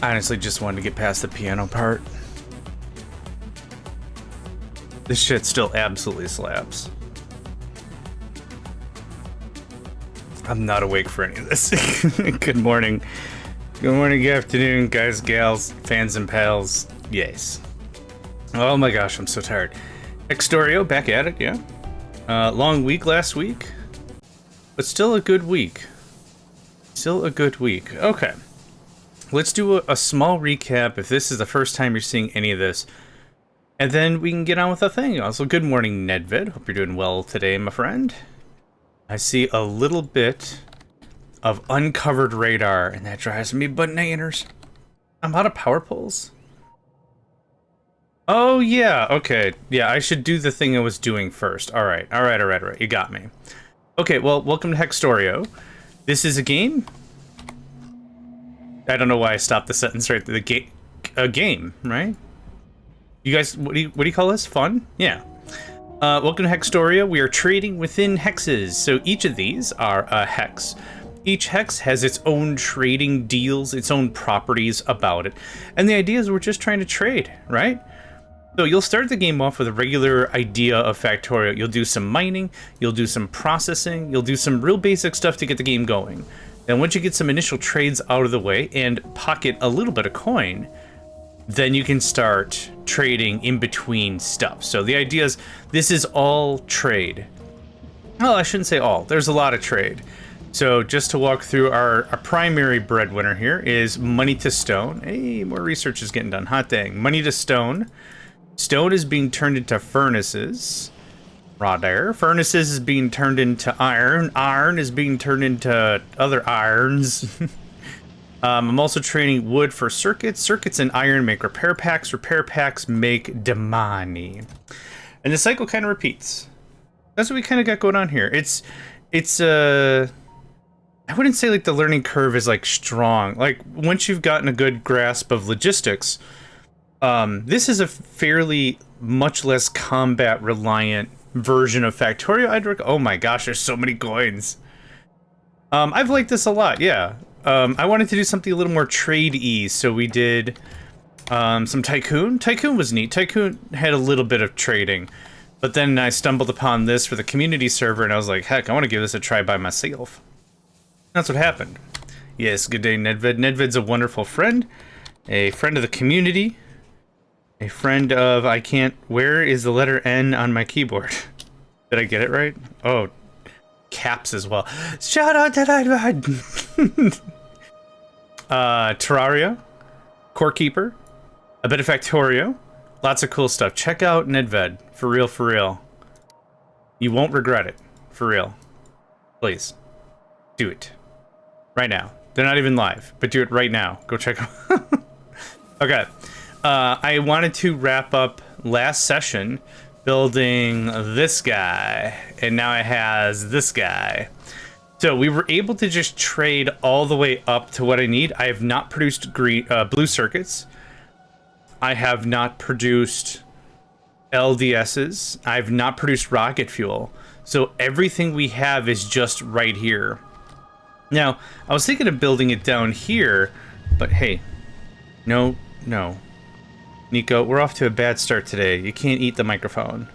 I honestly just wanted to get past the piano part. This shit still absolutely slaps. I'm not awake for any of this. Good morning. Good morning, good afternoon, guys, gals, fans, and pals. Yes. Oh my gosh, I'm so tired. Factorio, back at it, yeah. Long week last week, but still a good week. Still a good week. Okay. Let's do a small recap if this is the first time you're seeing any of this. And then we can get on with the thing. Also, good morning, Nedvid. Hope you're doing well today, my friend. I see a little bit of uncovered radar, and that drives me bananas. I'm out of power poles. Oh, yeah. Okay. Yeah, I should do the thing I was doing first. All right. You got me. Okay, well, welcome to Factorio. This is a game. I don't know why I stopped the sentence right there. A game, right? You guys, what do you call this? Fun? Yeah. Welcome to Factorio. We are trading within hexes. So each of these are a hex. Each hex has its own trading deals, its own properties about it. And the idea is we're just trying to trade, right? So you'll start the game off with a regular idea of Factorio. You'll do some mining, you'll do some processing, you'll do some real basic stuff to get the game going. Then once you get some initial trades out of the way and pocket a little bit of coin, then you can start trading in between stuff. So the idea is this is all trade. Well, I shouldn't say all. There's a lot of trade. So just to walk through our primary breadwinner here is money to stone. Hey, more research is getting done. Hot dang. Money to stone. Stone is being turned into furnaces. Raw air. Furnaces is being turned into iron. Iron is being turned into other irons. I'm also trading wood for circuits. Circuits and iron make repair packs. Repair packs make demani. And the cycle kind of repeats. That's what we kind of got going on here. It's I wouldn't say like the learning curve is like strong. Like once you've gotten a good grasp of logistics, this is a fairly much less combat reliant version of Factorio. Oh my gosh, there's so many coins. I've liked this a lot, yeah. I wanted to do something a little more trade-y, so we did some Tycoon. Tycoon was neat. Tycoon had a little bit of trading, but then I stumbled upon this for the community server, and I was like, heck, I want to give this a try by myself. That's what happened. Yes, good day, Nedvid. Nedvid's a wonderful friend, a friend of the community, a friend of, where is the letter N on my keyboard? Did I get it right? Oh, caps as well. Shout out to Nedvid! Terraria, Core Keeper, a bit of Factorio, lots of cool stuff. Check out Nedvid, for real, for real. You won't regret it, for real. Please, do it. Right now. They're not even live, but do it right now. Go check them. Okay. I wanted to wrap up last session building this guy, and now it has this guy. So we were able to just trade all the way up to what I need. I have not produced blue circuits. I have not produced LDSs. I've not produced rocket fuel. So everything we have is just right here. Now, I was thinking of building it down here, but hey, no. Nico, we're off to a bad start today. You can't eat the microphone.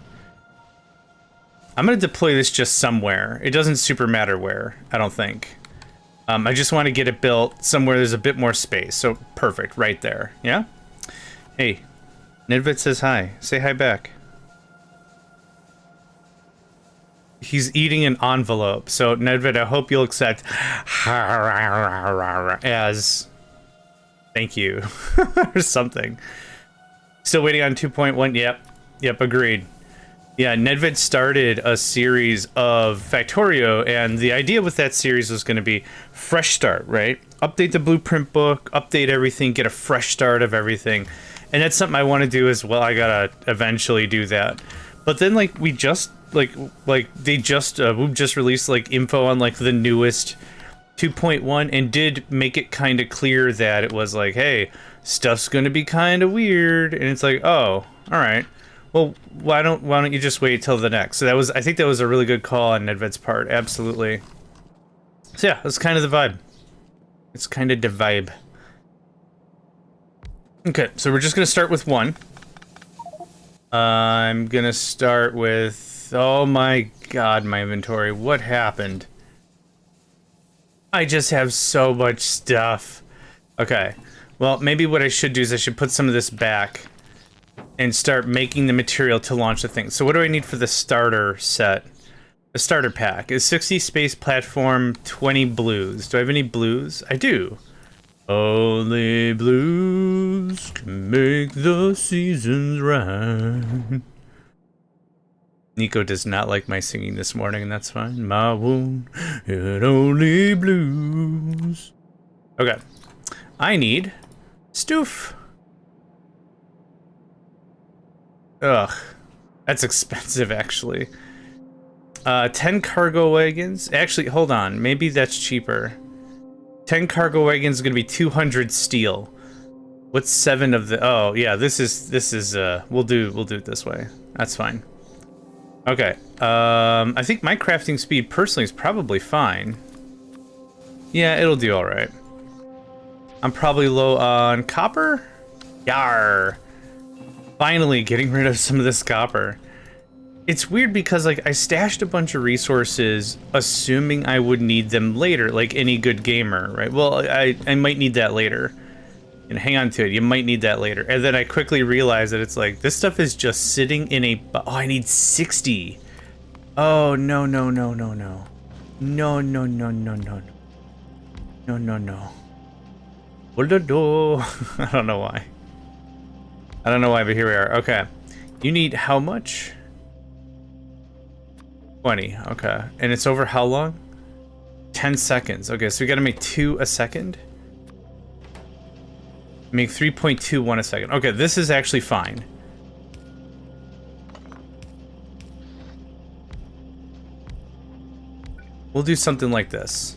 I'm going to deploy this just somewhere. It doesn't super matter where, I don't think. I just want to get it built somewhere there's a bit more space. So perfect, right there. Yeah? Hey, Nedvid says hi. Say hi back. He's eating an envelope. So Nedvid, I hope you'll accept as thank you or something. Still waiting on 2.1. Yep, agreed. Yeah, Nedvid started a series of Factorio, and the idea with that series was going to be fresh start, right? Update the blueprint book, update everything, get a fresh start of everything. And that's something I want to do as well. I gotta eventually do that. But then, like, we just, Woob just released, like, info on, like, the newest 2.1 and did make it kind of clear that it was like, hey, stuff's going to be kind of weird. And it's like, oh, all right. Well, why don't you just wait till the next? So I think that was a really good call on Nedvid's part. Absolutely. So yeah, that's kind of the vibe. It's kind of the vibe. Okay, so we're just gonna start with one. I'm gonna start with... Oh my god, my inventory. What happened? I just have so much stuff. Okay, well, maybe what I should do is I should put some of this back and start making the material to launch the thing. So what do I need for the starter set? The starter pack is 60 space platform, 20 blues. Do I have any blues? I do. Only blues can make the seasons right. Nico does not like my singing this morning, and that's fine. My wound had only blues. Okay. I need stoof. Ugh. That's expensive, actually. 10 cargo wagons. Actually, hold on. Maybe that's cheaper. 10 cargo wagons is going to be 200 steel. What's 7 of the... Oh, yeah, this is, we'll do it this way. That's fine. Okay. I think my crafting speed personally is probably fine. Yeah, it'll do all right. I'm probably low on copper. Yar. Finally getting rid of some of this copper. It's weird because, like, I stashed a bunch of resources assuming I would need them later, like any good gamer, right? Well, I might need that later. And hang on to it, you might need that later. And then I quickly realized that it's like, this stuff is just sitting in a... Oh, I need 60. Oh, no, no, no, no, no. No, no, no, no, no, no. No, no, no. I don't know why. I don't know why, but here we are. Okay. You need how much? 20. Okay. And it's over how long? 10 seconds. Okay, so we gotta make 2 a second. Make 3.21 a second. Okay, this is actually fine. We'll do something like this.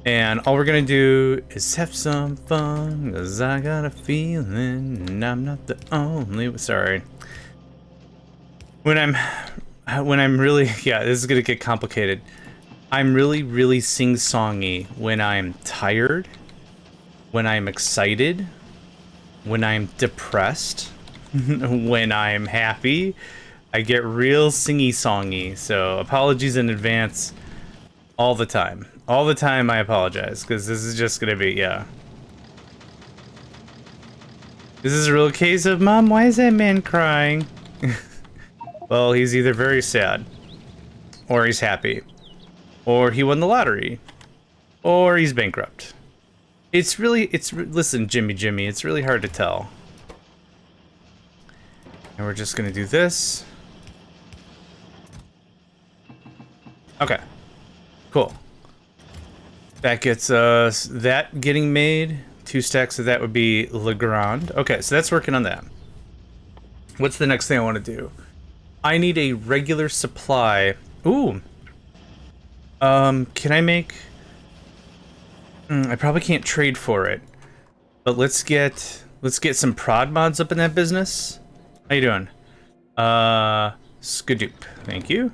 And all we're gonna do is have some fun, cause I got a feeling and I'm not the only... Sorry. When I'm really... Yeah, this is gonna get complicated. I'm really, really sing-songy when I'm tired, when I'm excited, when I'm depressed, when I'm happy. I get real singy-songy, so apologies in advance all the time. All the time I apologize, because this is just gonna be, yeah. This is a real case of, Mom, why is that man crying? Well, he's either very sad, or he's happy, or he won the lottery, or he's bankrupt. Listen, Jimmy, it's really hard to tell. And we're just gonna do this. Okay, cool. That gets us that getting made. 2 stacks of that would be Legrand. Okay, so that's working on that. What's the next thing I want to do? I need a regular supply. Ooh. Can I make... I probably can't trade for it. But let's get some prod mods up in that business. How you doing? Skadoop. Thank you.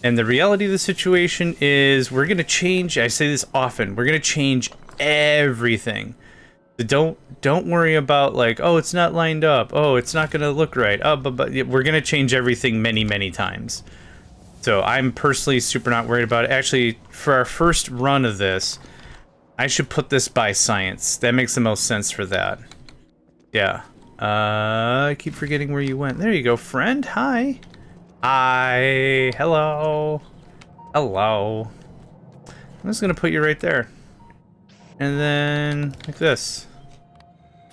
And the reality of the situation is we're going to change, I say this often, we're going to change everything. So don't worry about like, oh, it's not lined up. Oh, it's not going to look right. Oh, but we're going to change everything many, many times. So I'm personally super not worried about it. Actually, for our first run of this, I should put this by science. That makes the most sense for that. Yeah. I keep forgetting where you went. There you go, friend. Hi. Hi, hello, hello. I'm just gonna put you right there, and then like this,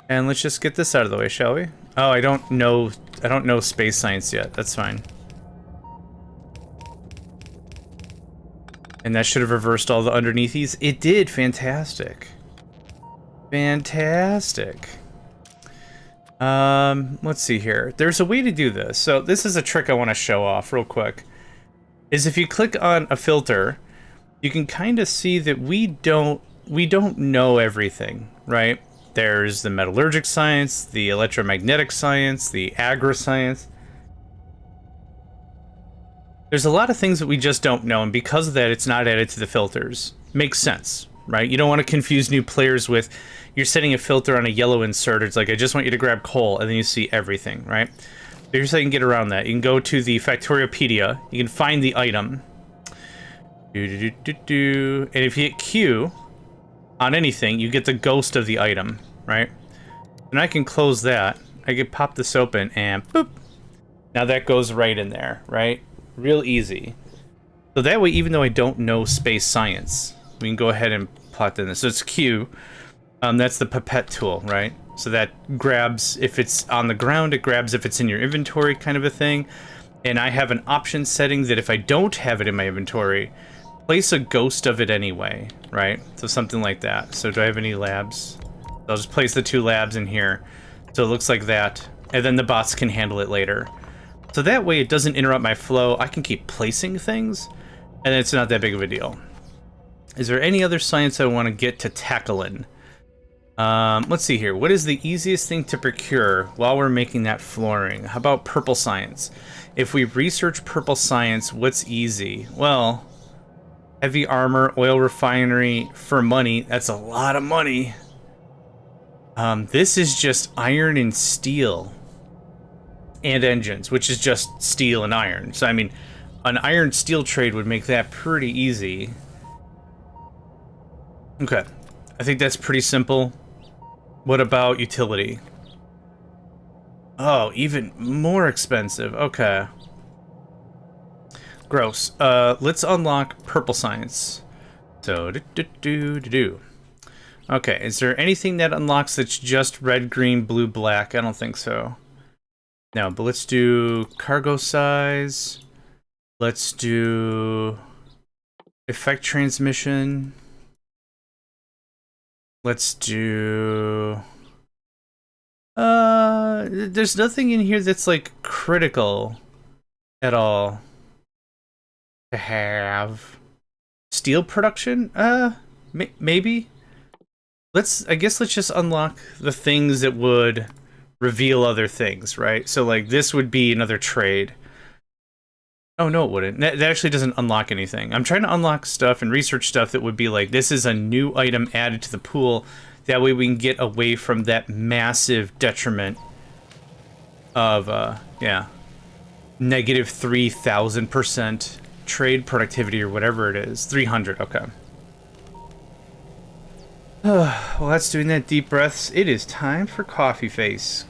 and let's just get this out of the way, shall we? Oh, I don't know space science yet. That's fine. And that should have reversed all the underneathies. It did. Fantastic. Fantastic. Let's see here. There's a way to do this. So this is a trick I want to show off real quick. Is if you click on a filter, you can kind of see that we don't know everything, right? There's the metallurgic science, the electromagnetic science, the agri-science. There's a lot of things that we just don't know, and because of that, it's not added to the filters. Makes sense, right? You don't want to confuse new players with, you're setting a filter on a yellow insert. It's like, I just want you to grab coal, and then you see everything, right? Here's how you can get around that. You can go to the Factoriopedia. You can find the item. And if you hit Q on anything, you get the ghost of the item, right? And I can close that. I can pop this open, and boop. Now that goes right in there, right? Real easy. So that way, even though I don't know space science, we can go ahead and plot in this. So it's Q. That's the pipette tool, right? So that grabs if it's on the ground, it grabs if it's in your inventory, kind of a thing. And I have an option setting that if I don't have it in my inventory, place a ghost of it anyway, right? So something like that. So do I have any labs? I'll just place the 2 labs in here. So it looks like that. And then the bots can handle it later. So that way it doesn't interrupt my flow. I can keep placing things, and it's not that big of a deal. Is there any other science I want to get to tackling? Let's see here. What is the easiest thing to procure while we're making that flooring? How about purple science? If we research purple science, what's easy? Well, heavy armor, oil refinery for money. That's a lot of money. This is just iron and steel. And engines, which is just steel and iron. So, I mean, an iron-steel trade would make that pretty easy. Okay. I think that's pretty simple. What about utility? Oh, even more expensive. Okay. Gross. Let's unlock purple science. So, okay, is there anything that unlocks that's just red, green, blue, black? I don't think so. No, but let's do cargo size. Let's do effect transmission. Let's do... there's nothing in here that's, like, critical at all to have. Steel production? Maybe? I guess let's just unlock the things that would reveal other things, right? So, like, this would be another trade. Oh, no, it wouldn't. That actually doesn't unlock anything. I'm trying to unlock stuff and research stuff that would be like, this is a new item added to the pool. That way we can get away from that massive detriment of, yeah, negative 3,000% trade productivity or whatever it is. 300, okay. Well, that's doing that deep breaths. It is time for Coffee Face.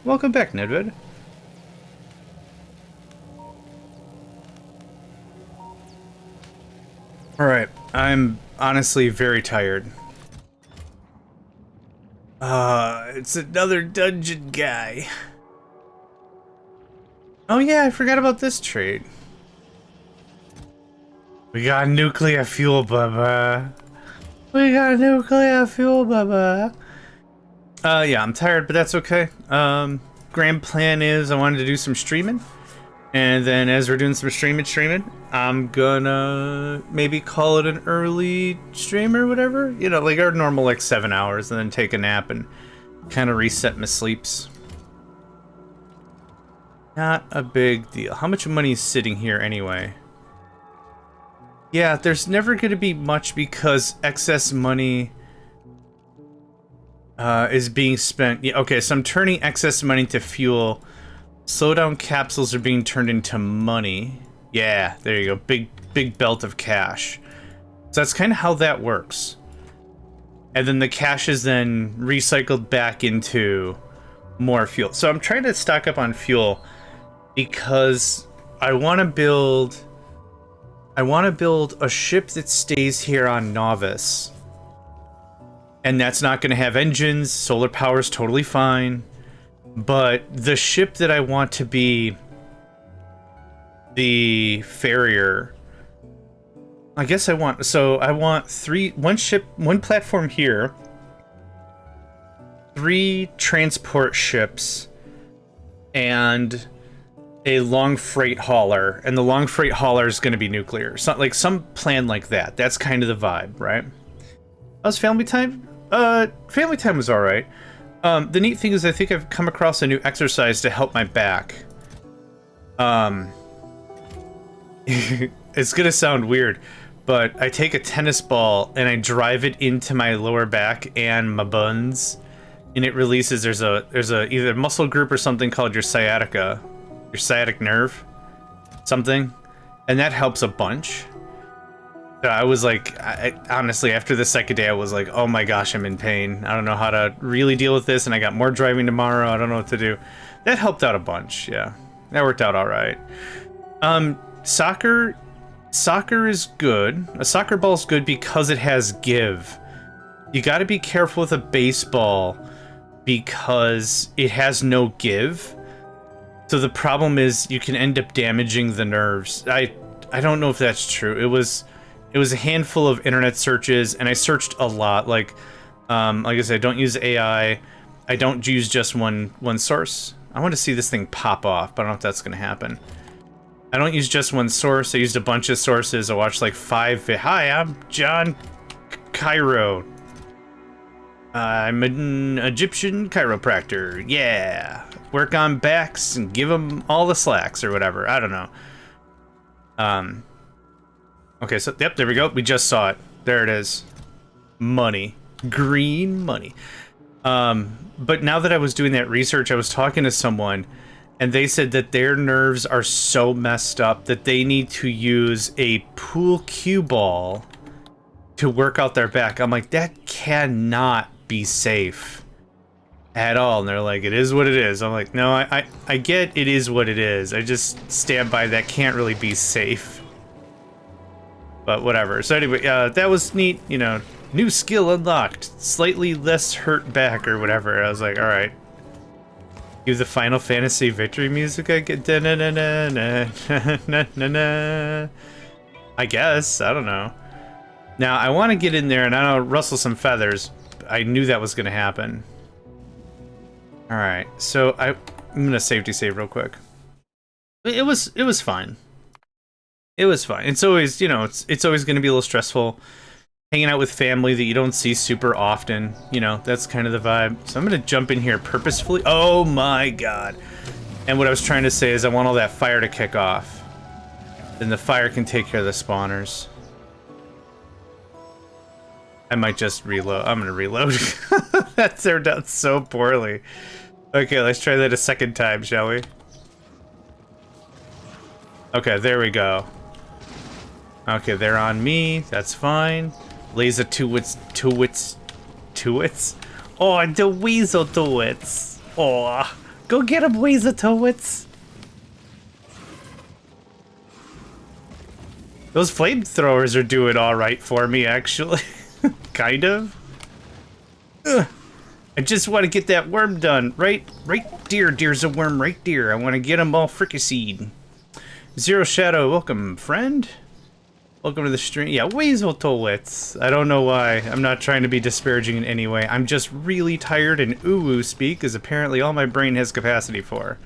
Welcome back, Nedved. Alright, I'm honestly very tired. It's another dungeon guy. Oh yeah, I forgot about this trade. We got nuclear fuel, bubba. We got nuclear fuel, bubba. Yeah, I'm tired, but that's okay. Grand plan is I wanted to do some streaming. And then as we're doing some streaming, I'm gonna maybe call it an early stream or whatever. You know, like our normal, like 7 hours, and then take a nap and kind of reset my sleeps. Not a big deal. How much money is sitting here anyway? Yeah, there's never gonna be much because excess money is being spent. Yeah, okay, so I'm turning excess money to fuel. Slowdown capsules are being turned into money. Yeah, there you go. Big belt of cash. So that's kind of how that works. And then the cash is then recycled back into more fuel. So I'm trying to stock up on fuel because I want to build a ship that stays here on Novice. And that's not going to have engines. Solar power is totally fine. But the ship that I want to be the farrier, I guess I want one ship, one platform here, 3 transport ships, and a long freight hauler, and the long freight hauler is going to be nuclear. So, like some plan like that. That's kind of the vibe, right? How's family time? Family time was all right. The neat thing is I think I've come across a new exercise to help my back. It's gonna sound weird, but I take a tennis ball and I drive it into my lower back and my buns, and it releases. There's a either muscle group or something called your sciatica, your sciatic nerve, something, and that helps a bunch. So I was like, honestly, after the second day, I was like, oh my gosh, I'm in pain. I don't know how to really deal with this, and I got more driving tomorrow. I don't know what to do. That helped out a bunch, yeah. That worked out all right. Soccer is good. A soccer ball's good because it has give. You got to be careful with a baseball because it has no give. So the problem is you can end up damaging the nerves. I don't know if that's true. It was a handful of internet searches, and I searched a lot. Like I said, I don't use AI. I don't use just one source. I want to see this thing pop off, but I don't know if that's going to happen. I don't use just one source. I used a bunch of sources. I watched like 5. Hi, I'm John Cairo. I'm an Egyptian chiropractor. Yeah. Work on backs and give them all the slacks or whatever. I don't know. Okay, so, yep, there we go. We just saw it. There it is. Money. Green money. But now that I was doing that research, I was talking to someone, and they said that their nerves are so messed up that they need to use a pool cue ball to work out their back. I'm like, that cannot be safe at all. And they're like, it is what it is. I'm like, no, I get it is what it is. I just stand by that can't really be safe. But whatever. So anyway, that was neat, you know, new skill unlocked, slightly less hurt back or whatever. I was like, all right. Cue the Final Fantasy victory music. I get I guess. I don't know. Now I want to get in there and I don't rustle some feathers. I knew that was going to happen. All right, so I'm gonna safety save real quick. It was fine. It was fine. It's always, you know, it's always going to be a little stressful. Hanging out with family that you don't see super often, you know, that's kind of the vibe. So I'm going to jump in here purposefully. Oh my god. And what I was trying to say is I want all that fire to kick off. Then the fire can take care of the spawners. I might just reload. I'm going to reload. That turned out so poorly. Okay, let's try that a second time, shall we? Okay, there we go. Okay, they're on me. That's fine. Laser two-wits. Oh, the weasel two-wits. Oh, go get him, weasel two-wits. Those flamethrowers are doing all right for me, actually. Kind of. Ugh. I just want to get that worm done. Right there. There's a worm right there. I want to get him all fricasseed. Zero Shadow, welcome, friend. Welcome to the stream. Yeah, Weasel Tolwitz. I don't know why. I'm not trying to be disparaging in any way. I'm just really tired and ooh-woo speak is apparently all my brain has capacity for.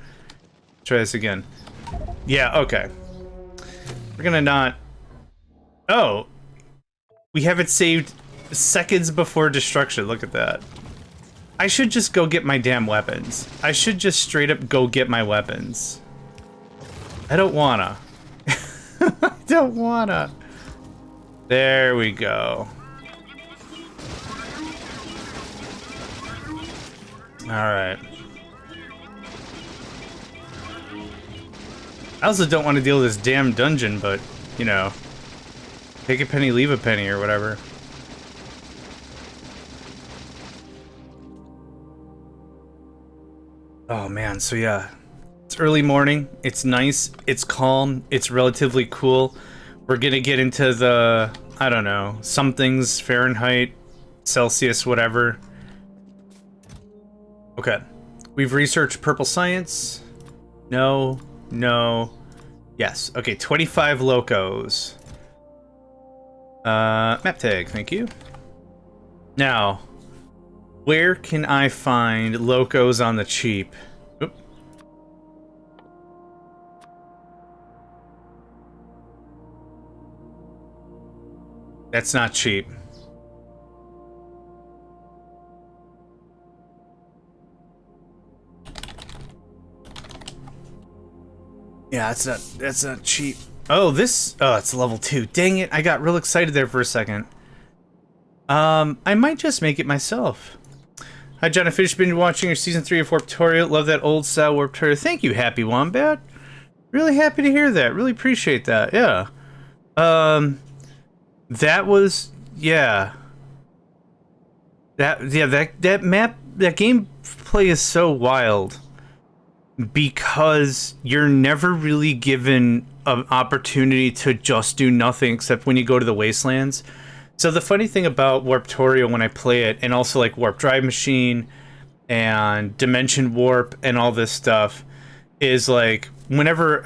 Try this again. Yeah, okay. We're gonna not... Oh! We have it saved seconds before destruction. Look at that. I should just go get my damn weapons. I should just straight up go get my weapons. I don't wanna. I don't wanna. There we go. Alright. I also don't want to deal with this damn dungeon, but, you know, take a penny, leave a penny, or whatever. Oh man, so yeah. It's early morning, it's nice, it's calm, it's relatively cool. We're gonna get into the, I don't know, somethings, Fahrenheit, Celsius, whatever. Okay. We've researched purple science. No, no, yes. Okay, 25 locos. Map tag, thank you. Now, where can I find locos on the cheap? Oop. That's not cheap. Yeah, that's not cheap. Oh, this... Oh, it's level 2. Dang it, I got real excited there for a second. I might just make it myself. Hi, John. I finished binge watching your Season 3 of Warp Tutorial. Love that old style Warp Tutorial. Thank you, Happy Wombat. Really happy to hear that. Really appreciate that. Yeah. That was... Yeah. That map... That gameplay is so wild. Because you're never really given an opportunity to just do nothing except when you go to the wastelands. So the funny thing about Warp Tutorial when I play it, and also like Warp Drive Machine and Dimension Warp and all this stuff, is like whenever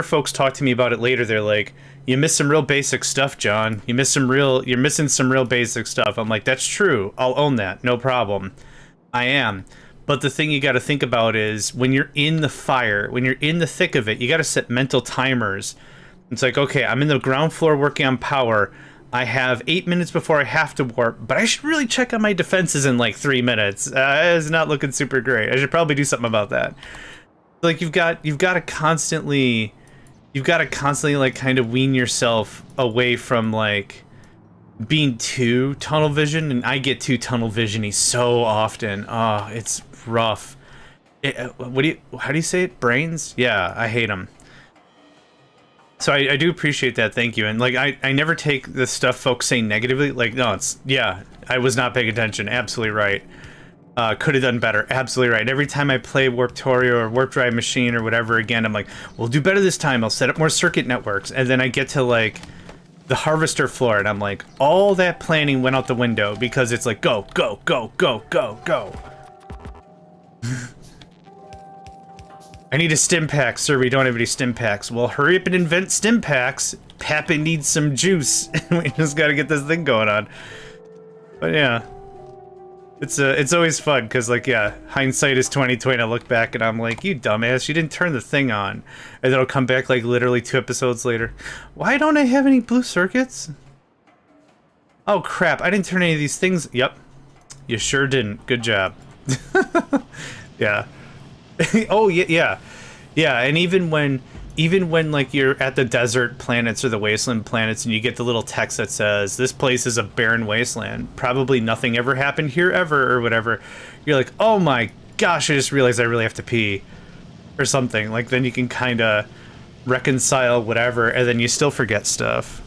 folks talk to me about it later, they're like, "You missed some real basic stuff, John. You're missing some real basic stuff." I'm like, "That's true. I'll own that. No problem. I am." But the thing you got to think about is when you're in the fire, when you're in the thick of it, you got to set mental timers. It's like, okay, I'm in the ground floor working on power. I have 8 minutes before I have to warp, but I should really check on my defenses in like 3 minutes. It's not looking super great. I should probably do something about that. Like you've got to constantly like kind of wean yourself away from like being too tunnel vision, and I get too tunnel visiony so often. Oh, it's rough. How do you say it? Brains? Yeah, I hate them. So I do appreciate that. Thank you. And like I never take the stuff folks say negatively. Like, no, it's, yeah, I was not paying attention. Absolutely right. Could have done better. Absolutely right. Every time I play Warp Tutorial or Warp Drive Machine or whatever again, I'm like, we'll do better this time. I'll set up more circuit networks. And then I get to like the harvester floor and I'm like, all that planning went out the window because it's like, go, go, go, go, go, go. I need a stim pack. Sir, we don't have any stim packs. Well, hurry up and invent stim packs. Papa needs some juice. We just gotta get this thing going on. But yeah. It's always fun, because like, yeah, hindsight is 20/20. I look back and I'm like, you dumbass, you didn't turn the thing on. And then it'll come back like literally 2 episodes later. Why don't I have any blue circuits? Oh crap, I didn't turn any of these things. Yep. You sure didn't. Good job. Yeah. Oh yeah. And even when like you're at the desert planets or the wasteland planets and you get the little text that says this place is a barren wasteland, probably nothing ever happened here ever or whatever, you're like, oh my gosh, I just realized I really have to pee or something. Like then you can kind of reconcile whatever, and then you still forget stuff.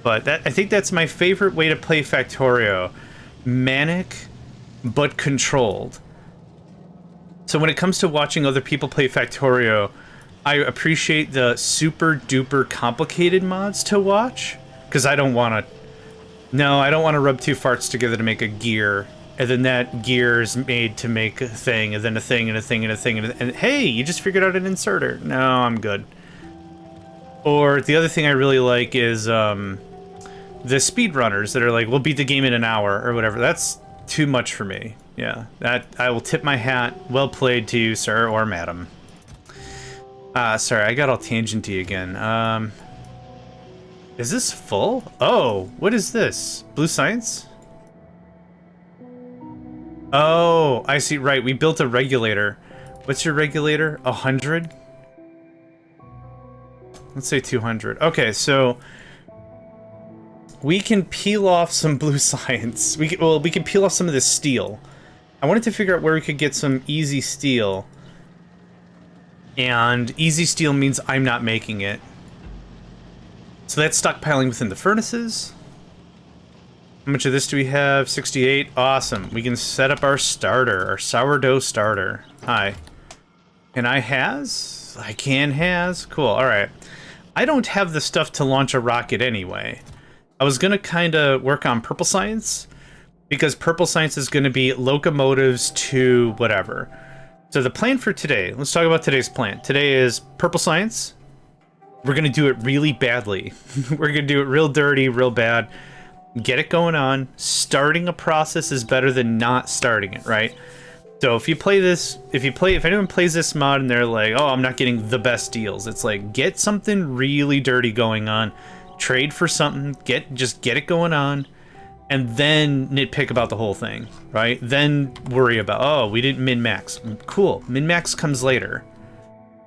But I think that's my favorite way to play Factorio. Manic but controlled. So when it comes to watching other people play Factorio, I appreciate the super duper complicated mods to watch, because I don't want to rub 2 farts together to make a gear, and then that gear is made to make a thing, and then a thing, and a thing, and a thing, and hey, you just figured out an inserter. No, I'm good. Or the other thing I really like is the speedrunners that are like, we'll beat the game in an hour, or whatever. That's too much for me. Yeah, that I will tip my hat. Well played to you, sir or madam. Sorry, I got all tangenty again. Is this full? Oh, what is this? Blue science? Oh, I see. Right, we built a regulator. What's your regulator? 100? Let's say 200. Okay, so we can peel off some blue science. We can peel off some of this steel. I wanted to figure out where we could get some easy steel. And easy steel means I'm not making it. So that's stockpiling within the furnaces. How much of this do we have? 68. Awesome. We can set up our starter, our sourdough starter. Hi. Can I has? I can has. Cool. All right. I don't have the stuff to launch a rocket anyway. I was going to kind of work on purple science, because purple science is going to be locomotives to whatever. So the plan for today, let's talk about today's plan. Today is purple science. We're going to do it really badly. We're going to do it real dirty, real bad. Get it going on. Starting a process is better than not starting it, right? So if you play this, if anyone plays this mod and they're like, oh, I'm not getting the best deals, it's like, get something really dirty going on. Trade for something, just get it going on. And then nitpick about the whole thing, right? Then worry about, oh, we didn't min-max. Cool, min-max comes later.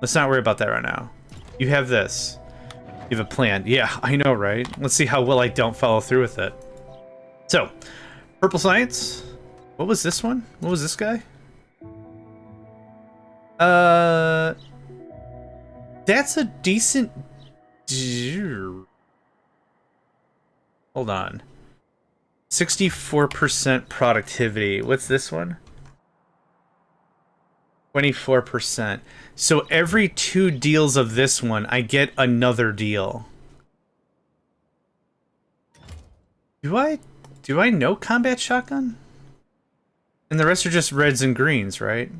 Let's not worry about that right now. You have this. You have a plan. Yeah, I know, right? Let's see how well I don't follow through with it. So, purple science. What was this one? What was this guy? That's a decent... Hold on. 64% productivity. What's this one? 24%. So every 2 deals of this one, I get another deal. Do I know combat shotgun? And the rest are just reds and greens, right?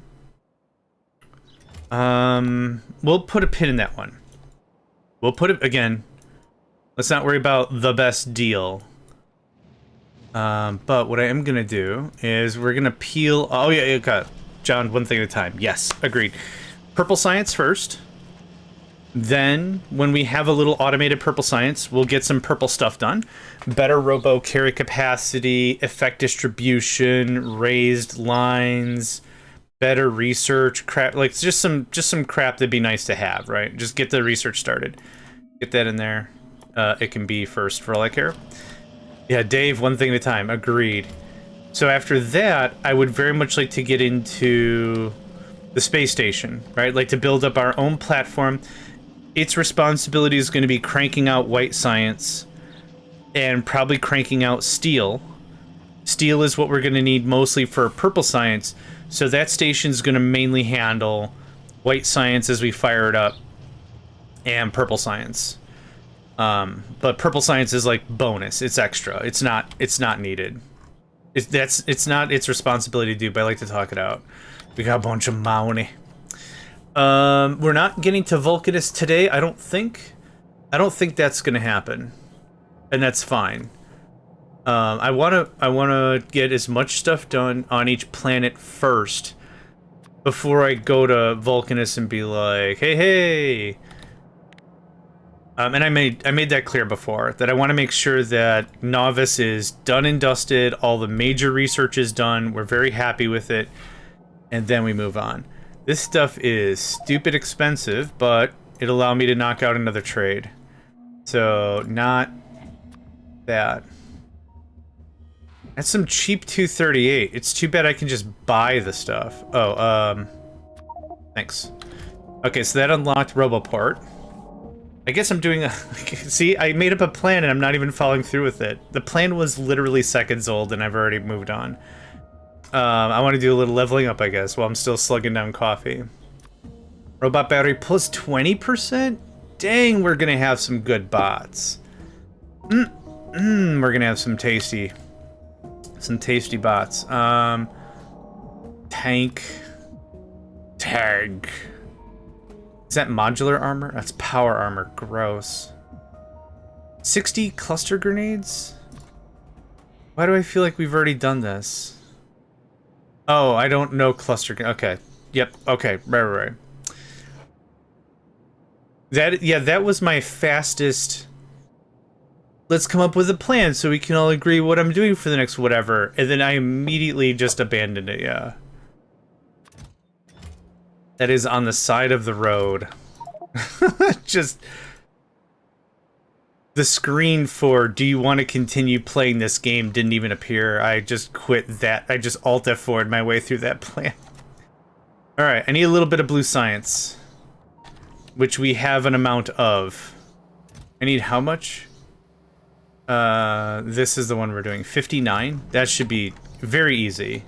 We'll put a pin in that one. We'll put it again. Let's not worry about the best deal. But what I am gonna do is we're gonna peel. Oh yeah, okay. John, one thing at a time. Yes, agreed. Purple science first. Then, when we have a little automated purple science, we'll get some purple stuff done. Better robo carry capacity, effect distribution, raised lines, better research, crap, like just some crap that'd be nice to have, right? Just get the research started. Get that in there. It can be first for all I care. Yeah, Dave, one thing at a time. Agreed. So after that, I would very much like to get into the space station, right? Like to build up our own platform. Its responsibility is going to be cranking out white science and probably cranking out steel. Steel is what we're going to need mostly for purple science. So that station's going to mainly handle white science as we fire it up and purple science. But purple science is like bonus. It's extra. It's not needed. It's not its responsibility to do, but I like to talk it out. We got a bunch of money. We're not getting to Vulcanus today, I don't think. I don't think that's gonna happen. And that's fine. I wanna get as much stuff done on each planet first before I go to Vulcanus and be like, hey. And I made that clear before, that I want to make sure that Novice is done and dusted, all the major research is done, we're very happy with it, and then we move on. This stuff is stupid expensive, but it'll allow me to knock out another trade. So, not that. That's some cheap 238. It's too bad I can just buy the stuff. Oh, thanks. Okay, so that unlocked Roboport. I guess I'm doing a... See, I made up a plan and I'm not even following through with it. The plan was literally seconds old and I've already moved on. I want to do a little leveling up, I guess, while I'm still slugging down coffee. Robot battery plus 20%? Dang, we're gonna have some good bots. We're gonna have some tasty bots. Tank. Tag. Is that modular armor? That's power armor. Gross. 60 cluster grenades? Why do I feel like we've already done this? Oh, I don't know cluster... Okay. Yep. Okay. Right. That was my fastest... Let's come up with a plan so we can all agree what I'm doing for the next whatever. And then I immediately just abandoned it, yeah. That is on the side of the road. Just... The screen for do you want to continue playing this game didn't even appear. I just quit that. I just Alt F4'd my way through that plan. Alright, I need a little bit of blue science. Which we have an amount of. I need how much? This is the one we're doing. 59? That should be very easy.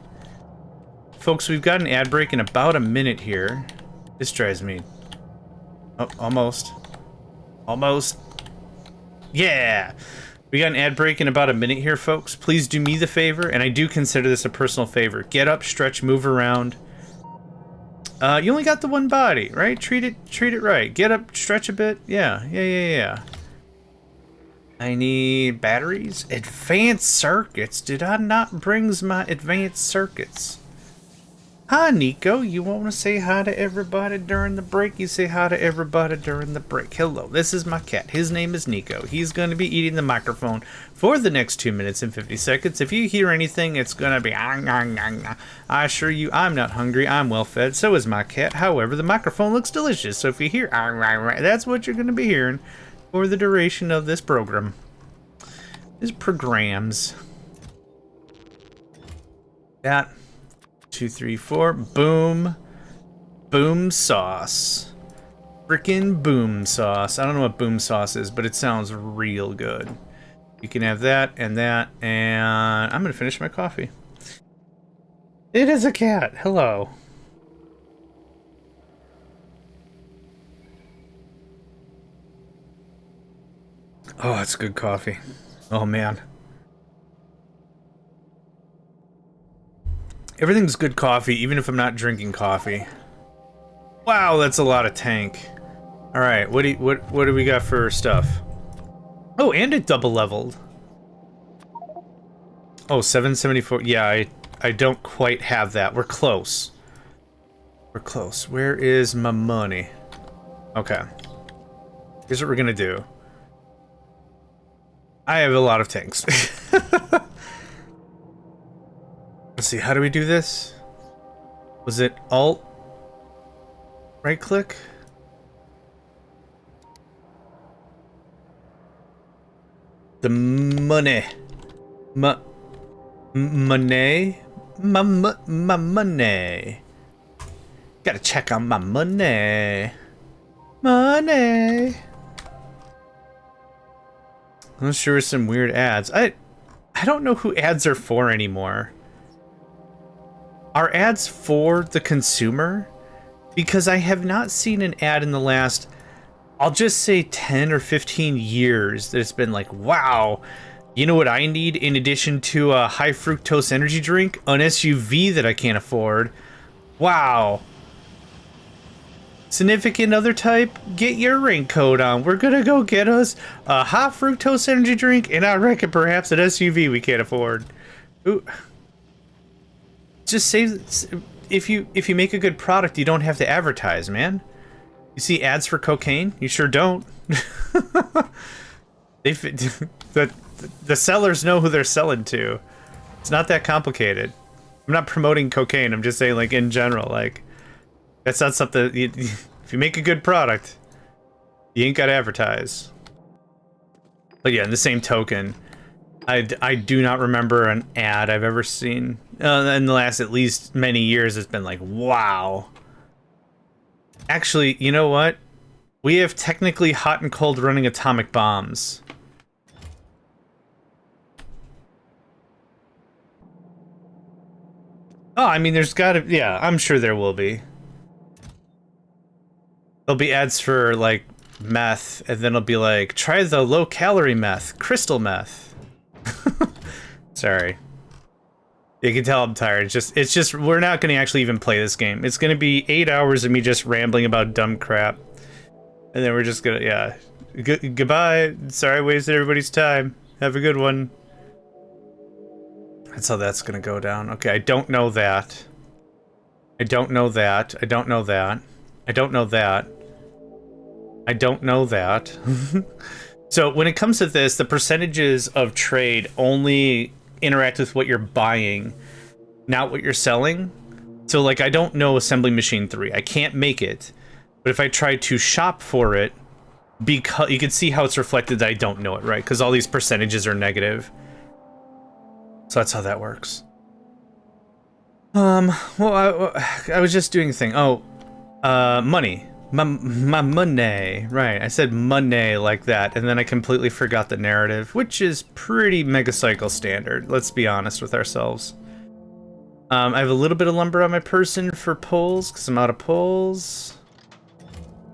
Folks, we've got an ad break in about a minute here. This drives me... Oh, almost. Almost. Yeah! We got an ad break in about a minute here, folks. Please do me the favor, and I do consider this a personal favor. Get up, stretch, move around. You only got the one body, right? Treat it right. Get up, stretch a bit. Yeah. I need batteries. Advanced circuits. Did I not bring my advanced circuits? Hi, Nico. You want to say hi to everybody during the break? You say hi to everybody during the break. Hello, this is my cat. His name is Nico. He's going to be eating the microphone for the next 2 minutes and 50 seconds. If you hear anything, it's going to be... I assure you, I'm not hungry. I'm well fed. So is my cat. However, the microphone looks delicious. So if you hear... that's what you're going to be hearing for the duration of this program. These programs. That... 2, 3, 4. Boom. Boom sauce. Frickin' boom sauce. I don't know what boom sauce is, but it sounds real good. You can have that, and I'm gonna finish my coffee. It is a cat. Hello. Oh, it's good coffee. Oh, man. Everything's good coffee, even if I'm not drinking coffee. Wow, that's a lot of tank. All right, what do we got for stuff? Oh, and it double leveled. Oh, 774. Yeah, I don't quite have that. We're close. We're close. Where is my money? Okay. Here's what we're gonna do. I have a lot of tanks. Let's see, how do we do this? Was it Alt? Right click? The money. Money? My money. Gotta check on my money. Money. I'm sure some weird ads. I don't know who ads are for anymore. Are ads for the consumer? Because I have not seen an ad in the last, I'll just say 10 or 15 years that it's been like, wow, you know what I need in addition to a high fructose energy drink? An SUV that I can't afford. Wow. Significant other type, get your raincoat on. We're gonna go get us a high fructose energy drink, and I reckon perhaps an SUV we can't afford. Ooh. Just save. If you make a good product, you don't have to advertise, man. You see ads for cocaine? You sure don't. The sellers know who they're selling to. It's not that complicated. I'm not promoting cocaine. I'm just saying, like, in general, like, that's not something. If you make a good product, you ain't got to advertise. But yeah, in the same token, I do not remember an ad I've ever seen in the last at least many years. It's been like, wow. Actually, you know what? We have technically hot and cold running atomic bombs. Oh, I mean, there's gotta... Yeah, I'm sure there will be. There'll be ads for, like, meth, and then it'll be like, try the low-calorie meth, crystal meth. Sorry. You can tell I'm tired. It's just, we're not going to actually even play this game. It's going to be 8 hours of me just rambling about dumb crap. And then we're just going to, yeah. Goodbye. Sorry I wasted everybody's time. Have a good one. That's how that's going to go down. Okay, I don't know that. I don't know that. I don't know that. I don't know that. I don't know that. So when it comes to this, the percentages of trade only interact with what you're buying, not what you're selling. So, like, I don't know Assembly Machine 3. I can't make it. But if I try to shop for it, because you can see how it's reflected that I don't know it, right? Because all these percentages are negative. So that's how that works. Well, I was just doing a thing. Oh, money. My money. Right, I said money like that, and then I completely forgot the narrative, which is pretty Megacycle standard, let's be honest with ourselves. I have a little bit of lumber on my person for poles, because I'm out of poles.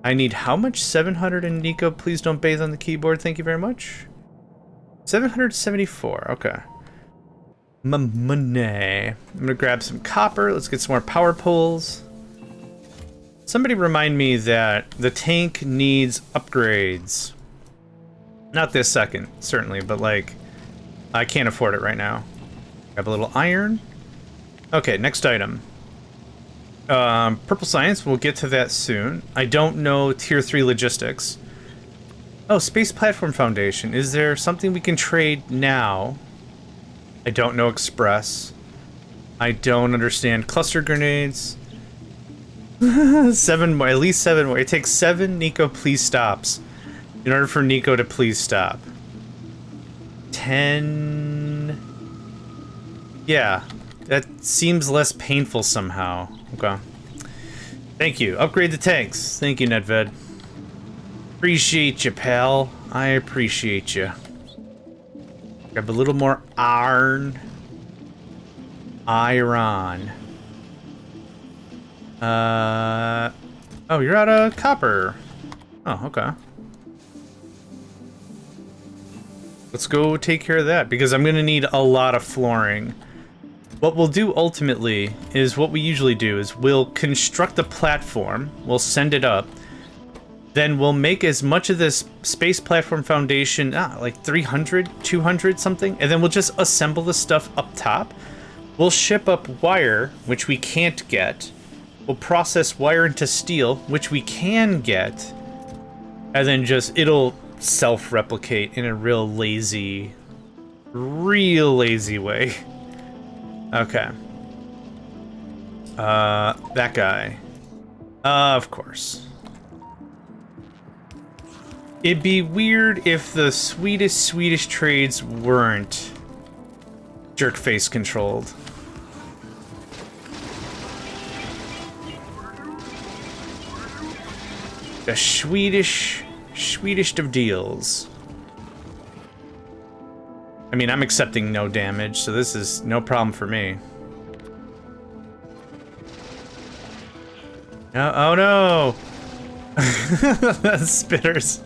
I need how much? 700, and Nico, please don't bathe on the keyboard, thank you very much. 774, okay. My money. I'm gonna grab some copper, let's get some more power poles. Somebody remind me that the tank needs upgrades. Not this second, certainly, but like, I can't afford it right now. Grab a little iron. Okay, next item. Purple Science, we'll get to that soon. I don't know Tier 3 logistics. Oh, Space Platform Foundation. Is there something we can trade now? I don't know Express. I don't understand cluster grenades. 7 more, at least 7 more. It takes 7 Nico please stops in order for Nico to please stop. 10... Yeah, that seems less painful somehow. Okay. Thank you. Upgrade the tanks. Thank you, Nedved. Appreciate you, pal. I appreciate you. Grab a little more iron. Iron. Oh, you're out of copper. Oh, okay. Let's go take care of that, because I'm gonna need a lot of flooring. What we'll do ultimately is what we usually do is we'll construct a platform, we'll send it up, then we'll make as much of this space platform foundation, like 300, 200 something, and then we'll just assemble the stuff up top. We'll ship up wire, which we can't get. We'll process wire into steel, which we can get, and then just, it'll self-replicate in a real lazy way. Okay. That guy. Of course. It'd be weird if the Swedish trades weren't jerk-face controlled. The Swedish of deals. I mean, I'm accepting no damage, so this is no problem for me. Oh no! Spitters.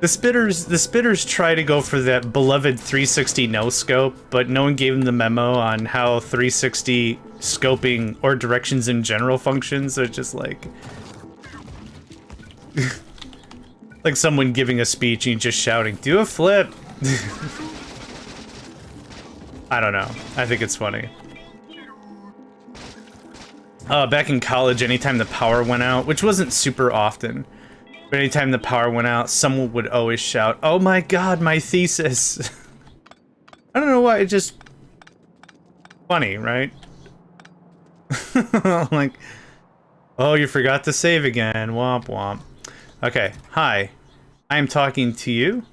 The spitters try to go for that beloved 360 no scope, but no one gave them the memo on how 360 scoping or directions in general functions. So it's just like like someone giving a speech and just shouting, "Do a flip." I don't know. I think it's funny. Back in college, anytime the power went out, which wasn't super often, but anytime the power went out, someone would always shout, "Oh my god, my thesis!" I don't know why, it's just funny, right? Like, oh, you forgot to save again, womp womp. Okay, hi, I am talking to you.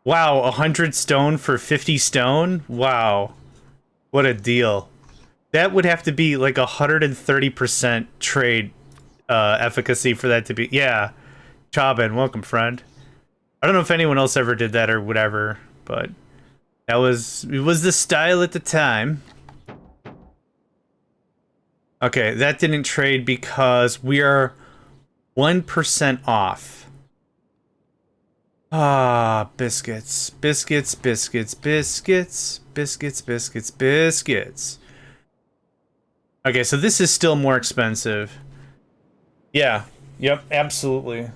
Wow, 100 stone for 50 stone? Wow, what a deal. That would have to be like 130% trade efficacy for that to be, yeah. Chabin, welcome, friend. I don't know if anyone else ever did that or whatever, but it was the style at the time. Okay, that didn't trade because we are 1% off. Ah, biscuits, biscuits, biscuits, biscuits, biscuits, biscuits, biscuits. Okay, so this is still more expensive. Yeah, yep, absolutely.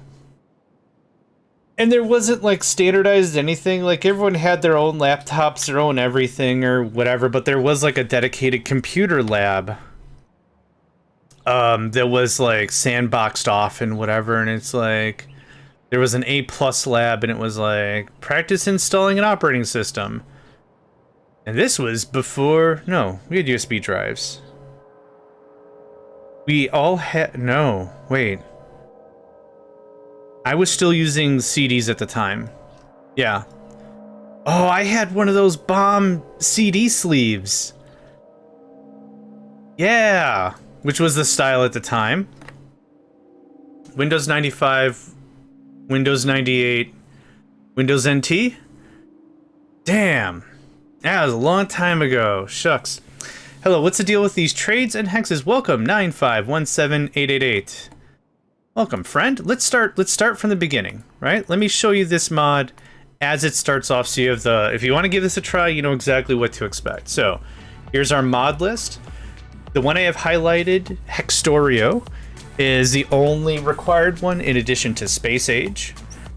And there wasn't like standardized anything, like everyone had their own laptops, their own everything or whatever, but there was like a dedicated computer lab that was like sandboxed off and whatever, and it's like there was an A+ lab and it was like practice installing an operating system. And this was before, no, we had USB drives. We all had, no, wait. I was still using CDs at the time. Yeah. Oh, I had one of those bomb CD sleeves. Yeah. Which was the style at the time. Windows 95, Windows 98, Windows NT? Damn. That was a long time ago. Shucks. Hello, what's the deal with these trades and hexes? Welcome, 9517888. Welcome, friend. Let's start from the beginning, right? Let me show you this mod as it starts off, so you have the, if you want to give this a try, you know exactly what to expect. So, here's our mod list. The one I have highlighted, Factorio, is the only required one in addition to Space Age.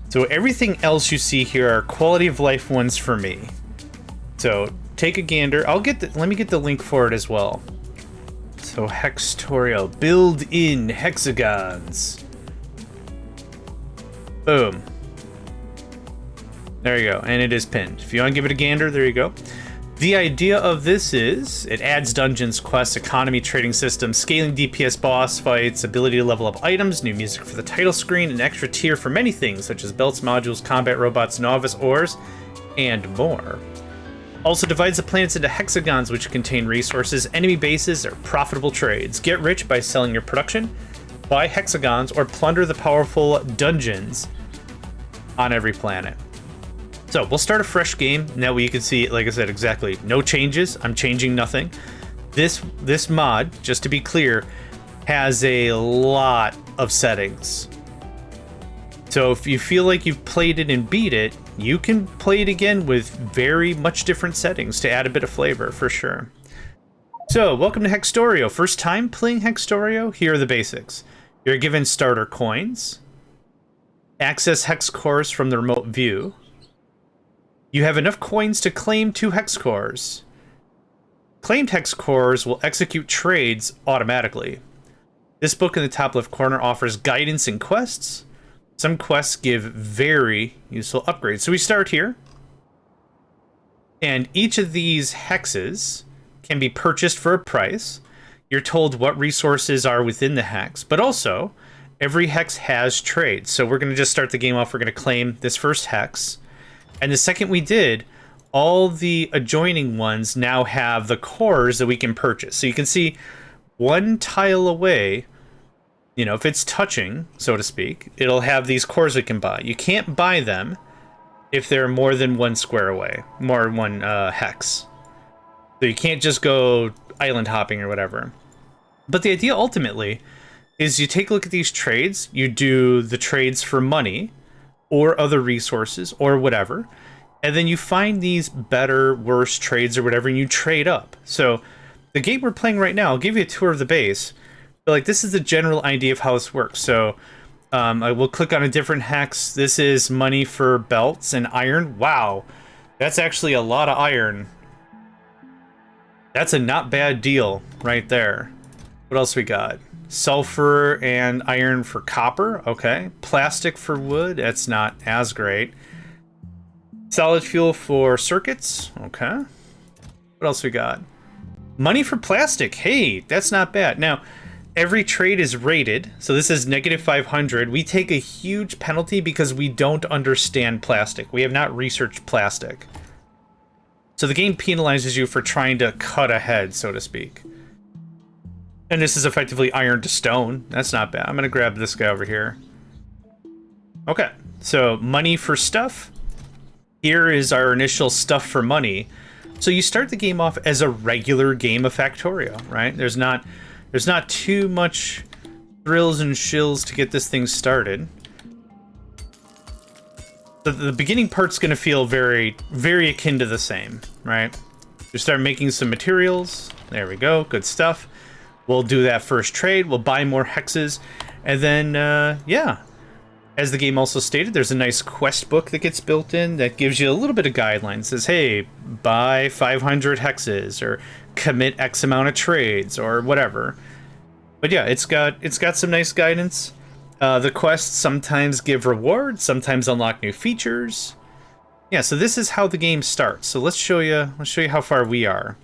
So everything else you see here are quality of life ones for me. So take a gander. Let me get the link for it as well. So Factorio, build in hexagons. Boom. There you go, and it is pinned. If you want to give it a gander, there you go. The idea of this is it adds dungeons, quests, economy, trading system, scaling DPS boss fights, ability to level up items, new music for the title screen, an extra tier for many things such as belts, modules, combat robots, novice ores, and more. Also divides the planets into hexagons, which contain resources, enemy bases, or profitable trades. Get rich by selling your production, buy hexagons, or plunder the powerful dungeons on every planet. So we'll start a fresh game. Now you can see, like I said, exactly no changes. I'm changing nothing. This mod, just to be clear, has a lot of settings. So if you feel like you've played it and beat it, you can play it again with very much different settings to add a bit of flavor for sure. So welcome to Factorio. First time playing Factorio? Here are the basics. You're given starter coins. Access hex cores from the remote view. You have enough coins to claim 2 hex cores. Claimed hex cores will execute trades automatically. This book in the top left corner offers guidance and quests. Some quests give very useful upgrades. So we start here. And each of these hexes can be purchased for a price. You're told what resources are within the hex, but also every hex has trades. So we're going to just start the game off. We're going to claim this first hex. And the second we did, all the adjoining ones now have the cores that we can purchase. So you can see one tile away, you know, if it's touching, so to speak, it'll have these cores we can buy. You can't buy them if they're more than 1 square away, more than 1 hex. So you can't just go island hopping or whatever. But the idea ultimately is you take a look at these trades, you do the trades for money, or other resources, or whatever. And then you find these better, worse trades or whatever, and you trade up. So the game we're playing right now, I'll give you a tour of the base. But like, this is the general idea of how this works. So I will click on a different hex. This is money for belts and iron. Wow, that's actually a lot of iron. That's a not bad deal right there. What else we got? Sulfur and iron for copper, okay. Plastic for wood, that's not as great. Solid fuel for circuits, okay. What else we got? Money for plastic, hey, that's not bad. Now, every trade is rated, so this is -500. We take a huge penalty because we don't understand plastic. We have not researched plastic. So the game penalizes you for trying to cut ahead, so to speak. And this is effectively iron to stone. That's not bad. I'm going to grab this guy over here. Okay, so money for stuff. Here is our initial stuff for money. So you start the game off as a regular game of Factorio, right? There's not too much thrills and shills to get this thing started. The beginning part's going to feel very, very akin to the same, right? You start making some materials. There we go. Good stuff. We'll do that first trade, we'll buy more hexes, and then, yeah. As the game also stated, there's a nice quest book that gets built in that gives you a little bit of guidelines. It says, hey, buy 500 hexes, or commit X amount of trades, or whatever. But yeah, it's got some nice guidance. The quests sometimes give rewards, sometimes unlock new features. Yeah, so this is how the game starts. So let's show you how far we are.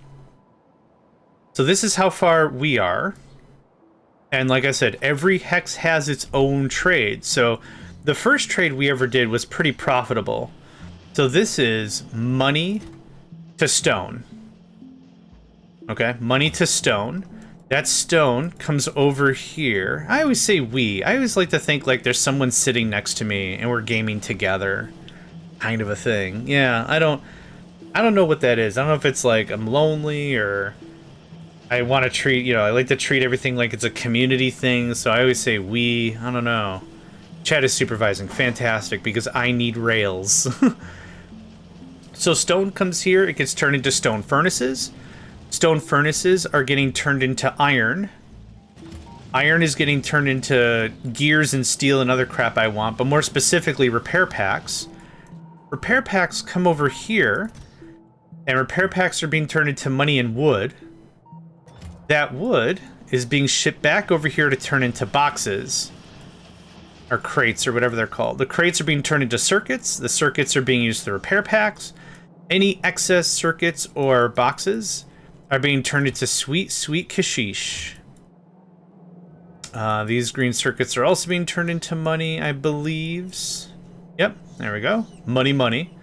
So this is how far we are. And like I said, every hex has its own trade. So the first trade we ever did was pretty profitable. So this is money to stone. Okay, money to stone. That stone comes over here. I always say we. I always like to think like there's someone sitting next to me and we're gaming together. Kind of a thing. Yeah, I don't know what that is. I don't know if it's like I'm lonely or I want to treat, you know, I like to treat everything like it's a community thing, so I always say we. I don't know. Chat is supervising. Fantastic, because I need rails. So stone comes here, it gets turned into stone furnaces. Stone furnaces are getting turned into iron. Iron is getting turned into gears and steel and other crap I want, but more specifically repair packs. Repair packs come over here, and repair packs are being turned into money and wood. That wood is being shipped back over here to turn into boxes. Or crates, or whatever they're called. The crates are being turned into circuits. The circuits are being used to repair packs. Any excess circuits or boxes are being turned into sweet, sweet kashish. These green circuits are also being turned into money, I believe. Yep, there we go. Money, money.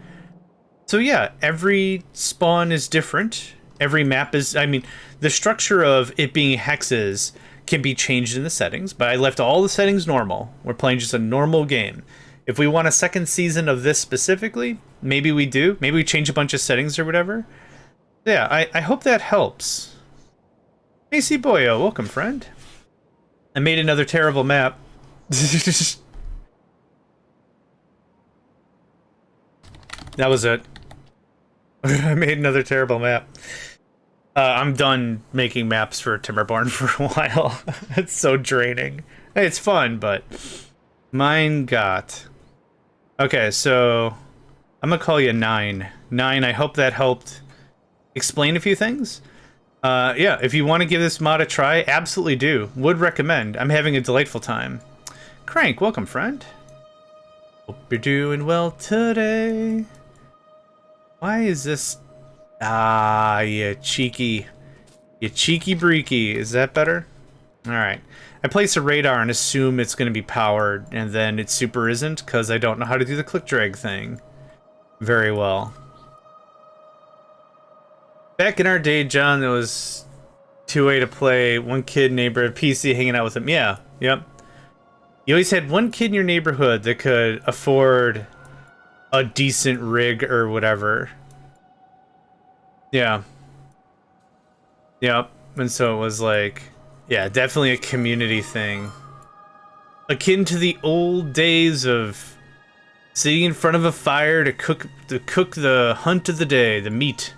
So yeah, every spawn is different. Every map is, I mean, the structure of it being hexes can be changed in the settings, but I left all the settings normal. We're playing just a normal game. If we want a second season of this specifically, maybe we do. Maybe we change a bunch of settings or whatever. Yeah, I hope that helps. AC Boyo, welcome, friend. I made another terrible map. That was it. I made another terrible map. I'm done making maps for Timberborn for a while. It's so draining. Hey, it's fun, but mine got... Okay, so I'm gonna call you 9. 9, I hope that helped explain a few things. Yeah, if you want to give this mod a try, absolutely do. Would recommend. I'm having a delightful time. Crank, welcome, friend. Hope you're doing well today. Why is this... Ah, you cheeky breaky. Is that better? Alright. I place a radar and assume it's going to be powered, and then it super isn't, because I don't know how to do the click drag thing very well. Back in our day, John, there was 2-way to play, one kid, neighbor, PC hanging out with him. Yeah, yep. You always had one kid in your neighborhood that could afford a decent rig or whatever. Yeah. Yep. And so it was like, yeah, definitely a community thing. Akin to the old days of sitting in front of a fire to cook the hunt of the day, the meat.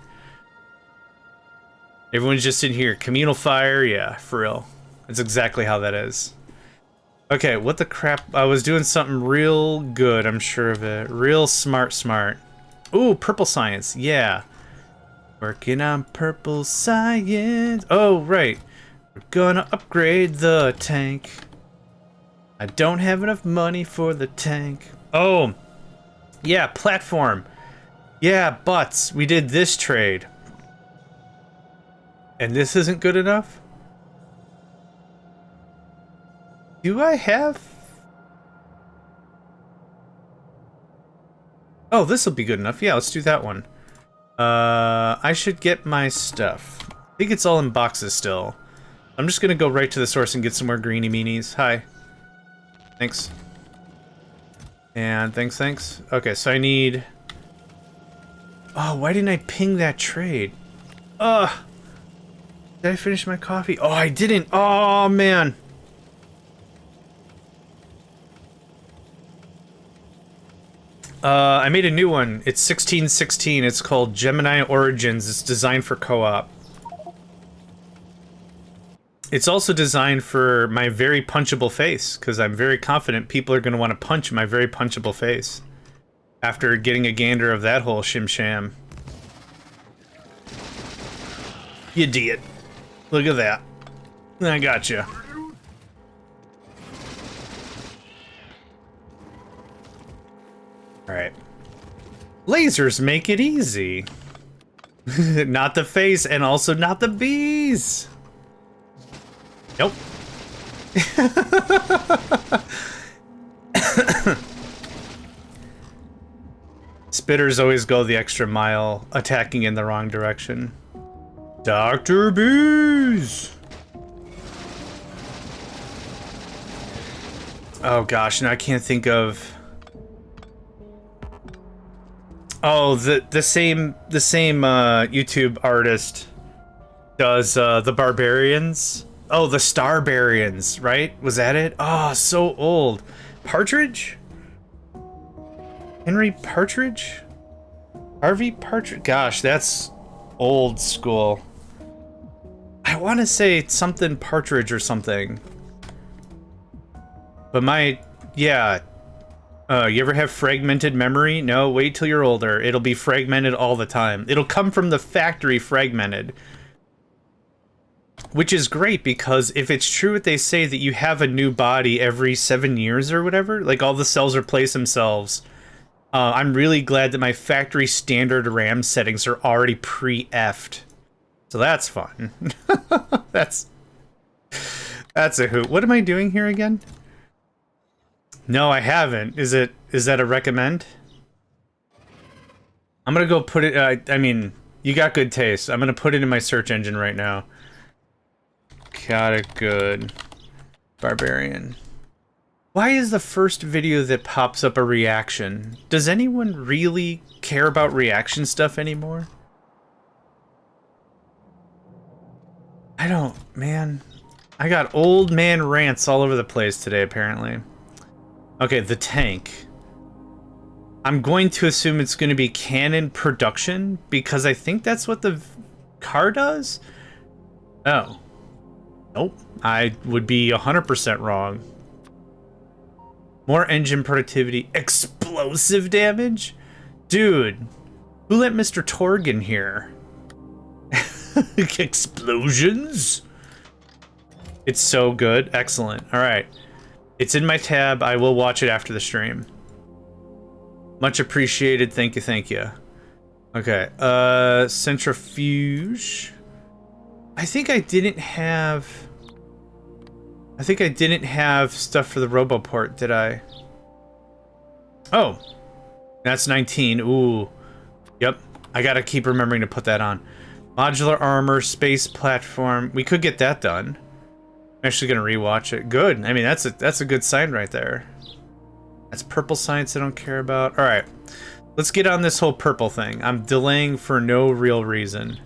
Everyone's just in here. Communal fire, yeah, for real. That's exactly how that is. Okay, what the crap? I was doing something real good, I'm sure of it. Real smart. Ooh, purple science, yeah. Working on purple science. Oh, right. We're gonna upgrade the tank. I don't have enough money for the tank. Oh, yeah, platform. Yeah, butts. We did this trade. And this isn't good enough? Do I have... Oh, this will be good enough. Yeah, let's do that one. I should get my stuff. I think it's all in boxes still. I'm just gonna go right to the source and get some more greeny meanies. Hi. Thanks. And thanks. Okay, so I need... Oh, why didn't I ping that trade? Ugh. Did I finish my coffee? Oh, I didn't. Oh, man. I made a new one. It's 1616. It's called Gemini Origins. It's designed for co-op. It's also designed for my very punchable face, because I'm very confident people are going to want to punch my very punchable face after getting a gander of that whole shim-sham. You idiot. Look at that. I gotcha. Alright. Lasers make it easy. Not the face, and also not the bees. Nope. Spitters always go the extra mile, attacking in the wrong direction. Dr. Bees! Oh gosh, now I can't think of... Oh, the same YouTube artist does the Barbarians. Oh, the Starbarians, right? Was that it? Oh, so old. Partridge? Henry Partridge? Harvey Partridge? Gosh, that's old school. I want to say something Partridge or something. But my... Yeah. You ever have fragmented memory? No, wait till you're older. It'll be fragmented all the time. It'll come from the factory fragmented. Which is great, because if it's true what they say that you have a new body every 7 years or whatever, like all the cells replace themselves, I'm really glad that my factory standard RAM settings are already pre-effed. So that's fun. That's a hoot. What am I doing here again? No, I haven't. Is that a recommend? I'm gonna go put it, I mean, you got good taste. I'm gonna put it in my search engine right now. Chaotic good. Barbarian. Why is the first video that pops up a reaction? Does anyone really care about reaction stuff anymore? I don't, man. I got old man rants all over the place today, apparently. Okay, the tank. I'm going to assume it's going to be cannon production, because I think that's what the car does? Oh. Nope. I would be 100% wrong. More engine productivity. Explosive damage? Dude. Who let Mr. Torg in here? Explosions? It's so good. Excellent. Alright. It's in my tab. I will watch it after the stream. Much appreciated. Thank you, thank you. Okay. Centrifuge. I think I didn't have stuff for the Roboport, did I? Oh. That's 19. Ooh. Yep. I gotta keep remembering to put that on. Modular armor, space platform. We could get that done. I'm actually gonna rewatch it. Good. I mean, that's a good sign right there. That's purple science I don't care about. Alright. Let's get on this whole purple thing. I'm delaying for no real reason.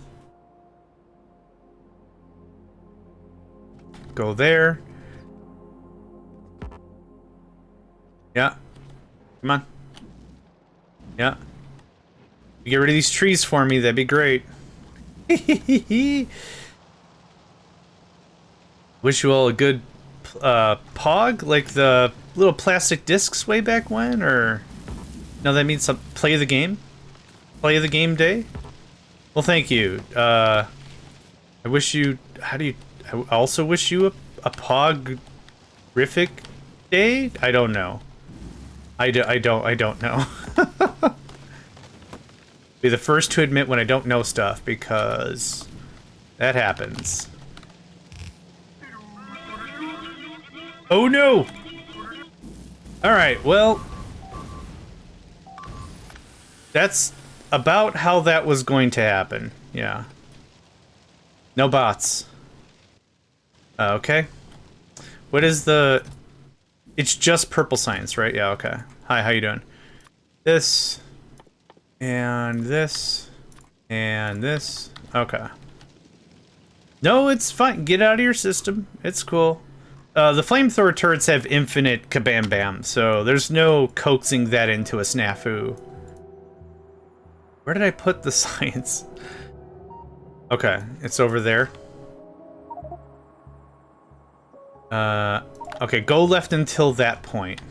Go there. Yeah. Come on. Yeah. You get rid of these trees for me, that'd be great. Wish you all a good pog, like the little plastic discs way back when, or no, that means some play the game? Play the game day? Well, thank you. I wish you, I also wish you a pog-rific day? I don't know. I don't know. Be the first to admit when I don't know stuff, because that happens. Oh no! Alright, well, that's about how that was going to happen. Yeah. No bots. Okay. What is the... It's just purple science, right? Yeah, okay. Hi, how you doing? This... And this... And this... Okay. No, it's fine. Get out of your system. It's cool. The flamethrower turrets have infinite kabam bam, so there's no coaxing that into a snafu. Where did I put the science? Okay, it's over there. Okay, go left until that point.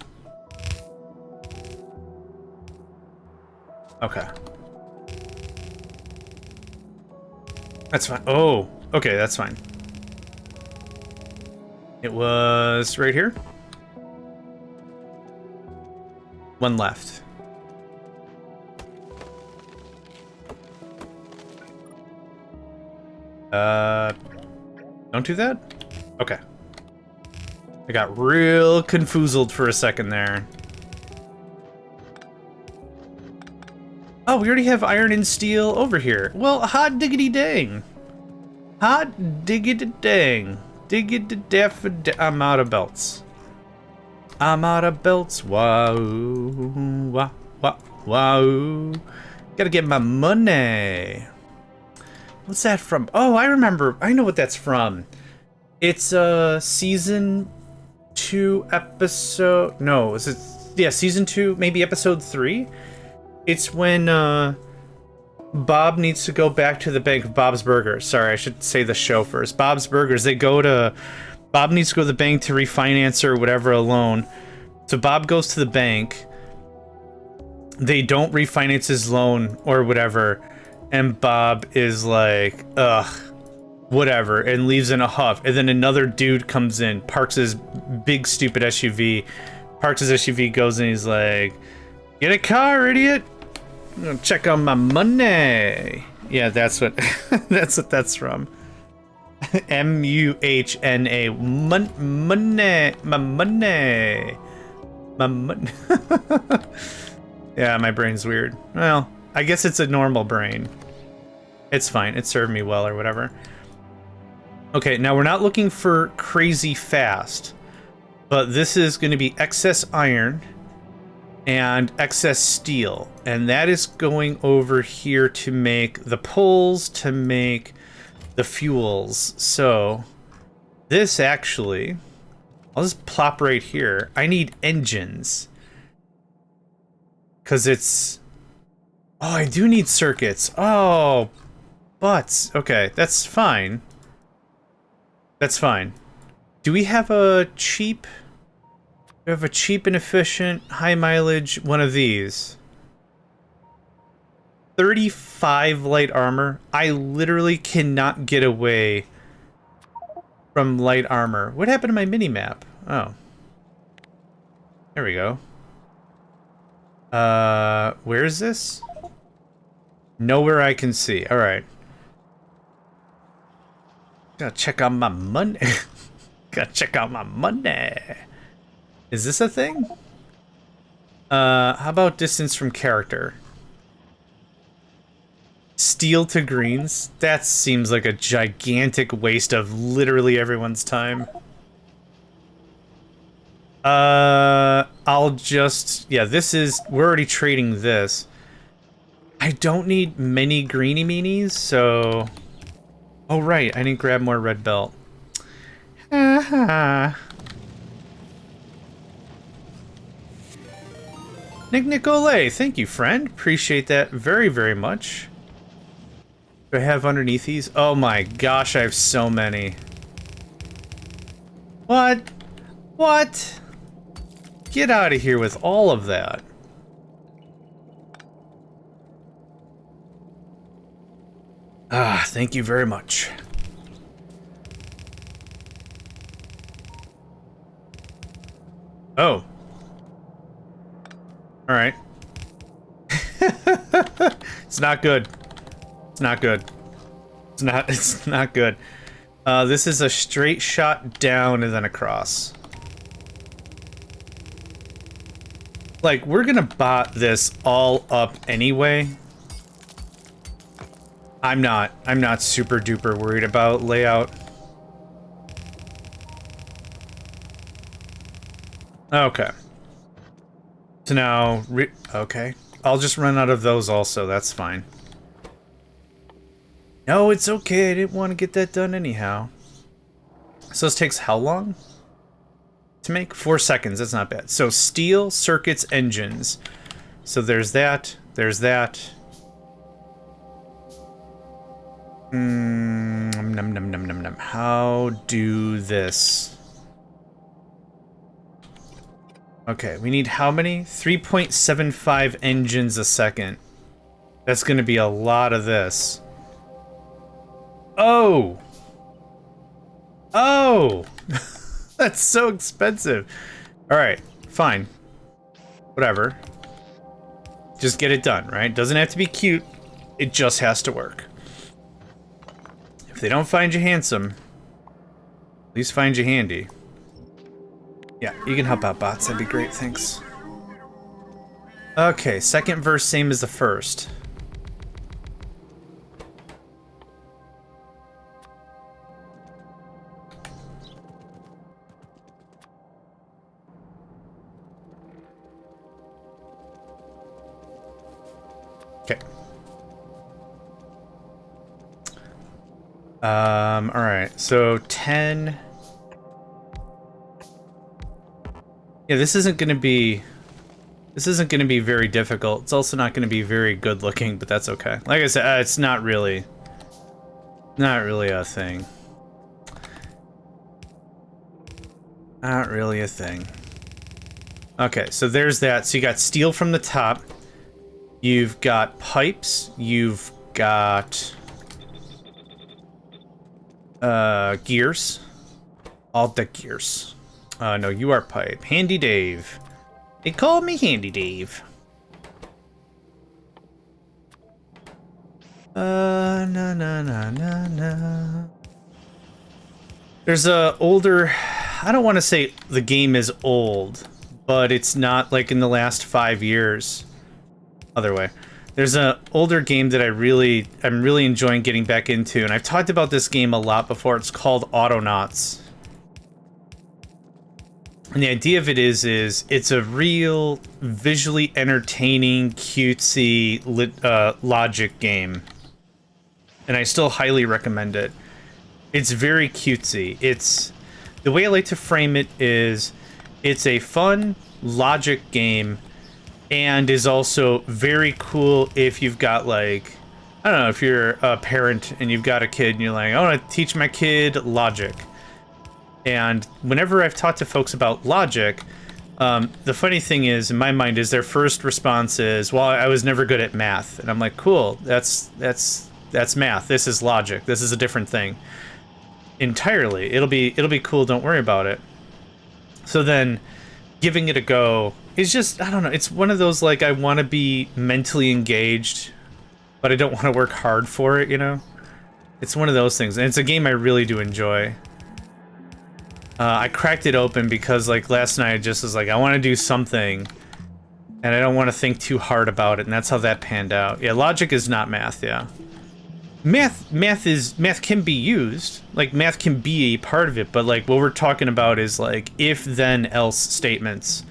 Okay. That's fine. Oh, okay, that's fine. It was right here. One left. Don't do that? Okay. I got real confoozled for a second there. Oh, we already have iron and steel over here. Well, hot diggity dang. Hot diggity dang. Diggity def. I'm out of belts. I'm out of belts. Wow. Wow. Wow. Wow. Gotta get my money. What's that from? Oh, I remember. I know what that's from. It's season 2 episode. No, is it? Yeah, season 2, maybe episode 3. It's when Bob needs to go back to the bank of Bob's Burgers. Sorry, I should say the show first. Bob's Burgers. Bob needs to go to the bank to refinance or whatever a loan. So Bob goes to the bank. They don't refinance his loan or whatever. And Bob is like, ugh, whatever, and leaves in a huff. And then another dude comes in, parks his big stupid SUV, goes in, he's like, "Get a car, idiot! I'm gonna check on my money." Yeah, that's what that's what that's from. M-U-H-N-A. Money. My money. My money. Yeah, my brain's weird. Well, I guess it's a normal brain. It's fine. It served me well or whatever. Okay, now we're not looking for crazy fast, but this is going to be excess iron and excess steel. And that is going over here to make the poles, to make the fuels. So this actually, I'll just plop right here. I need engines. Because it's... Oh, I do need circuits. Oh, butts. Okay, that's fine. That's fine. Do we have a cheap... We have a cheap and efficient, high mileage one of these. 35 light armor. I literally cannot get away from light armor. What happened to my mini-map? Oh. There we go. Where is this? Nowhere I can see. Alright. Gotta check out my money. Gotta check out my money. Is this a thing? How about distance from character? Steel to greens? That seems like a gigantic waste of literally everyone's time. I'll just... Yeah, this is... We're already trading this. I don't need many greeny meanies, so... Oh, right. I need to grab more red belt. Nick Nicolay, thank you, friend. Appreciate that very, very much. Do I have underneath these? Oh my gosh, I have so many. What? What? Get out of here with all of that. Ah, thank you very much. Oh. All right. It's not good. It's not good. It's not good. This is a straight shot down and then across. Like, we're gonna bot this all up anyway. I'm not super duper worried about layout. Okay. So now, okay. I'll just run out of those also, that's fine. No, it's okay, I didn't want to get that done anyhow. So this takes how long to make? 4 seconds, that's not bad. So steel, circuits, engines. So there's that, there's that. Num num num num num. How do this? Okay, we need how many? 3.75 engines a second. That's gonna be a lot of this. Oh! Oh! That's so expensive. Alright, fine. Whatever. Just get it done, right? Doesn't have to be cute. It just has to work. If they don't find you handsome, at least find you handy. Yeah, you can help out bots, that'd be great, thanks. Okay, second verse same as the first. Okay. Alright, so 10... Yeah, this isn't gonna be very difficult. It's also not gonna be very good looking, but that's okay. Like I said, it's not really a thing. Not really a thing. Okay, so there's that. So you got steel from the top. You've got pipes. You've got... Gears. All the gears. No, you are pipe. Handy Dave. They call me Handy Dave. Na. There's a older... I don't want to say the game is old, but it's not like in the last 5 years. Other way. There's an older game that I'm really enjoying getting back into, and I've talked about this game a lot before. It's called Autonauts. And the idea of it is it's a real visually entertaining, cutesy logic game. And I still highly recommend it. It's very cutesy. The way I like to frame it is it's a fun logic game and is also very cool if you've got, like, I don't know, if you're a parent and you've got a kid and you're like, I want to teach my kid logic. And whenever I've talked to folks about logic, the funny thing is, in my mind, is their first response is, well, I was never good at math. And I'm like, cool, that's math. This is logic. This is a different thing entirely. It'll be cool. Don't worry about it. So then giving it a go is just, I don't know. It's one of those, like, I want to be mentally engaged, but I don't want to work hard for it, you know? It's one of those things. And it's a game I really do enjoy. I cracked it open because, like, last night I just was like, I want to do something, and I don't want to think too hard about it, and that's how that panned out. Yeah, logic is not math, yeah. Math can be used. Like, math can be a part of it, but, like, what we're talking about is, like, if, then, else statements.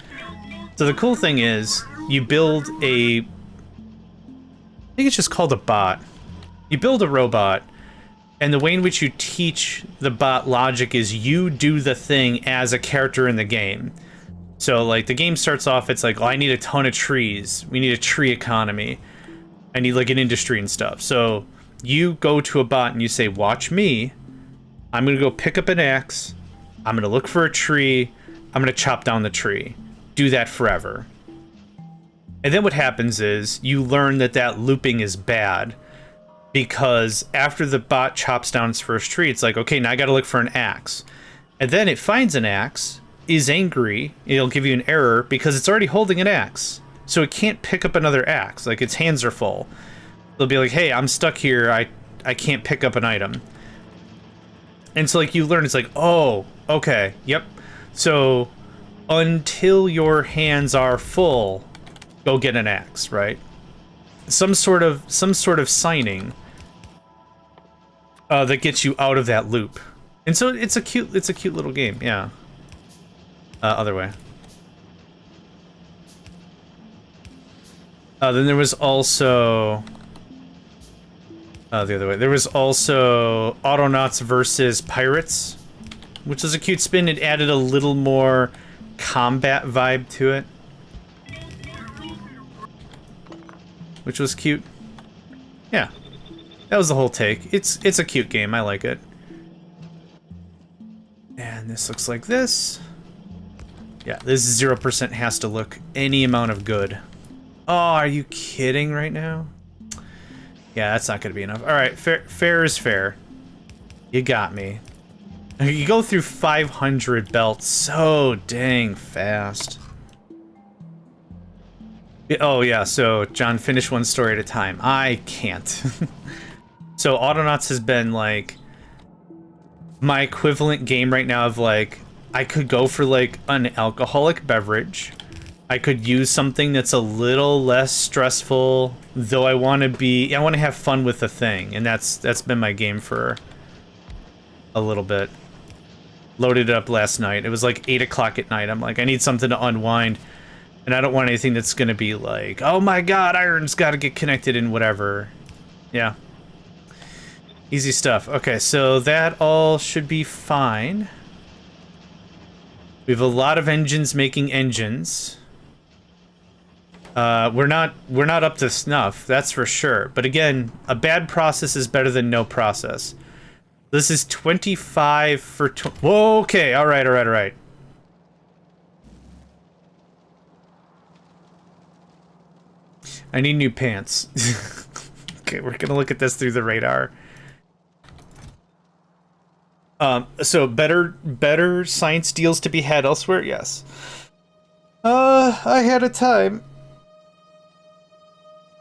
So the cool thing is, you build I think it's just called a bot. You build a robot, and the way in which you teach the bot logic is you do the thing as a character in the game. So, like, the game starts off, it's like, oh, I need a ton of trees. We need a tree economy. I need, like, an industry and stuff. So you go to a bot and you say, watch me. I'm going to go pick up an axe. I'm going to look for a tree. I'm going to chop down the tree. Do that forever. And then what happens is you learn that looping is bad. Because after the bot chops down its first tree, it's like, okay, now I gotta look for an axe. And then it finds an axe, is angry, it'll give you an error because it's already holding an axe. So it can't pick up another axe, like its hands are full. They'll be like, hey, I'm stuck here, I can't pick up an item. And so, like, you learn, it's like, oh, okay, yep. So until your hands are full, go get an axe, right? Some sort of signing that gets you out of that loop, and so it's a cute little game, yeah. Other way. Then there was also the other way. There was also Autonauts versus Pirates, which was a cute spin. It added a little more combat vibe to it, which was cute. Yeah, that was the whole take. It's a cute game. I like it. And this looks like this. Yeah, this 0% has to look any amount of good. Oh, are you kidding right now? Yeah, that's not gonna be enough. All right, fair is fair. You got me. You go through 500 belts so dang fast. Oh yeah, so John, finish one story at a time. I can't. So Autonauts has been like my equivalent game right now of, like, I could go for like an alcoholic beverage. I could use something that's a little less stressful, though I want to have fun with the thing, and that's been my game for a little bit. Loaded it up last night. It was like 8 o'clock at night. I'm like, I need something to unwind. And I don't want anything that's going to be like, oh my god, iron's got to get connected and whatever. Yeah. Easy stuff. Okay, so that all should be fine. We have a lot of engines making engines. We're not up to snuff, that's for sure. But again, a bad process is better than no process. This is 25 for... Whoa, okay, alright. I need new pants. Okay, we're gonna look at this through the radar. So better science deals to be had elsewhere. Yes. I had a time.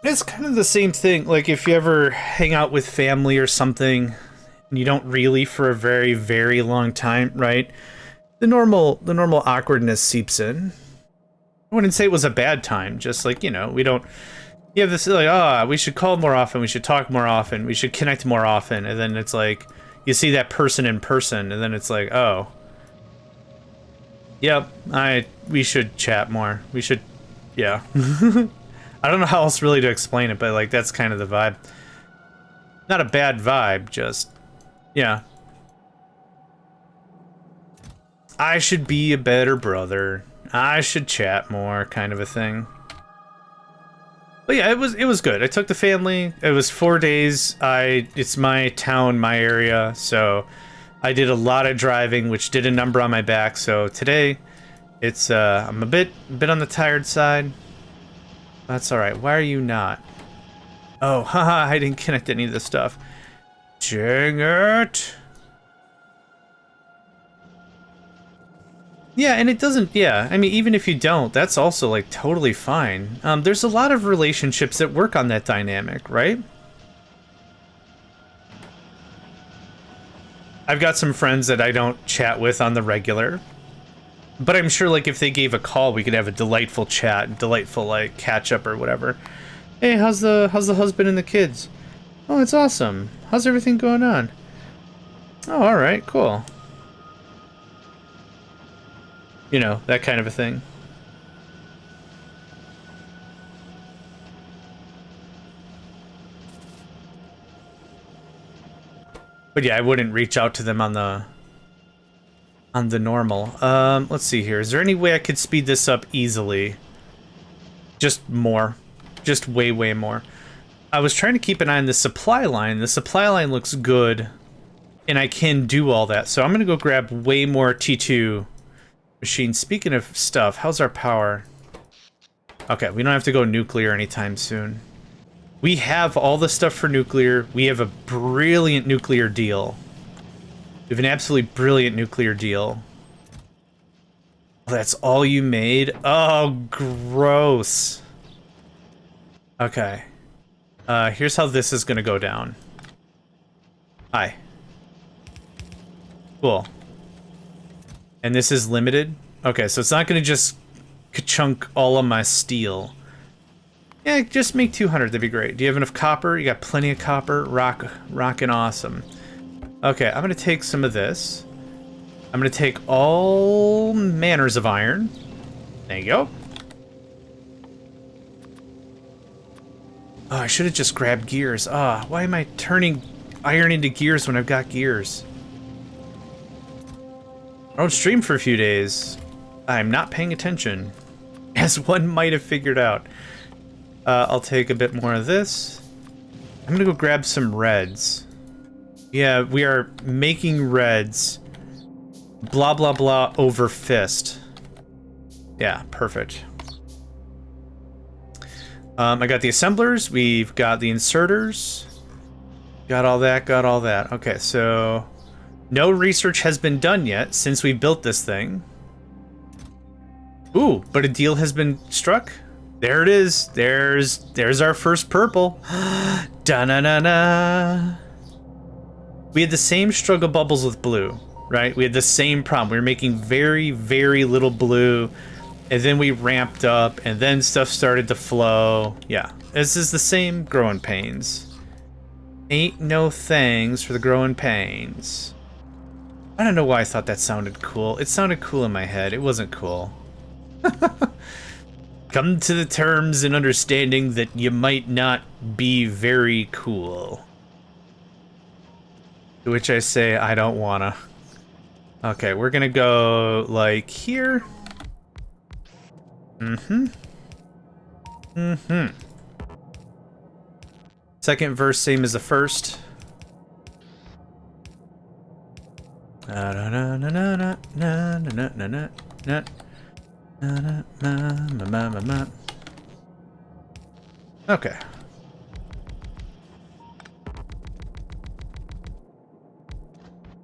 It's kind of the same thing. Like if you ever hang out with family or something, and you don't really for a very, very long time, right? The normal awkwardness seeps in. I wouldn't say it was a bad time. Just like, you know, we don't. You have this like, we should call more often. We should talk more often. We should connect more often. And then it's like, you see that person in person, and then it's like, oh, yep, we should chat more. We should, yeah. I don't know how else really to explain it, but like that's kind of the vibe. Not a bad vibe, just, yeah. I should be a better brother. I should chat more, kind of a thing. But yeah, it was good. I took the family. It was 4 days. It's my town, my area, so I did a lot of driving, which did a number on my back. So today, it's I'm a bit on the tired side. That's all right. Why are you not? Oh, haha! I didn't connect any of this stuff. Dang it! Yeah, and it doesn't, yeah, I mean, even if you don't, that's also, like, totally fine. There's a lot of relationships that work on that dynamic, right? I've got some friends that I don't chat with on the regular, but I'm sure, like, if they gave a call, we could have a delightful chat, delightful, like, catch-up or whatever. Hey, how's the husband and the kids? Oh, it's awesome. How's everything going on? Oh, alright, cool. You know, that kind of a thing. But yeah, I wouldn't reach out to them on the normal. Let's see here. Is there any way I could speed this up easily? Just more. Just way, way more. I was trying to keep an eye on the supply line. The supply line looks good, and I can do all that. So I'm going to go grab way more T2 machines. Speaking of stuff, how's our power? Okay, we don't have to go nuclear anytime soon. We have all the stuff for nuclear. We have a brilliant nuclear deal. We have an absolutely brilliant nuclear deal. That's all you made? Oh, gross. Okay. Here's how this is gonna go down. Hi. Cool. And this is limited? Okay, so it's not gonna just ka-chunk all of my steel. Yeah, just make 200, that'd be great. Do you have enough copper? You got plenty of copper? Rockin' awesome. Okay, I'm gonna take some of this. I'm gonna take all manners of iron. There you go. Oh, I should have just grabbed gears. Why am I turning iron into gears when I've got gears? I don't stream for a few days. I'm not paying attention, as one might have figured out. I'll take a bit more of this. I'm gonna go grab some reds. Yeah, we are making reds. Blah, blah, blah over fist. Yeah, perfect. I got the assemblers. We've got the inserters. Got all that, got all that. Okay, so no research has been done yet since we built this thing. Ooh, but a deal has been struck. There it is. There's our first purple. Da-na-na-na. We had the same struggle bubbles with blue, right? We had the same problem. We were making very, very little blue, and then we ramped up, and then stuff started to flow. Yeah, this is the same growing pains. Ain't no thanks for the growing pains. I don't know why I thought that sounded cool. It sounded cool in my head. It wasn't cool. Come to the terms and understanding that you might not be very cool. To which I say, I don't wanna. Okay, we're gonna go, like, here. Second verse, same as the first. Okay.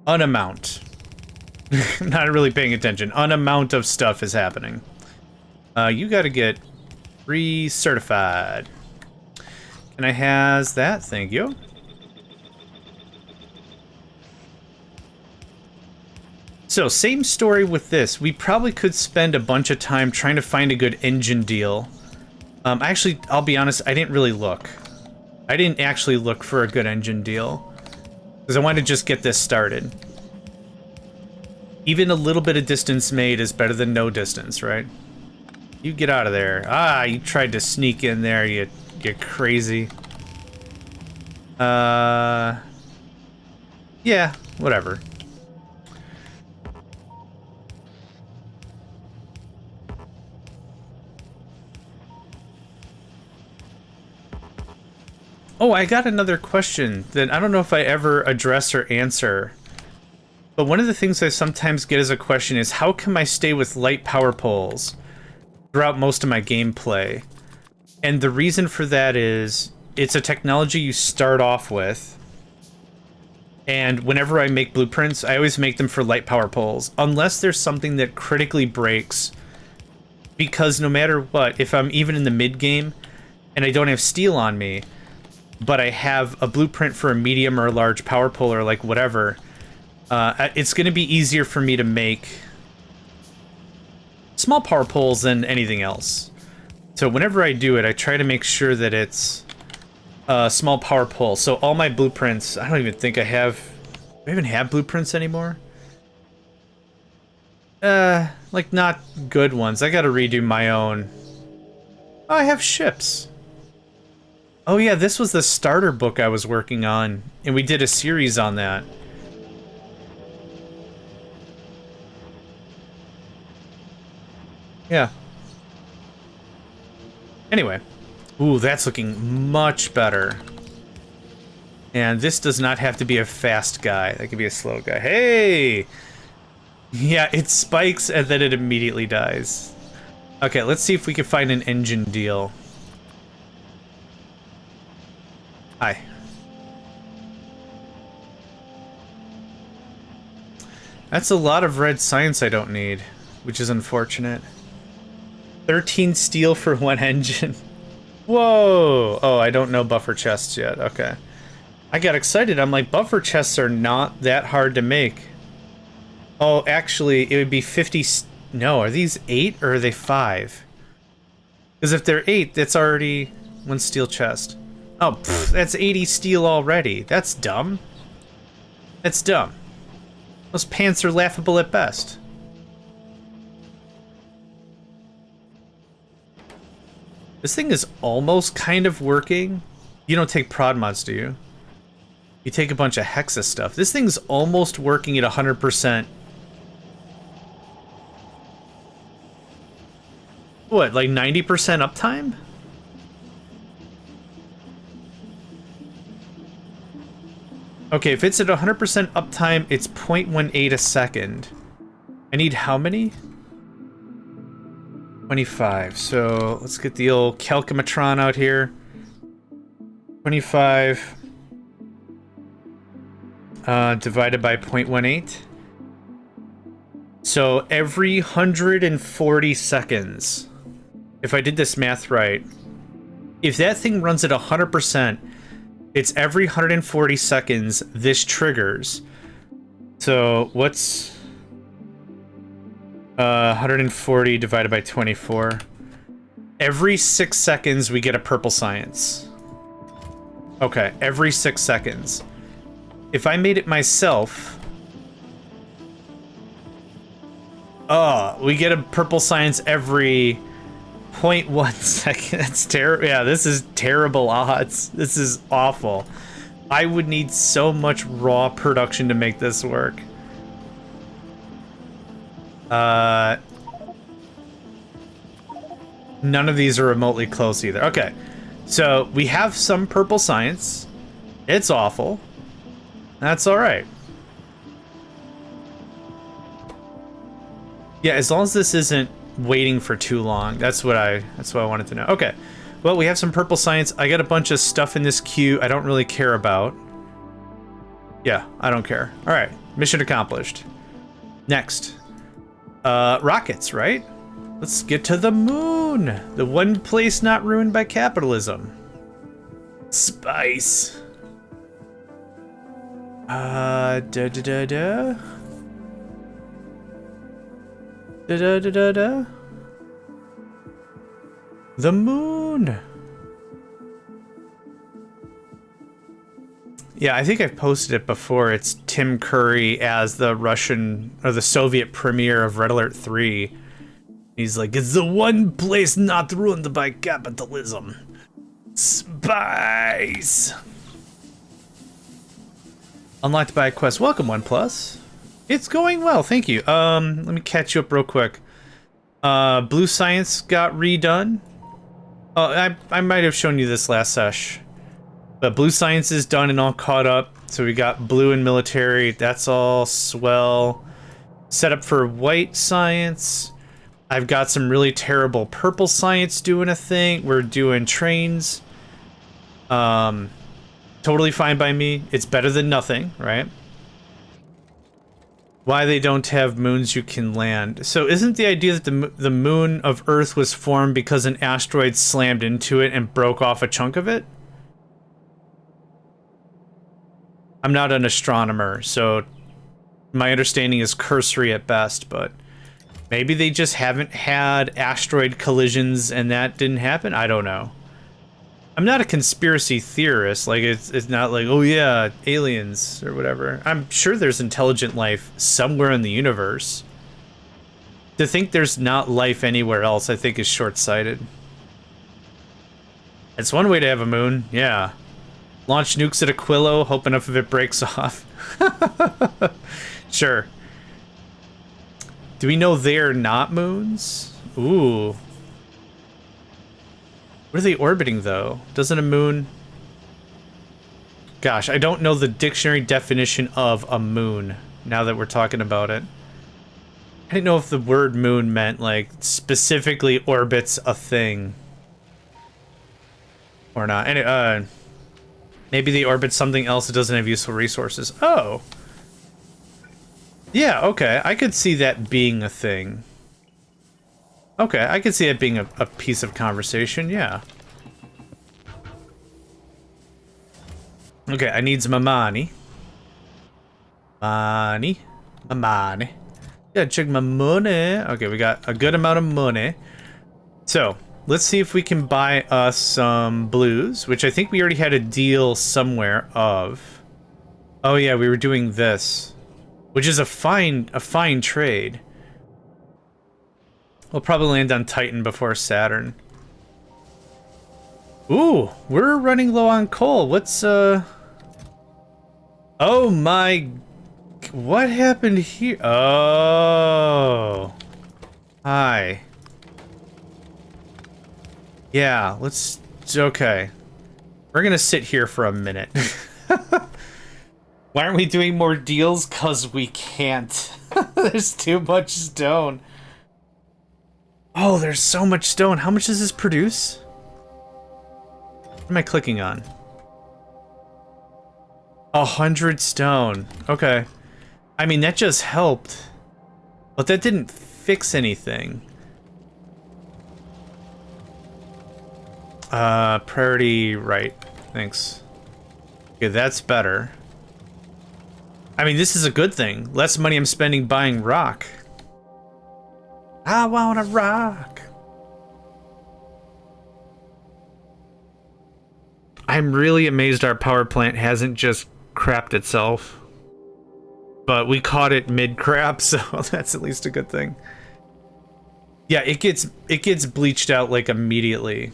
An amount. Not really paying attention. An amount of stuff is happening. You gotta get recertified. Can I has that? Thank you. So, same story with this. We probably could spend a bunch of time trying to find a good engine deal. Actually, I'll be honest, I didn't really look. I didn't actually look for a good engine deal. Because I wanted to just get this started. Even a little bit of distance made is better than no distance, right? You get out of there. Ah, you tried to sneak in there, you crazy. Yeah, whatever. Oh, I got another question that I don't know if I ever address or answer. But one of the things I sometimes get as a question is, how can I stay with light power poles throughout most of my gameplay? And the reason for that is, it's a technology you start off with. And whenever I make blueprints, I always make them for light power poles. Unless there's something that critically breaks. Because no matter what, if I'm even in the mid-game, and I don't have steel on me, but I have a blueprint for a medium or a large power pole or like whatever, it's going to be easier for me to make small power poles than anything else. So whenever I do it, I try to make sure that it's a small power pole. So all my blueprints, I don't even think I have... Do I even have blueprints anymore? Like not good ones. I gotta redo my own. Oh, I have ships. Oh yeah, this was the starter book I was working on, and we did a series on that. Yeah. Anyway. Ooh, that's looking much better. And this does not have to be a fast guy. That could be a slow guy. Hey! Yeah, it spikes and then it immediately dies. Okay, let's see if we can find an engine deal. Hi. That's a lot of red science I don't need, which is unfortunate. 13 steel for one engine. Whoa! Oh, I don't know buffer chests yet. Okay. I got excited. I'm like, buffer chests are not that hard to make. Oh, actually, it would be 50... No, are these 8 or are they 5? Because if they're 8, that's already one steel chest. Oh, pff, that's 80 steel already. That's dumb. That's dumb. Those pants are laughable at best. This thing is almost kind of working. You don't take prod mods, do you? You take a bunch of Hexa stuff. This thing's almost working at 100%. What, like 90% uptime? Okay, if it's at 100% uptime, it's 0.18 a second. I need how many? 25. So let's get the old calcumatron out here. 25 divided by 0.18. So every 140 seconds, if I did this math right, if that thing runs at 100%, it's every 140 seconds this triggers. So what's 140 divided by 24? Every 6 seconds we get a purple science. Okay, every 6 seconds. If I made it myself, we get a purple science every 0.1 second. That's terrible. Yeah, this is terrible odds. This is awful. I would need so much raw production to make this work. None of these are remotely close either. Okay, so we have some purple science. It's awful. That's all right. Yeah, as long as this isn't waiting for too long. That's what I wanted to know. Okay. Well, we have some purple science. I got a bunch of stuff in this queue I don't really care about. Yeah, I don't care. All right, mission accomplished. Next. Rockets, right? Let's get to the moon. The one place not ruined by capitalism. Spice. Da da da da. Da da da da da. The moon. Yeah, I think I've posted it before. It's Tim Curry as the Russian or the Soviet premier of Red Alert 3. He's like, it's the one place not ruined by capitalism. Spice. Unlocked by a quest. Welcome, OnePlus. It's going well, thank you. Let me catch you up real quick. Blue Science got redone. I might have shown you this last sesh. But Blue Science is done and all caught up. So we got Blue and Military. That's all swell. Set up for White Science. I've got some really terrible Purple Science doing a thing. We're doing trains. Totally fine by me. It's better than nothing, right? Why they don't have moons you can land. So isn't the idea that the moon of Earth was formed because an asteroid slammed into it and broke off a chunk of it? I'm not an astronomer, so my understanding is cursory at best, but maybe they just haven't had asteroid collisions and that didn't happen? I don't know. I'm not a conspiracy theorist, like it's not like, oh yeah, aliens or whatever. I'm sure there's intelligent life somewhere in the universe. To think there's not life anywhere else, I think is short-sighted. It's one way to have a moon, yeah. Launch nukes at Aquilo, hope enough of it breaks off. Sure. Do we know they're not moons? Ooh. What are they orbiting, though? Doesn't a moon... Gosh, I don't know the dictionary definition of a moon, now that we're talking about it. I didn't know if the word moon meant, like, specifically orbits a thing. Or not. And, maybe they orbit something else that doesn't have useful resources. Oh. Yeah, okay. I could see that being a thing. Okay, I could see it being a piece of conversation, yeah. Okay, I need some money. Money. My money. Yeah, check my money. Okay, we got a good amount of money. So, let's see if we can buy us some blues, which I think we already had a deal somewhere of. Oh yeah, we were doing this, which is a fine trade. We'll probably land on Titan before Saturn. Ooh, we're running low on coal. What's oh my, what happened here? Oh, hi. Yeah, let's... Okay. We're gonna sit here for a minute. Why aren't we doing more deals? 'Cause we can't. There's too much stone. Oh, there's so much stone. How much does this produce? What am I clicking on? 100 stone. Okay. I mean, that just helped. But that didn't fix anything. Priority right. Thanks. Okay, that's better. I mean, this is a good thing. Less money I'm spending buying rock. I want a rock. I'm really amazed our power plant hasn't just crapped itself. But we caught it mid-crap, so that's at least a good thing. Yeah, it gets bleached out like immediately.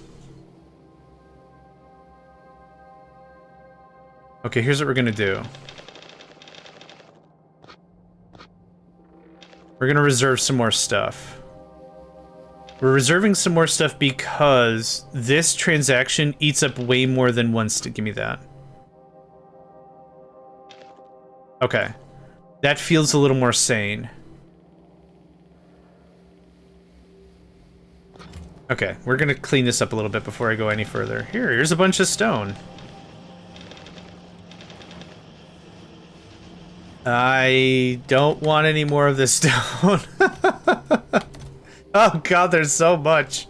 Okay, here's what we're gonna do. We're gonna reserve some more stuff. We're reserving some more stuff because this transaction eats up way more than one stick. Give me that. Okay. That feels a little more sane. Okay, we're gonna clean this up a little bit before I go any further. Here's a bunch of stone. I don't want any more of this stone. Oh god, there's so much.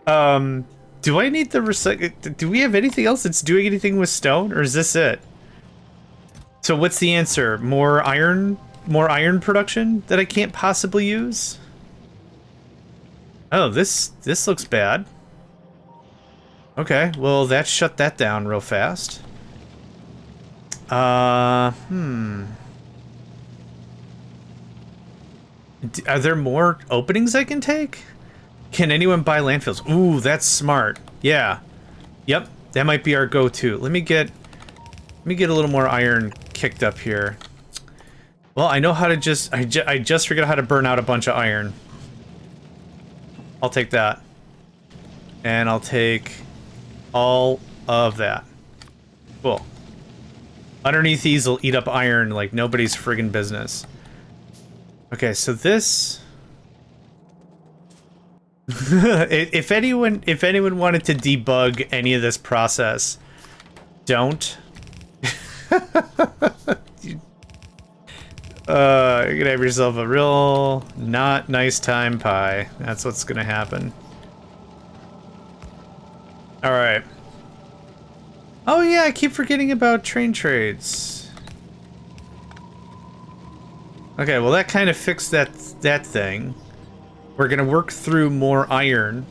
Do I need the recycle? Do we have anything else that's doing anything with stone, or is this it? So what's the answer? More iron production that I can't possibly use? Oh, this looks bad. Okay, well that shut that down real fast. Are there more openings I can take? Can anyone buy landfills? Ooh, that's smart. Yeah. Yep, that might be our go-to. Let me get a little more iron kicked up here. Well, I know how to just I just figured out how to burn out a bunch of iron. I'll take that. And I'll take all of that. Cool. Underneath these will eat up iron like nobody's friggin' business. Okay, so this if anyone wanted to debug any of this process, don't. You're gonna have yourself a real not nice time pie. That's what's gonna happen. Alright. Oh yeah, I keep forgetting about train trades. Okay, well that kind of fixed that thing. We're gonna work through more iron.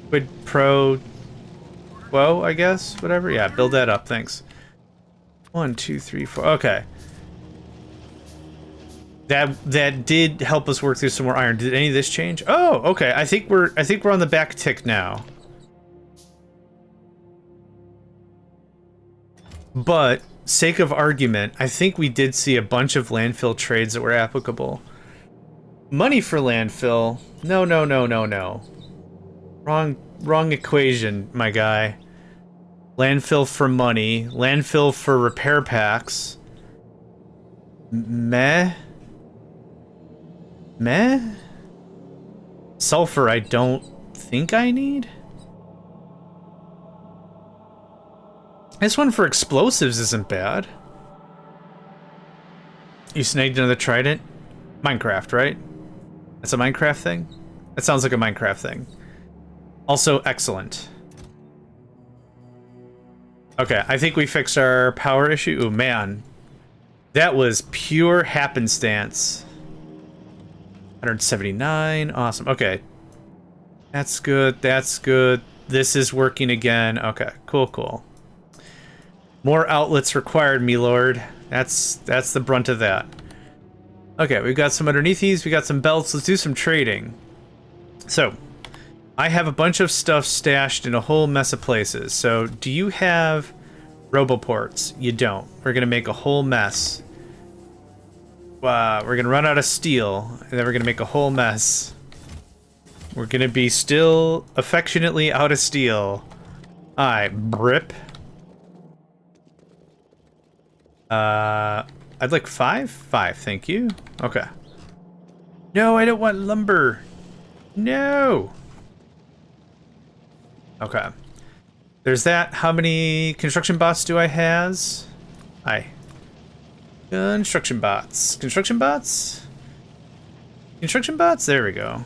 Quid pro quo, I guess? Whatever. Yeah, build that up, thanks. 1, 2, 3, 4. Okay. That did help us work through some more iron. Did any of this change? Oh, okay. I think we're on the back tick now. But, sake of argument, I think we did see a bunch of landfill trades that were applicable. Money for landfill? No, no, no, no, no. Wrong equation, my guy. Landfill for money. Landfill for repair packs. Meh? Sulfur I don't think I need? This one for explosives isn't bad. You snagged another trident? Minecraft, right? That's a Minecraft thing? That sounds like a Minecraft thing. Also, excellent. Okay, I think we fixed our power issue. Oh, man. That was pure happenstance. 179. Awesome. Okay. That's good. That's good. This is working again. Okay, cool, cool. More outlets required, me lord. That's the brunt of that. Okay, we've got some underneath these. We got some belts. Let's do some trading. So, I have a bunch of stuff stashed in a whole mess of places. So, do you have roboports? You don't. We're gonna make a whole mess. We're gonna run out of steel, and then we're gonna make a whole mess. We're gonna be still affectionately out of steel. Brip. I'd like 5? 5, thank you. Okay. No, I don't want lumber. No! Okay. There's that. How many construction bots do I has? Construction bots. Construction bots? Construction bots? There we go.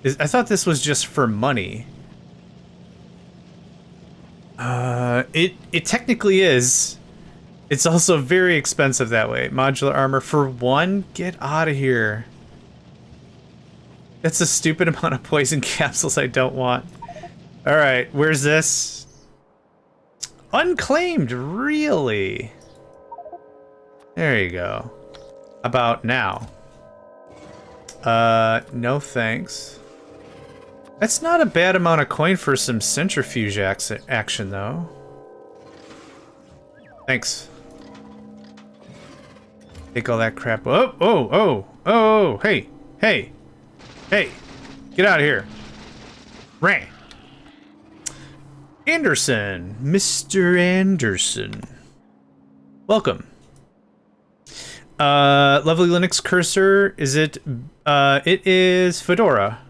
I thought this was just for money. It technically is. It's also very expensive that way. Modular armor for 1? Get out of here. That's a stupid amount of poison capsules I don't want. Alright, where's this? Unclaimed, really? There you go. About now. No thanks. That's not a bad amount of coin for some centrifuge action, though. Thanks. Take all that crap. Oh, hey, get out of here. Ray. Anderson, Mr. Anderson. Welcome. Lovely Linux cursor, is it? It is Fedora.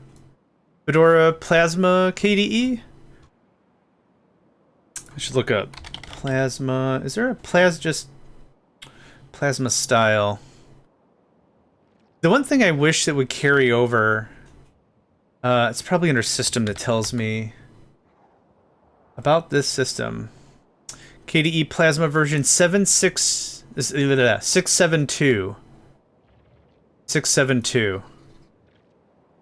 Fedora Plasma KDE? I should look up. Plasma, is there a Plasma style. The one thing I wish that would carry over, it's probably under system that tells me about this system. KDE Plasma version 672. 672.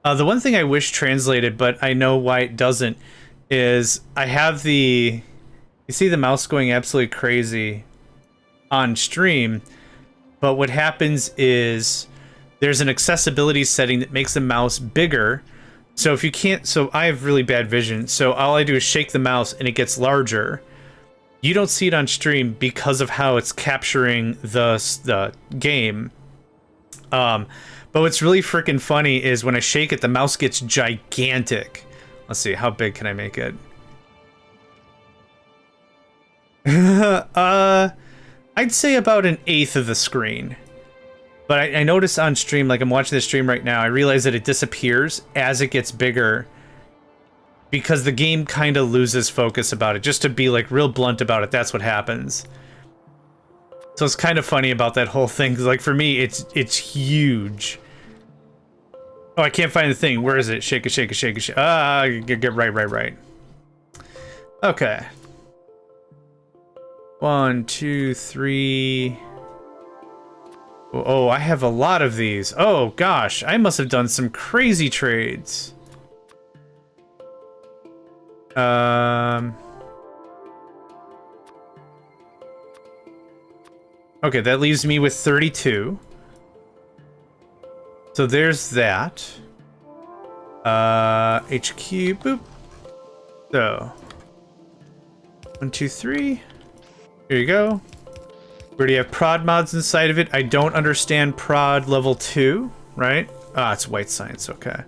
The one thing I wish translated, but I know why it doesn't, is I have the... You see the mouse going absolutely crazy on stream, but what happens is there's an accessibility setting that makes the mouse bigger. So if you can't... So I have really bad vision, so all I do is shake the mouse and it gets larger. You don't see it on stream because of how it's capturing the game. But what's really freaking funny is when I shake it, the mouse gets gigantic. Let's see, how big can I make it? I'd say about 1/8 of the screen. But I notice on stream, like I'm watching this stream right now, I realize that it disappears as it gets bigger because the game kind of loses focus about it. Just to be like real blunt about it, that's what happens. So it's kind of funny about that whole thing. 'Cause like for me, it's huge. Oh, I can't find the thing. Where is it? Shake it, shake it, shake it, shake it. Ah, get right. Okay. 1, 2, 3. Oh, I have a lot of these. Oh gosh, I must have done some crazy trades. Okay, that leaves me with 32. So there's that. HQ, boop. So 1, 2, 3. Here you go. We already have prod mods inside of it. I don't understand prod level 2, right? Ah, it's white science, okay.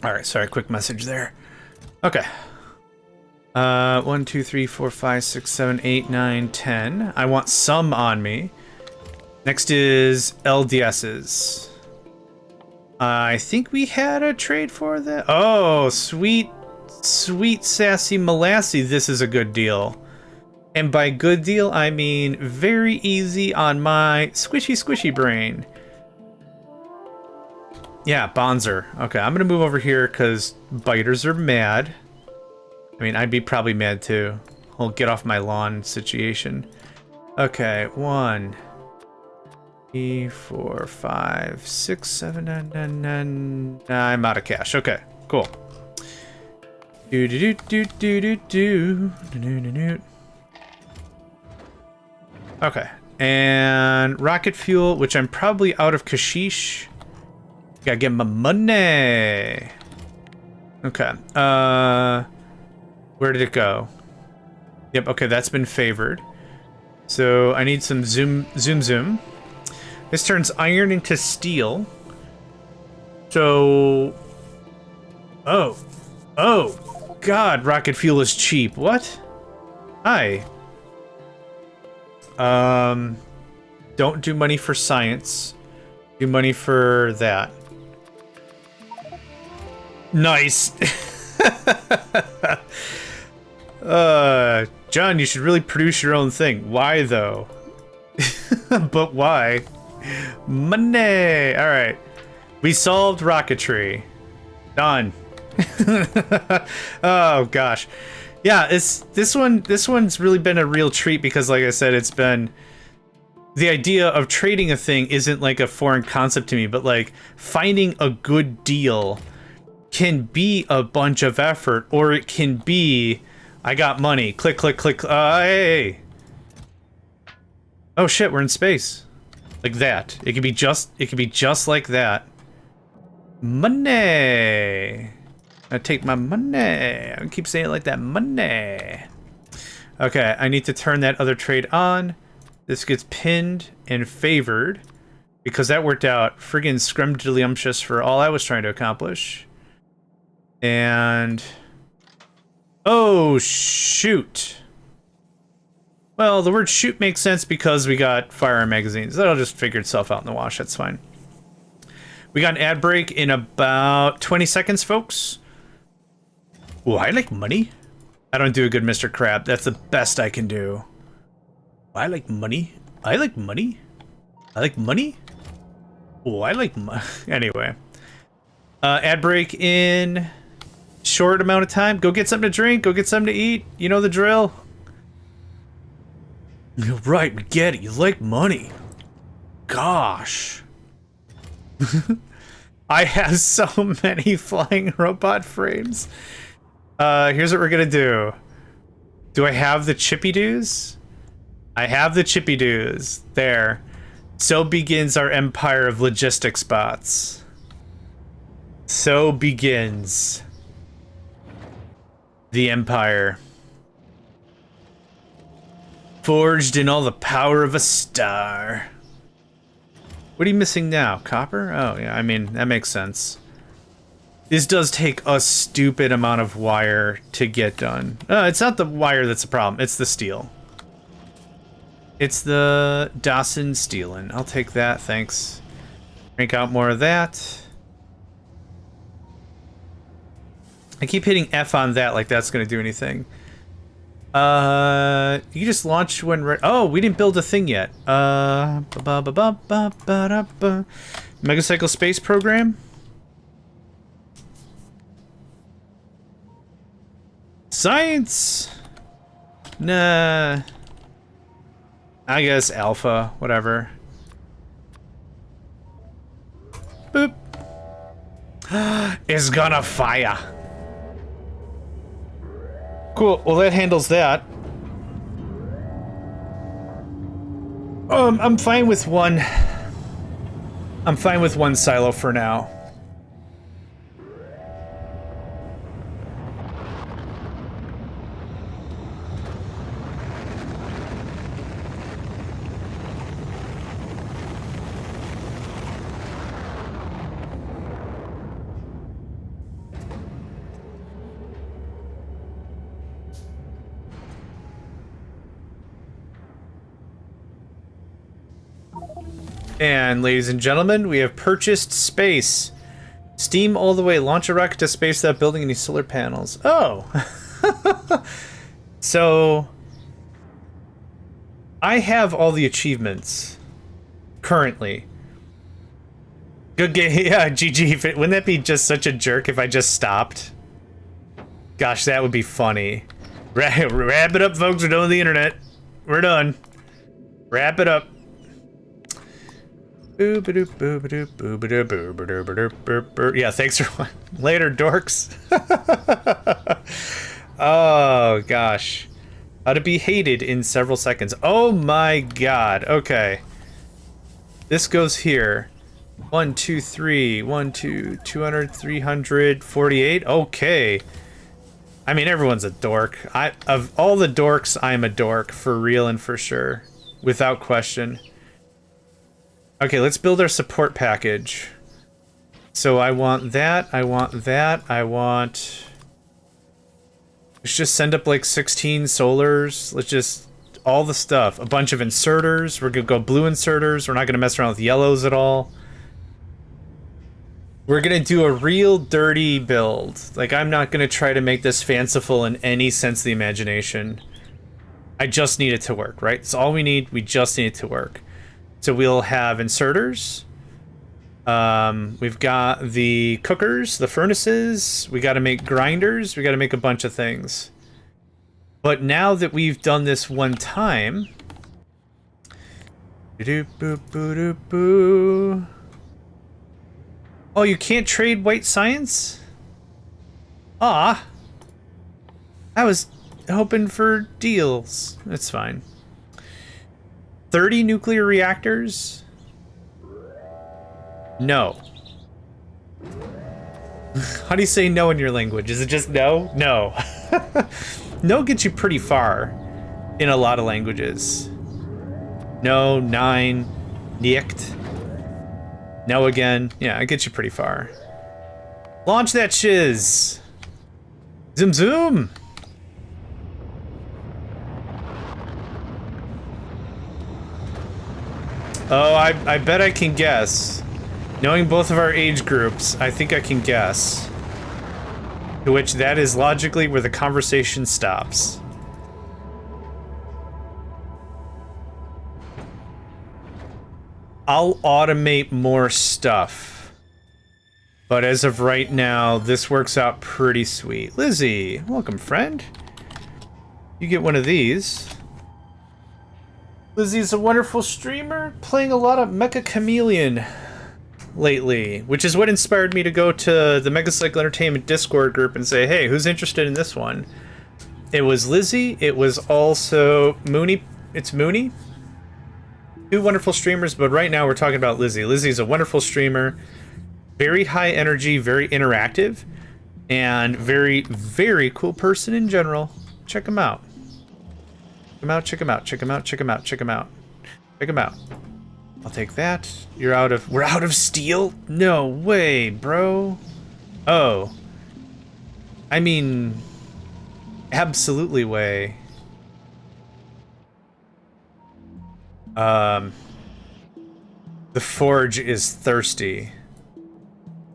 Alright, sorry, quick message there. Okay. 1, 2, 3, 4, 5, 6, 7, 8, 9, 10. I want some on me. Next is LDSs. I think we had a trade for that. Oh, sweet sassy molassy. This is a good deal. And by good deal, I mean very easy on my squishy brain. Yeah, Bonzer. Okay, I'm gonna move over here because biters are mad. I mean, I'd be probably mad too. Whole get off my lawn situation. Okay, 1, 3, 4, 5, 6, 7, 9, 10, 9. I'm out of cash. Okay, cool. Okay, and rocket fuel, which I'm probably out of kashish. Gotta get my money. Okay. Where did it go? Yep. Okay, that's been favored. So I need some zoom. This turns iron into steel. So. Oh. God, rocket fuel is cheap. What? Hi. Don't do money for science. Do money for that. Nice. John, you should really produce your own thing. Why though? But why? Money. All right. We solved rocketry. Done. Oh gosh. Yeah, this one's really been a real treat because like I said, it's been the idea of trading a thing isn't like a foreign concept to me, but like finding a good deal can be a bunch of effort, or it can be, I got money, click, click, click, hey. Oh shit, we're in space. Like that. It could be just like that. Money. I take my money. I keep saying it like that, money. Okay, I need to turn that other trade on. This gets pinned and favored because that worked out friggin' scrumdiddlyumptious for all I was trying to accomplish. And Oh, shoot. Well, the word shoot makes sense because we got firearm magazines. That'll just figure itself out in the wash. That's fine. We got an ad break in about 20 seconds, folks. Oh, I like money. I don't do a good Mr. Crab. That's the best I can do. I like money. I like money. I like money. Oh, I like money. Anyway. Ad break in short amount of time. Go get something to drink. Go get something to eat. You know the drill. You're right, we get it. You like money. Gosh. I have so many flying robot frames. Here's what we're gonna do. Do I have the chippy doos? I have the chippy doos. There. So begins our empire of logistics bots. So begins the empire. Forged in all the power of a star. What are you missing now? Copper? Oh, yeah, I mean, that makes sense. This does take a stupid amount of wire to get done. It's not the wire that's the problem, it's the steel. It's the Dawson steelin'. I'll take that, thanks. Crank out more of that. I keep hitting F on that like that's gonna do anything. You just launch when oh, we didn't build a thing yet. Megacycle space program. Science. Nah. I guess alpha, whatever. Boop. It's gonna fire. Cool, well that handles that. I'm fine with one. I'm fine with one silo for now. And ladies and gentlemen, we have purchased space. Steam all the way, launch a rocket to space without building any solar panels. Oh. So I have all the achievements currently. Good game. Yeah, GG. Wouldn't that be just such a jerk if I just stopped? Gosh, that would be funny. Wrap it up, folks. We're done with the internet. We're done. Wrap it up. Yeah, thanks for later, dorks. Oh gosh, how to be hated in several seconds. Oh my god. Okay, this goes here. 1 2 3 1 2 200 348. Okay, I mean everyone's a dork. Of all the dorks, I'm a dork for real and for sure, without question. Okay, let's build our support package. So I want that, I want that, I want... Let's just send up like 16 solars. Let's just... all the stuff. A bunch of inserters. We're gonna go blue inserters. We're not gonna mess around with yellows at all. We're gonna do a real dirty build. Like, I'm not gonna try to make this fanciful in any sense of the imagination. I just need it to work, right? That's all we need. We just need it to work. So we'll have inserters. We've got the cookers, the furnaces. We got to make grinders. We got to make a bunch of things. But now that we've done this one time... Oh, you can't trade white science? Ah, I was hoping for deals. That's fine. 30 nuclear reactors? No. How do you say no in your language? Is it just no? No. No gets you pretty far in a lot of languages. No, 9, nicht. No again. Yeah, it gets you pretty far. Launch that shiz. Zoom zoom. Oh, I bet I can guess. Knowing both of our age groups, I think I can guess. To which that is logically where the conversation stops. I'll automate more stuff. But as of right now, this works out pretty sweet. Lizzie, welcome, friend. You get one of these. Lizzie's a wonderful streamer, playing a lot of Mecha Chameleon lately, which is what inspired me to go to the Megacycle Entertainment Discord group and say, hey, who's interested in this one? It was Lizzie, it was also Mooney. It's Mooney. Two wonderful streamers, but right now we're talking about Lizzie. Lizzie's a wonderful streamer, very high energy, very interactive, and very, very cool person in general. Check him out. Check him out, check him out, check him out, check him out, check him out. I'll take that. We're out of steel? No way, bro. Oh. I mean, absolutely way. The forge is thirsty.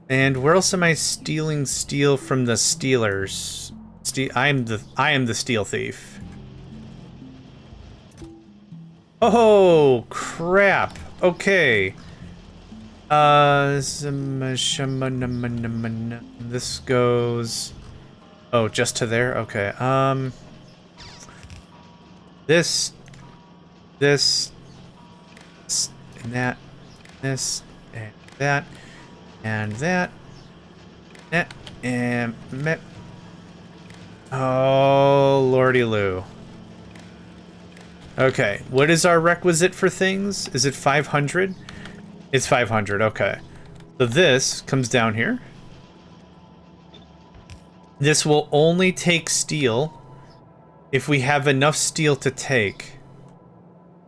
And where else am I stealing steel from the stealers? I am the steel thief. Oh crap. Okay. This goes. Oh, just to there? Okay. This, and that, this, and that, and that, and met. Oh, lordy loo. Okay, what is our requisite for things? Is it 500? It's 500, okay. So this comes down here. This will only take steel if we have enough steel to take.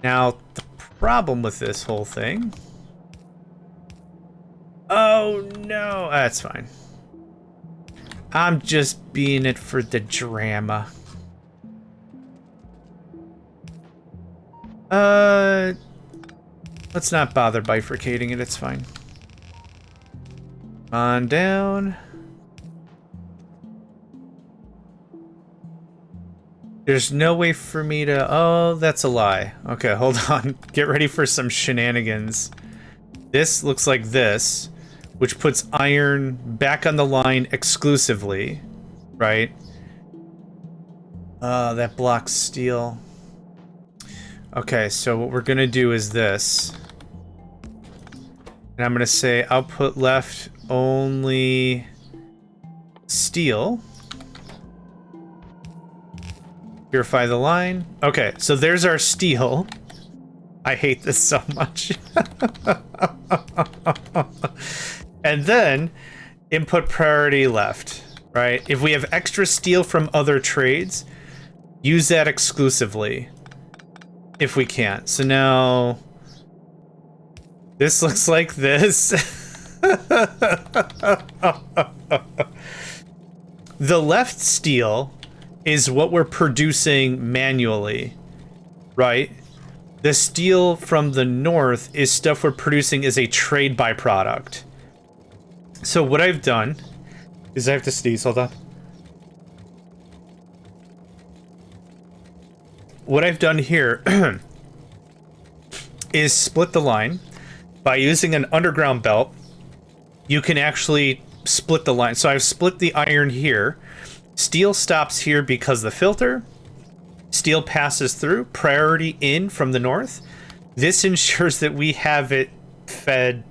Now, the problem with this whole thing... Oh, no. That's fine. I'm just being it for the drama. Let's not bother bifurcating it, it's fine. On down. There's no way for me to... Oh, that's a lie. Okay, hold on. Get ready for some shenanigans. This looks like this, which puts iron back on the line exclusively, right? That blocks steel. Okay, so what we're gonna do is this. And I'm gonna say output left only steel. Purify the line. Okay, so there's our steel. I hate this so much. And then input priority left, right? If we have extra steel from other trades, use that exclusively. If we can't. So now this looks like this. The left steel is what we're producing manually, right? The steel from the north is stuff we're producing as a trade byproduct. So what I've done is I have to sneeze, hold on. What I've done here is split the line. By using an underground belt, you can actually split the line. So I've split the iron here. Steel stops here because the filter. Steel passes through, priority in from the north. This ensures that we have it fed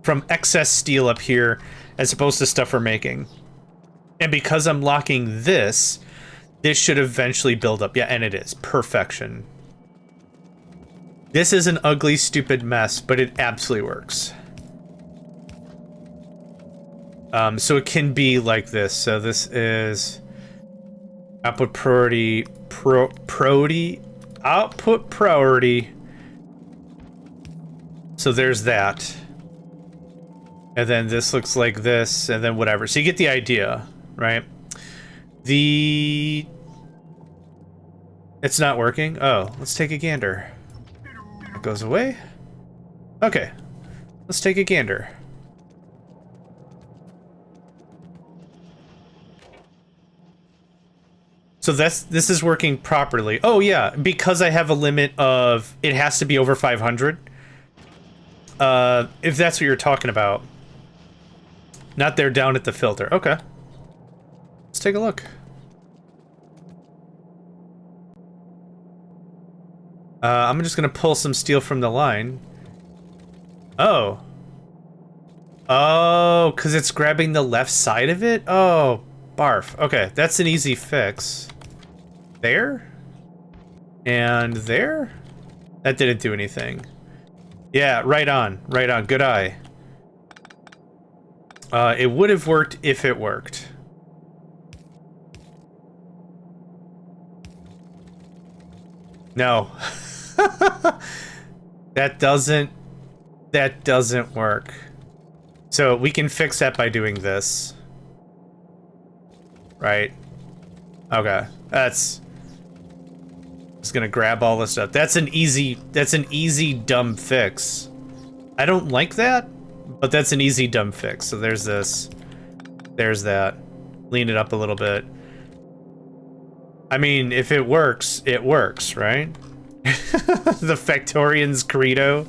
from excess steel up here as opposed to stuff we're making. And because I'm locking this, this should eventually build up. Yeah, and it is. Perfection. This is an ugly, stupid mess, but it absolutely works. So it can be like this. So this is output priority, output priority. So there's that. And then this looks like this, and then whatever. So you get the idea, right? It's not working. Oh, let's take a gander. It goes away. Okay, let's take a gander. So this is working properly. Oh yeah, because I have a limit of, it has to be over 500. If that's what you're talking about. Not there down at the filter. Okay. Let's take a look. I'm just gonna pull some steel from the line. Oh. Oh, because it's grabbing the left side of it? Oh, barf. Okay, that's an easy fix. There? And there? That didn't do anything. Yeah, right on. Right on. Good eye. It would have worked if it worked. No. That doesn't work. So we can fix that by doing this. Right? Okay. That's just gonna grab all this stuff. That's an easy dumb fix. I don't like that, but that's an easy dumb fix. So there's this. There's that. Lean it up a little bit. I mean, if it works, right? The Factorian's credo.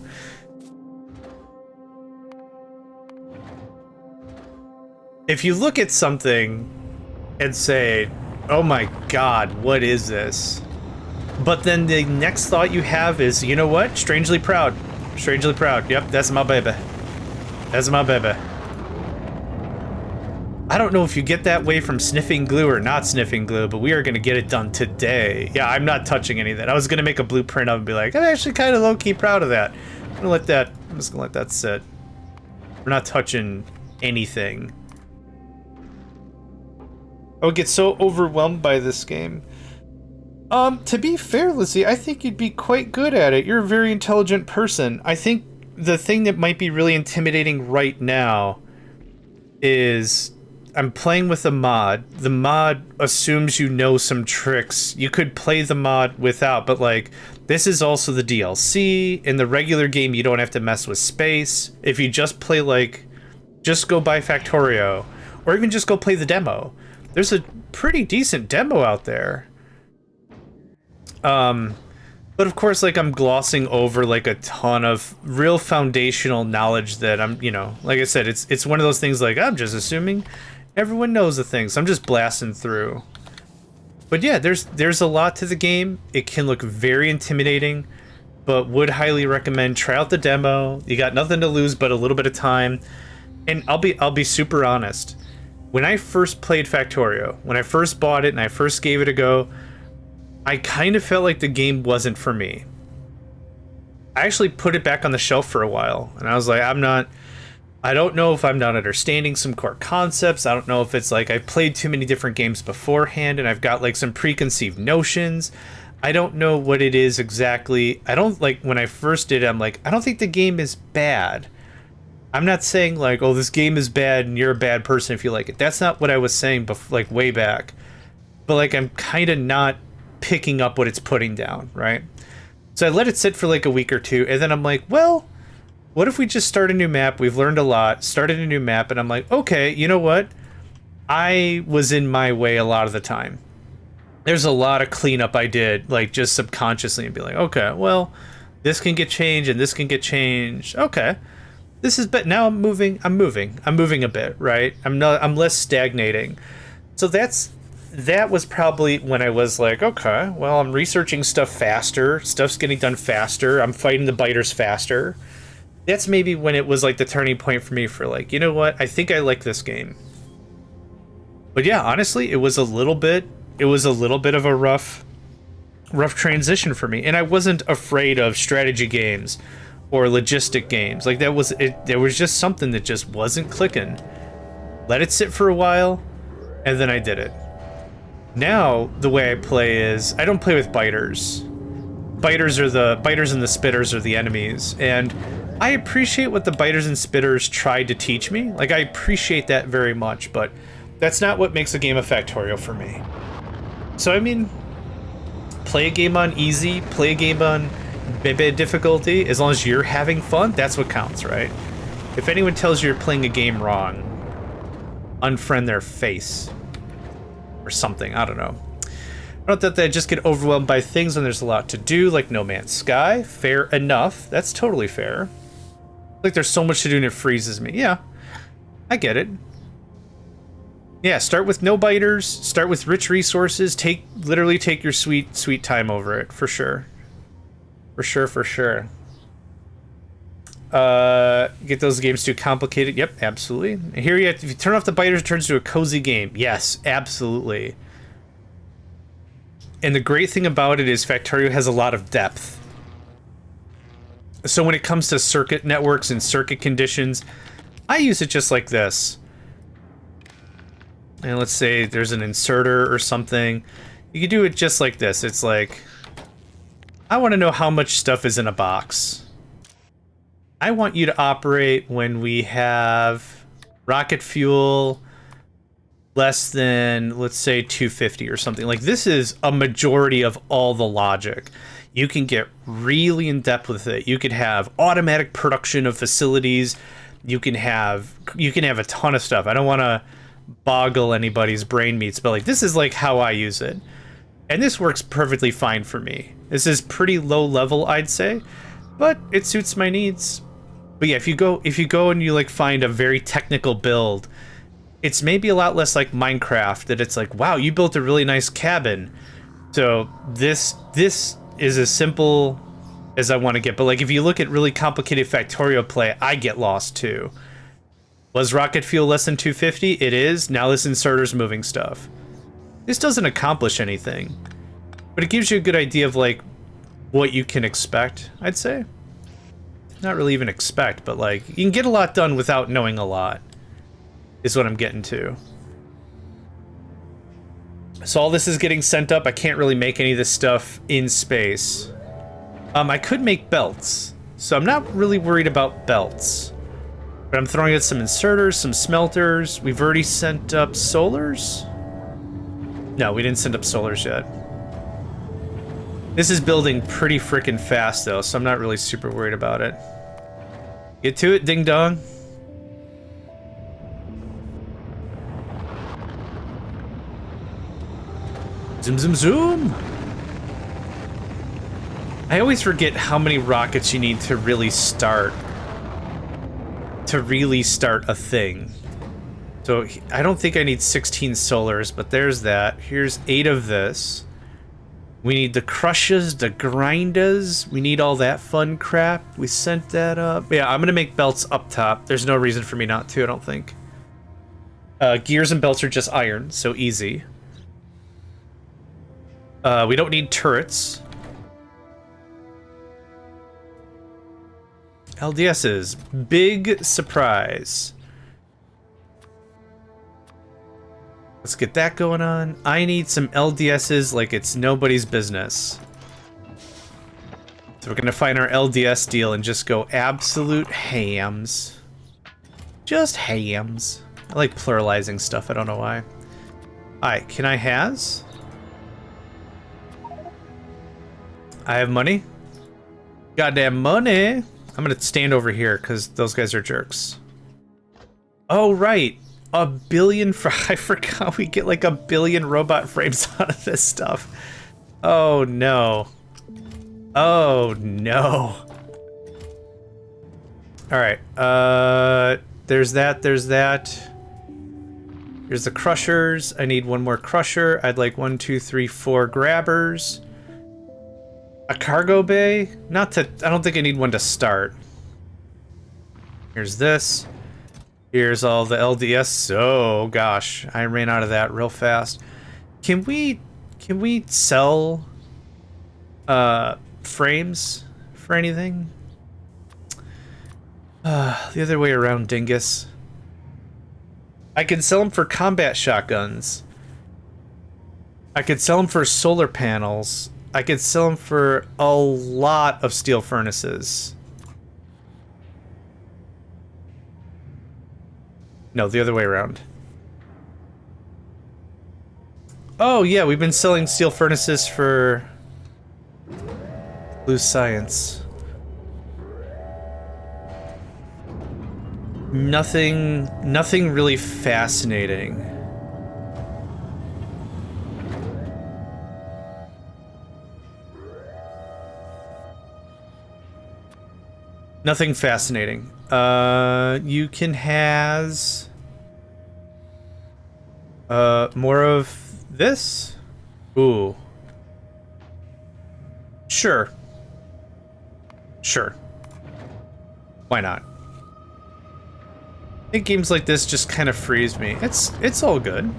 If you look at something and say, oh my god, what is this? But then the next thought you have is, you know what? Strangely proud. Strangely proud. Yep, that's my baby. That's my baby. I don't know if you get that way from sniffing glue or not sniffing glue, but we are going to get it done today. Yeah, I'm not touching any of that. I was going to make a blueprint of it and be like, I'm actually kind of low-key proud of that. I'm just going to let that sit. We're not touching anything. I would get so overwhelmed by this game. To be fair, Lizzie, I think you'd be quite good at it. You're a very intelligent person. I think the thing that might be really intimidating right now is I'm playing with a mod. The mod assumes you know some tricks. You could play the mod without, but like, this is also the DLC. In the regular game, you don't have to mess with space. If you just play like, just go buy Factorio, or even just go play the demo. There's a pretty decent demo out there. But of course, like, I'm glossing over like a ton of real foundational knowledge that I'm, you know, like I said, it's one of those things like, I'm just assuming everyone knows the things. So I'm just blasting through. But yeah, there's a lot to the game. It can look very intimidating, but would highly recommend try out the demo. You got nothing to lose but a little bit of time. And I'll be super honest. When I first played Factorio, when I first bought it and I first gave it a go, I kind of felt like the game wasn't for me. I actually put it back on the shelf for a while, and I was like, I don't know if I'm not understanding some core concepts. I don't know if it's like I played too many different games beforehand and I've got like some preconceived notions. I don't know what it is exactly. I don't, like, when I first did it, I'm like, I don't think the game is bad. I'm not saying like, oh, this game is bad and you're a bad person if you like it. That's not what I was saying like way back. But like, I'm kind of not picking up what it's putting down, right? So I let it sit for like a week or two, and then I'm like, well, what if we just start a new map? We've learned a lot, started a new map, and I'm like, okay, you know what? I was in my way a lot of the time. There's a lot of cleanup I did, like, just subconsciously, and be like, okay, well, this can get changed and this can get changed. Okay. This is, but now I'm moving a bit, right? I'm less stagnating. So that was probably when I was like, okay, well, I'm researching stuff faster. Stuff's getting done faster. I'm fighting the biters faster. That's maybe when it was like the turning point for me for like, you know what? I think I like this game. But yeah, honestly, it was a little bit of a rough transition for me. And I wasn't afraid of strategy games or logistic games. Like, that was it. There was just something that just wasn't clicking. Let it sit for a while, and then I did it. Now, the way I play is, I don't play with biters. Biters and the spitters are the enemies, and I appreciate what the biters and spitters tried to teach me. Like, I appreciate that very much, but that's not what makes a game a Factorio for me. So, I mean, play a game on easy, play a game on Bebe difficulty. As long as you're having fun, that's what counts, right? If anyone tells you you're playing a game wrong, unfriend their face. Or something, I don't know. Not that I just get overwhelmed by things when there's a lot to do, like No Man's Sky. Fair enough. That's totally fair. Like there's so much to do and it freezes me. Yeah, I get it. Yeah, start with no biters. Start with rich resources. Literally take your sweet time over it, for sure. For sure. Get those games too complicated. Yep, absolutely. And here if you turn off the biters, it turns to a cozy game. Yes, absolutely. And the great thing about it is Factorio has a lot of depth. So when it comes to circuit networks and circuit conditions, I use it just like this. And let's say there's an inserter or something. You can do it just like this. It's like, I want to know how much stuff is in a box. I want you to operate when we have rocket fuel less than, let's say, 250 or something. Like, this is a majority of all the logic. You can get really in depth with it. You could have automatic production of facilities. You can have a ton of stuff. I don't want to boggle anybody's brain meats, but like, this is like how I use it. And this works perfectly fine for me. This is pretty low level, I'd say, but it suits my needs. But yeah, if you go and you like find a very technical build, it's maybe a lot less like Minecraft, that it's like, wow, you built a really nice cabin. So this is as simple as I want to get. But like, if you look at really complicated Factorio play, I get lost too. Was rocket fuel less than 250? It is. Now this inserter's moving stuff. This doesn't accomplish anything, but it gives you a good idea of like what you can expect, I'd say. Not really even expect, but like, you can get a lot done without knowing a lot, is what I'm getting to. So all this is getting sent up. I can't really make any of this stuff in space. I could make belts, so I'm not really worried about belts. But I'm throwing out some inserters, some smelters. We've already sent up solars? No, we didn't send up solars yet. This is building pretty freaking fast, though, so I'm not really super worried about it. Get to it, ding dong. Zoom, zoom, zoom! I always forget how many rockets you need to really start. A thing. So I don't think I need 16 solars, but there's that. Here's 8 of this. We need the crushes, the grinders. We need all that fun crap. We sent that up. Yeah, I'm gonna make belts up top. There's no reason for me not to, I don't think. Gears and belts are just iron, so easy. We don't need turrets. LDS's. Big surprise. Let's get that going on. I need some LDS's like it's nobody's business. So we're gonna find our LDS deal and just go absolute hams. Just hams. I like pluralizing stuff, I don't know why. Alright, can I has? I have money? Goddamn money! I'm gonna stand over here because those guys are jerks. Oh, right. A billion I forgot we get like a billion robot frames out of this stuff. Oh, no. Oh, no. Alright. There's that. There's that. Here's the crushers. I need one more crusher. I'd like 1, 2, 3, 4 grabbers. A cargo bay? I don't think I need one to start. Here's this. Here's all the LDS. Oh gosh, I ran out of that real fast. Can we sell frames for anything? The other way around, dingus. I could sell them for combat shotguns. I could sell them for solar panels. I could sell them for a lot of steel furnaces. No, the other way around. Oh yeah, we've been selling steel furnaces for Blue science. Nothing really fascinating. Nothing fascinating. You can has more of this? Ooh. Sure. Sure. Why not? I think games like this just kind of freeze me. It's all good.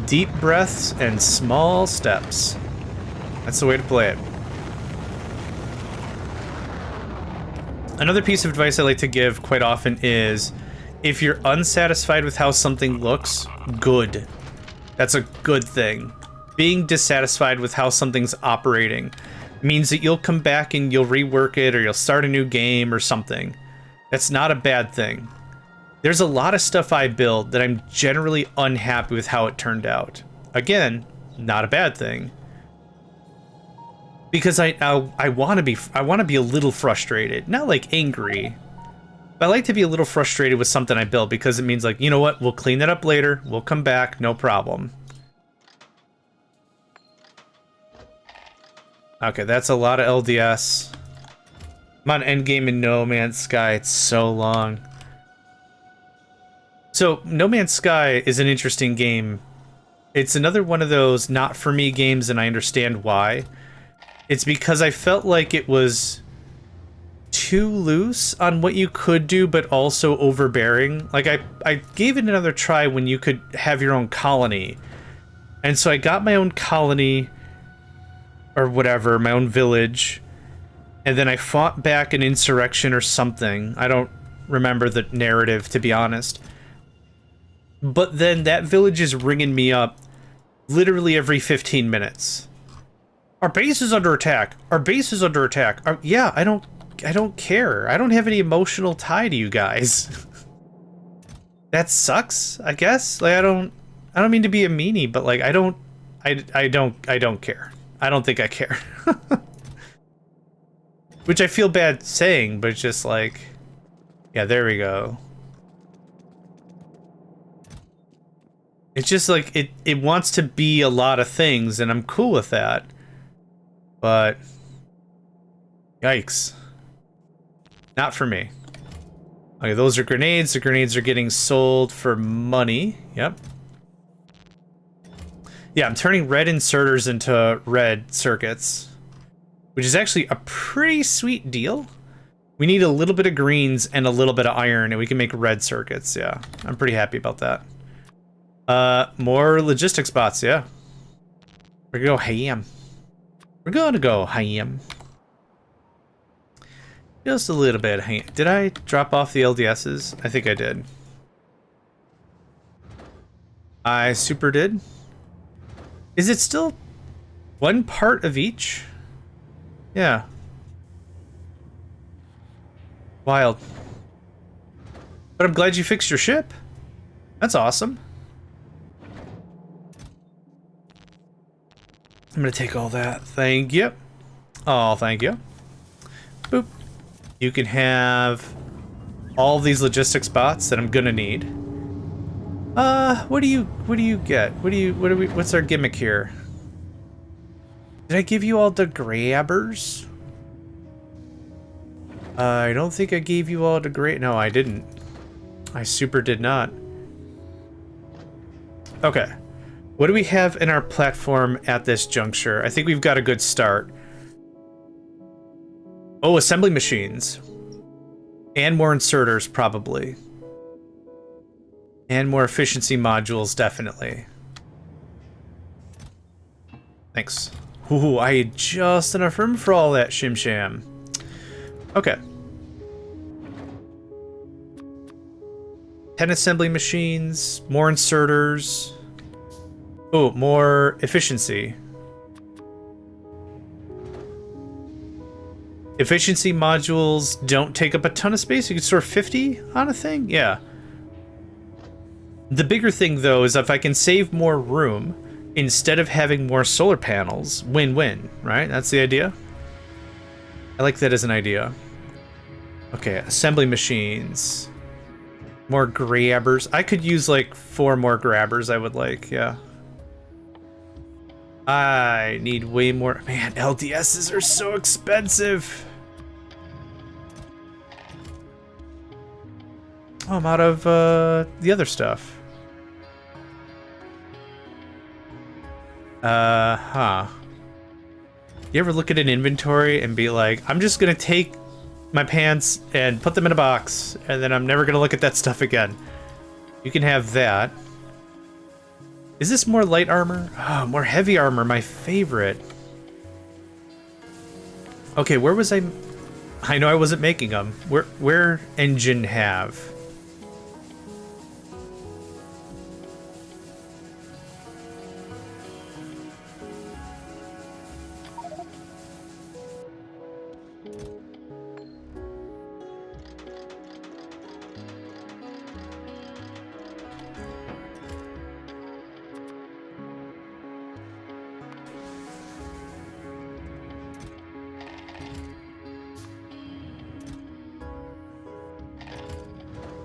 Deep breaths and small steps. That's the way to play it. Another piece of advice I like to give quite often is, if you're unsatisfied with how something looks, good. That's a good thing. Being dissatisfied with how something's operating means that you'll come back and you'll rework it, or you'll start a new game or something. That's not a bad thing. There's a lot of stuff I build that I'm generally unhappy with how it turned out. Again, not a bad thing. Because I want to be a little frustrated, not like angry, but I like to be a little frustrated with something I build, because it means, like, you know what, we'll clean that up later, we'll come back, no problem. Okay, that's a lot of LDS. I'm on endgame in No Man's Sky. It's so long. So, No Man's Sky is an interesting game. It's another one of those not for me games, and I understand why. It's because I felt like it was too loose on what you could do, but also overbearing. Like, I gave it another try when you could have your own colony. And so I got my own colony, or whatever, my own village. And then I fought back an insurrection or something. I don't remember the narrative, to be honest. But then that village is ringing me up literally every 15 minutes. Our base is under attack. Our base is under attack. Yeah, I don't care. I don't have any emotional tie to you guys. That sucks, I guess. Like, I don't mean to be a meanie, but like I don't care. I don't think I care. Which I feel bad saying, but it's just like, yeah, there we go. It's just like, it wants to be a lot of things, and I'm cool with that. But, yikes. Not for me. Okay, those are grenades. The grenades are getting sold for money. Yep. Yeah, I'm turning red inserters into red circuits, which is actually a pretty sweet deal. We need a little bit of greens and a little bit of iron, and we can make red circuits. Yeah, I'm pretty happy about that. More logistics bots. Yeah, we're gonna go ham. We're gonna go ham. Just a little bit of ham. Did I drop off the LDSs? I think I did. I super did. Is it still one part of each? Yeah. Wild. But I'm glad you fixed your ship. That's awesome. I'm gonna take all that. Thank you. Oh, thank you. Boop. You can have all these logistics bots that I'm gonna need. What do you get? What's our gimmick here? Did I give you all the grabbers? I don't think I gave you all the no, I didn't. I super did not. Okay. What do we have in our platform at this juncture? I think we've got a good start. Oh, assembly machines. And more inserters, probably. And more efficiency modules, definitely. Thanks. Ooh, I had just enough room for all that shim sham. Okay. 10 assembly machines, more inserters. Oh, more efficiency. Efficiency modules don't take up a ton of space. You can store 50 on a thing? Yeah. The bigger thing, though, is if I can save more room, instead of having more solar panels. Win-win, right? That's the idea. I like that as an idea. Okay, assembly machines. More grabbers. I could use like 4 more grabbers, I would like, yeah. I need way more. Man, LDSs are so expensive. Oh, I'm out of the other stuff. Huh. You ever look at an inventory and be like, I'm just gonna take my pants and put them in a box, and then I'm never gonna look at that stuff again. You can have that. Is this more light armor? Oh, more heavy armor, my favorite. Okay, where was I? I know I wasn't making them. Where engine have?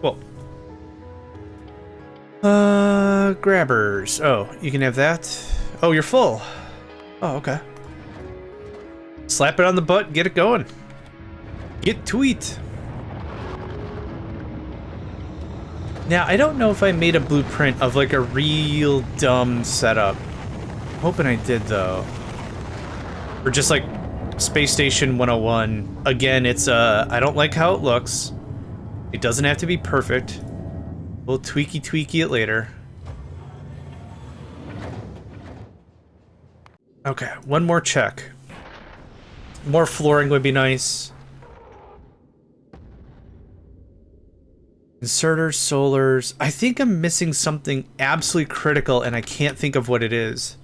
Well, grabbers. Oh, you can have that. Oh, you're full. Oh, okay. Slap it on the butt, get it going. Get tweet. Now, I don't know if I made a blueprint of like a real dumb setup. I'm hoping I did though. Or just like Space Station 101. Again, it's I don't like how it looks. It doesn't have to be perfect. We'll tweaky it later. Okay, one more check. More flooring would be nice. Inserters, solars. I think I'm missing something absolutely critical and I can't think of what it is.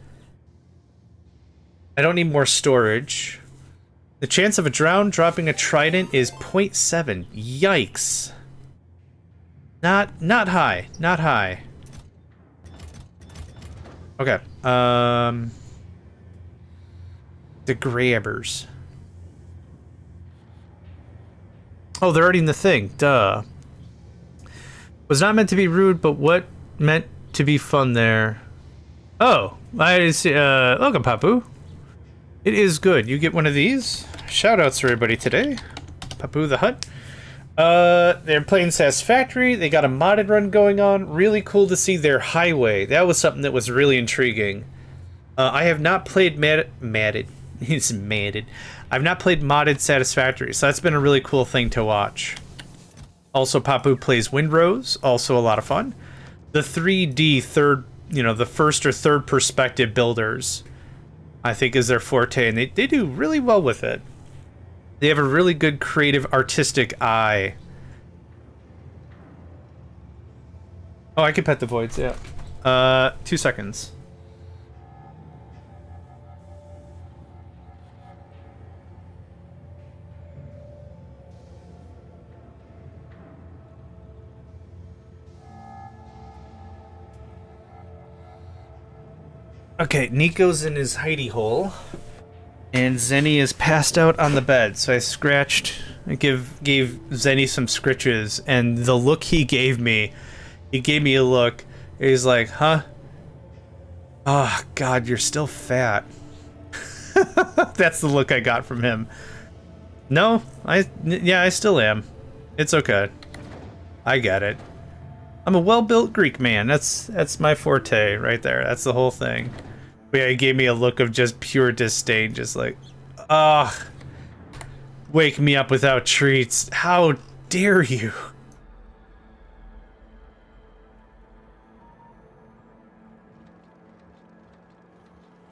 I don't need more storage. The chance of a drown dropping a trident is 0.7. Yikes. Not high. Not high. Okay. The grabbers. Oh, they're already in the thing. Duh. Was not meant to be rude, but what meant to be fun there? Oh, I see. Welcome, Papu. It is good. You get one of these. Shoutouts to everybody today. Papu the Hut. They're playing Satisfactory. They got a modded run going on. Really cool to see their highway. That was something that was really intriguing. I have not played madded. He's madded. I've not played modded Satisfactory, so that's been a really cool thing to watch. Also, Papu plays Windrose. Also a lot of fun. The 3D third, the first or third perspective builders, I think is their forte, and they do really well with it. They have a really good creative artistic eye. Oh, I can pet the voids, yeah. 2 seconds. Okay, Nico's in his hidey hole. And Zenny is passed out on the bed, so I gave Zenny some scritches, and the look he gave me a look. He's like, huh? Oh, God, you're still fat. That's the look I got from him. No, I still am. It's okay. I get it. I'm a well-built Greek man. That's my forte right there. That's the whole thing. But yeah, he gave me a look of just pure disdain, just like, wake me up without treats. How dare you?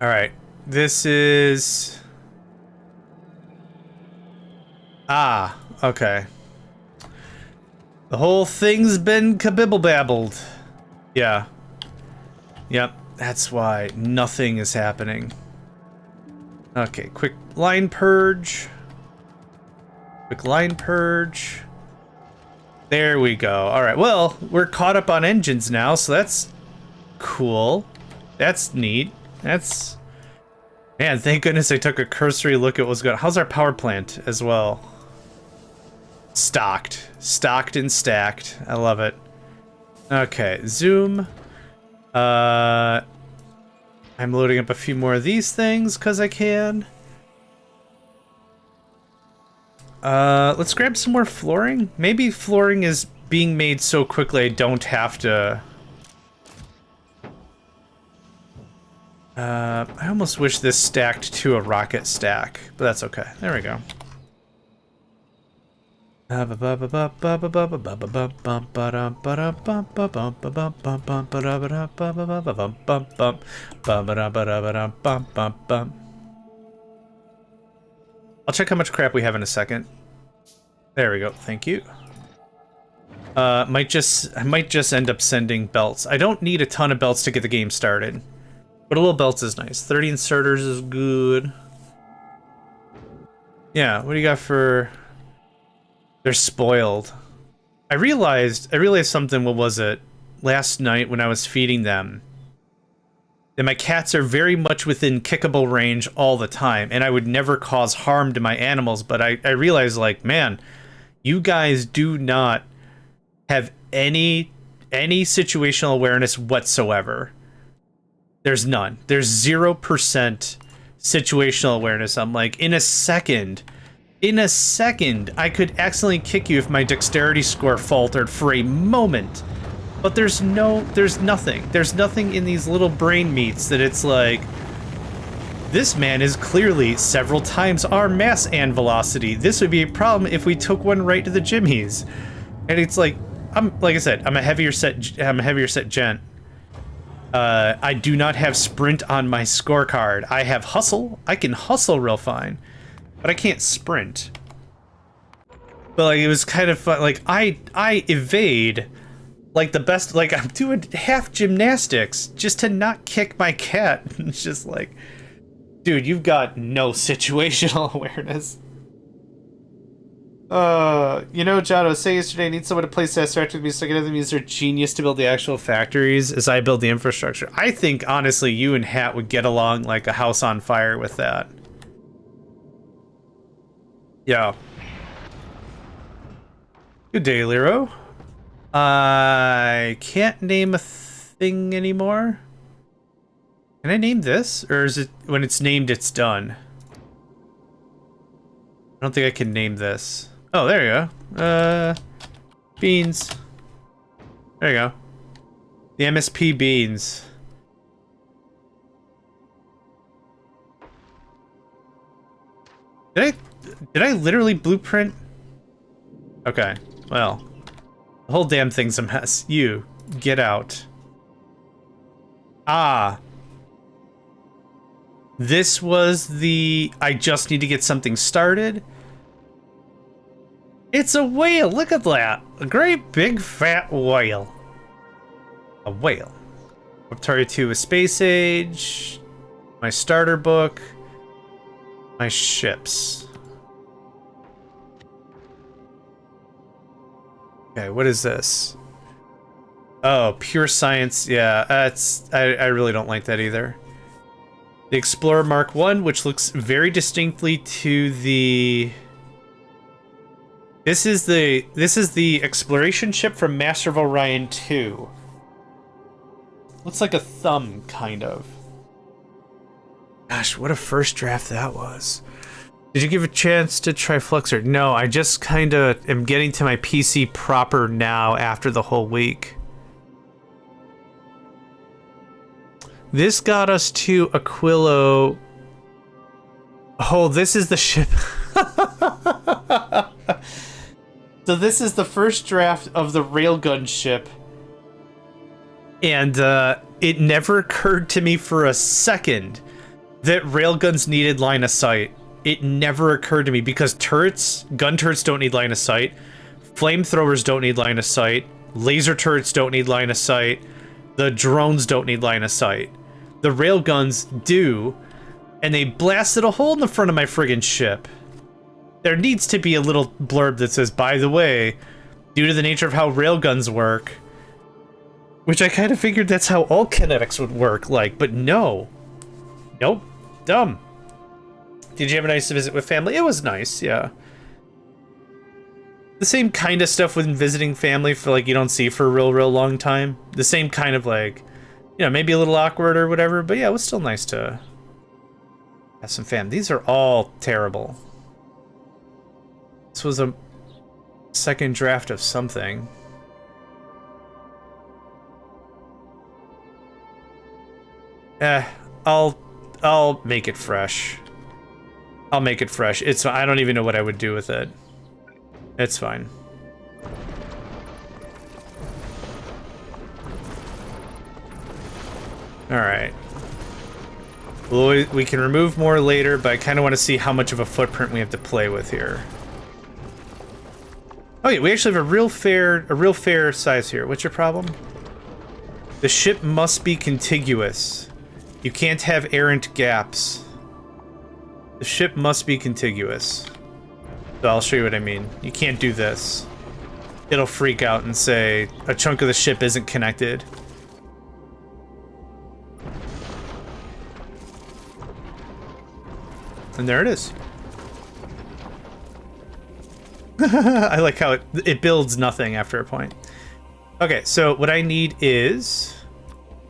All right, this is... okay. The whole thing's been kabibble-babbled. Yeah. Yep, that's why nothing is happening. Okay, quick line purge. Quick line purge. There we go. All right, well, we're caught up on engines now, so that's cool. That's neat. That's... Man, thank goodness I took a cursory look at what's going on. How's our power plant as well? Stocked. Stocked and stacked. I love it. Okay, zoom. I'm loading up a few more of these things because I can. Let's grab some more flooring. Maybe flooring is being made so quickly I don't have to... I almost wish this stacked to a rocket stack, but that's okay. There we go. I'll check how much crap we have in a second. There we go. Thank you. I might just end up sending belts. I don't need a ton of belts to get the game started. But a little belts is nice. 30 inserters is good. Yeah, what do you got for... They're spoiled. I realized something, what was it? Last night when I was feeding them. That my cats are very much within kickable range all the time. And I would never cause harm to my animals. But I realized, like, man, you guys do not have any situational awareness whatsoever. There's none. There's 0% situational awareness. I'm like, in a second, I could accidentally kick you if my dexterity score faltered for a moment. But there's nothing. There's nothing in these little brain meats that it's like, this man is clearly several times our mass and velocity. This would be a problem if we took one right to the jimmies. And it's like, like I said, I'm a heavier set gent. I do not have sprint on my scorecard. I have hustle. I can hustle real fine, but I can't sprint. But like, it was kind of fun. Like I evade like the best. Like I'm doing half gymnastics just to not kick my cat. It's just like, dude, you've got no situational awareness. You know, John, I was saying yesterday, I need someone to play Satisfactory with me so I can have them use their genius to build the actual factories as I build the infrastructure. I think, honestly, you and Hat would get along like a house on fire with that. Yeah. Good day, Lero. I can't name a thing anymore. Can I name this? Or is it, when it's named, it's done? I don't think I can name this. Oh, there you go. Beans. There you go. The MSP beans. Did I literally blueprint? Okay, well. The whole damn thing's a mess. You, get out. Ah. This was the, I just need to get something started. It's a whale, look at that. A great big fat whale. A whale. Factorio 2 is Space Age. My starter book. My ships. Okay, what is this? Oh, pure science. Yeah, that's, I really don't like that either. The Explorer Mark 1, which looks very distinctly to the... This is the exploration ship from Master of Orion 2. Looks like a thumb, kind of. Gosh, what a first draft that was. Did you give a chance to try Fluxer? No, I just kind of am getting to my PC proper now after the whole week. This got us to Aquilo. Oh, this is the ship. So this is the first draft of the railgun ship. And it never occurred to me for a second that railguns needed line of sight. It never occurred to me because gun turrets don't need line of sight. Flamethrowers don't need line of sight. Laser turrets don't need line of sight. The drones don't need line of sight. The railguns do. And they blasted a hole in the front of my friggin' ship. There needs to be a little blurb that says, by the way, due to the nature of how railguns work, which I kind of figured that's how all kinetics would work, like, but no. Nope. Dumb. Did you have a nice visit with family? It was nice, yeah. The same kind of stuff when visiting family for like you don't see for a real long time. The same kind of like, you know, maybe a little awkward or whatever, but yeah, it was still nice to have some fam. These are all terrible. This was a second draft of something. I'll make it fresh. I'll make it fresh. I don't even know what I would do with it. It's fine. Alright. Well, we can remove more later, but I kind of want to see how much of a footprint we have to play with here. Oh yeah, we actually have a real fair size here. What's your problem? The ship must be contiguous. You can't have errant gaps. The ship must be contiguous. So I'll show you what I mean. You can't do this. It'll freak out and say a chunk of the ship isn't connected. And there it is. I like how it builds nothing after a point. Okay, so what I need is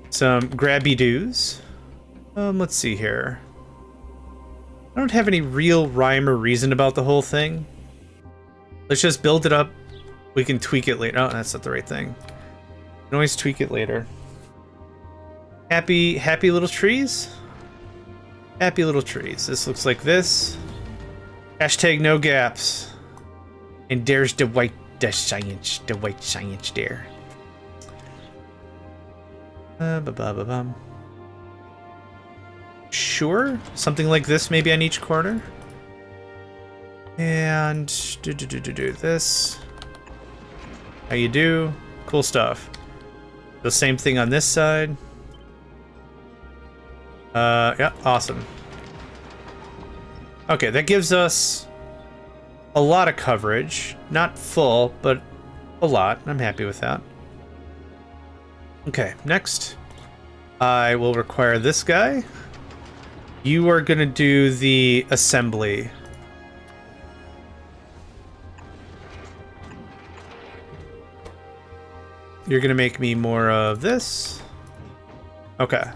some grabby-doos. Let's see here. I don't have any real rhyme or reason about the whole thing. Let's just build it up. We can tweak it later. Oh, that's not the right thing. We can always tweak it later. Happy little trees? Happy little trees. This looks like this. Hashtag no gaps. And there's the white science there. Sure, something like this maybe on each corner. And do this. How you do? Cool stuff. The same thing on this side. Yeah, awesome. Okay, that gives us a lot of coverage. Not full, but a lot. I'm happy with that. Okay, next. I will require this guy. You are gonna do the assembly. You're gonna make me more of this. Okay.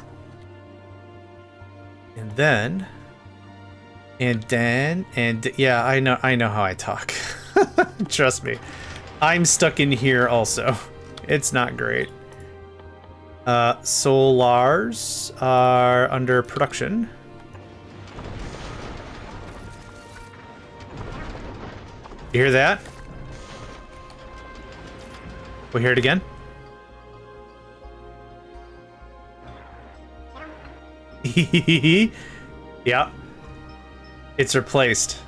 And yeah, I know how I talk. Trust me. I'm stuck in here also. It's not great. Solars are under production. You hear that? We hear it again? Yeah. It's replaced.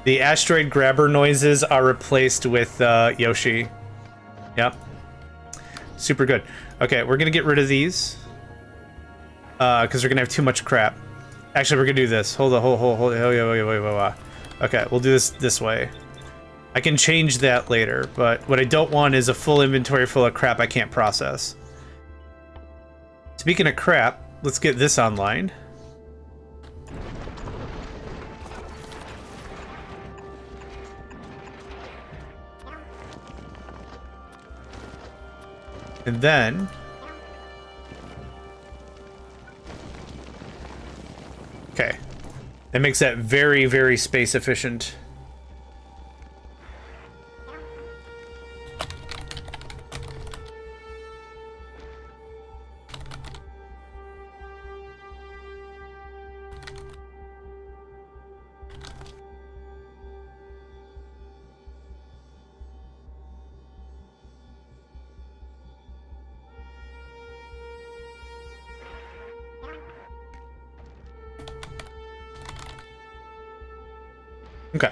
The asteroid grabber noises are replaced with Yoshi. Yep. Super good. Okay, we're gonna get rid of these. Because we're gonna have too much crap. Actually, we're gonna do this. Hold on, hold. Wait. Okay, we'll do this way. I can change that later, but what I don't want is a full inventory full of crap I can't process. Speaking of crap, let's get this online. And then okay. That makes that very, very space efficient. Okay.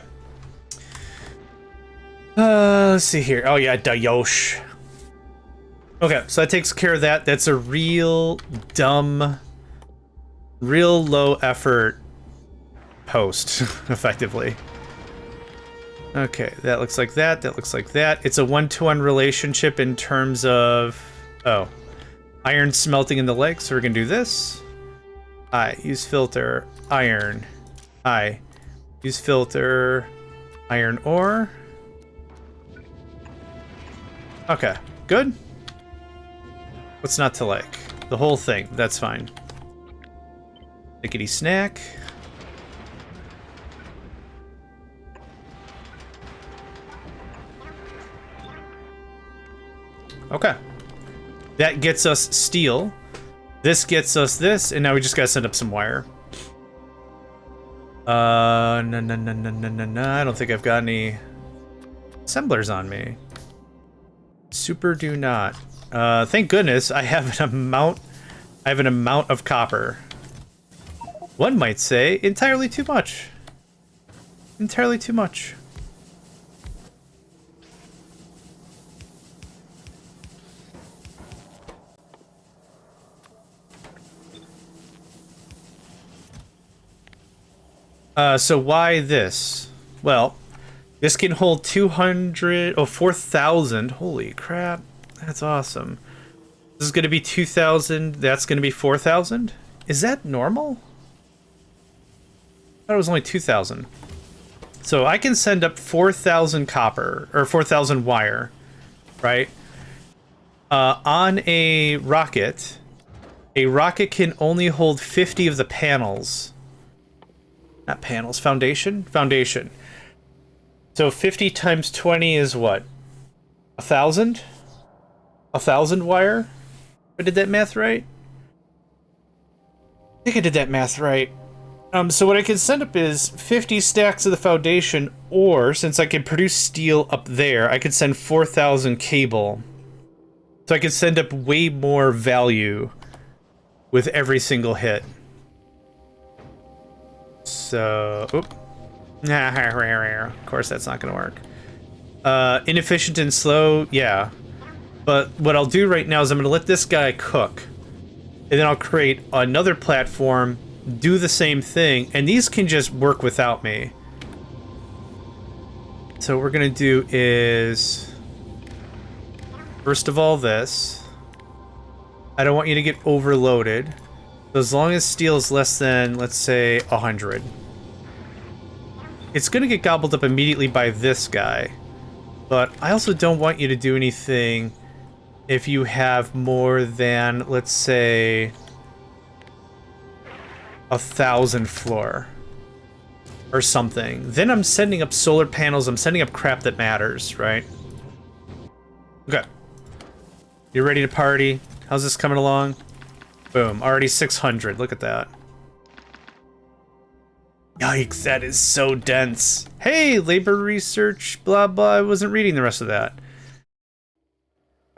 Let's see here. Oh yeah, Dayosh. Okay, so that takes care of that. That's a real dumb, real low effort post, effectively. Okay, that looks like that. That looks like that. It's a 1-to-1 relationship in terms of... Oh. Iron smelting in the lake, so we're gonna do this. Use filter, iron. Use filter, iron ore. Okay, good. What's not to like? The whole thing, that's fine. Lickety snack. Okay. That gets us steel. This gets us this, and now we just gotta send up some wire. No. I don't think I've got any assemblers on me. Super do not. Thank goodness I have an amount. I have an amount of copper. One might say entirely too much. Entirely too much. So why this? Well, this can hold 4,000. Holy crap. That's awesome. This is going to be 2,000. That's going to be 4,000. Is that normal? I thought it was only 2,000. So I can send up 4,000 copper, or 4,000 wire, right? On a rocket can only hold 50 of the panels. Not panels, foundation? Foundation. So 50 times 20 is what? 1,000? 1,000 wire? I did that math right? I think I did that math right. So what I can send up is 50 stacks of the foundation, or since I can produce steel up there, I could send 4,000 cable. So I could send up way more value with every single hit. So, oop. Of course that's not gonna work. Inefficient and slow, yeah. But what I'll do right now is I'm gonna let this guy cook. And then I'll create another platform, do the same thing, and these can just work without me. So what we're gonna do is, first of all, this. I don't want you to get overloaded. So as long as steel is less than, let's say, 100. It's gonna get gobbled up immediately by this guy. But I also don't want you to do anything if you have more than, let's say, 1,000 floor. Or something. Then I'm sending up solar panels, I'm sending up crap that matters, right? Okay. You ready to party? How's this coming along? Boom, already 600, look at that. Yikes, that is so dense. Hey, labor research, blah, blah, I wasn't reading the rest of that.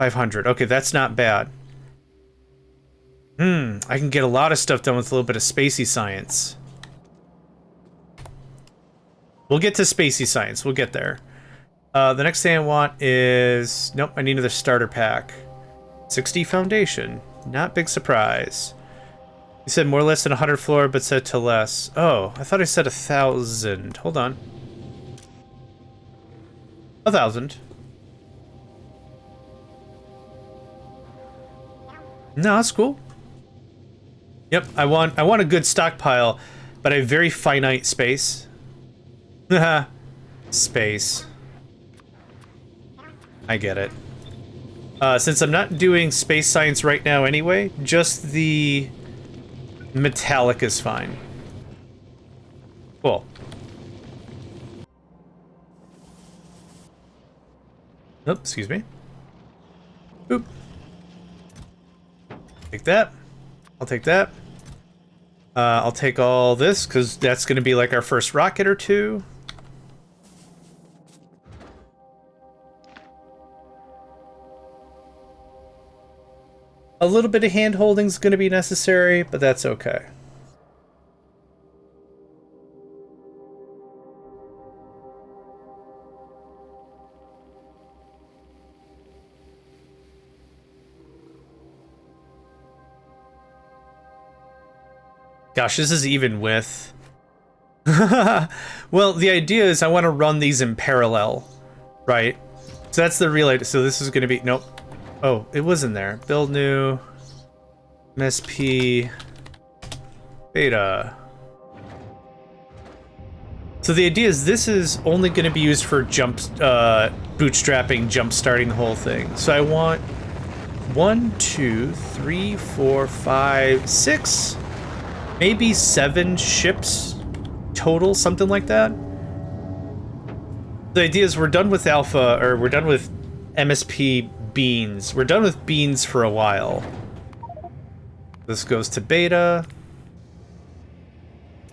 500, okay, that's not bad. I can get a lot of stuff done with a little bit of spacey science. We'll get to spacey science, we'll get there. The next thing I want is, nope, I need another starter pack. 60 foundation. Not big surprise. You said more or less than 100 floor, but said to less. Oh, I thought I said 1,000. Hold on. 1,000. No, that's cool. Yep, I want a good stockpile, but a very finite space. Haha. Space. I get it. Since I'm not doing space science right now anyway, just the metallic is fine. Cool. Oh, excuse me. Oop. Take that. I'll take that. I'll take all this, because that's going to be like our first rocket or two. A little bit of hand-holding is going to be necessary, but that's okay. Gosh, this is even with... Well, the idea is I want to run these in parallel, right? So that's the real idea. So this is going to be... Nope. Oh, it was in there. Build new. MSP beta. So the idea is this is only going to be used for bootstrapping, jump starting the whole thing. So I want 1, 2, 3, 4, 5, 6, maybe 7 ships total, something like that. The idea is we're done with alpha, or we're done with MSP beans. We're done with beans for a while. This goes to beta.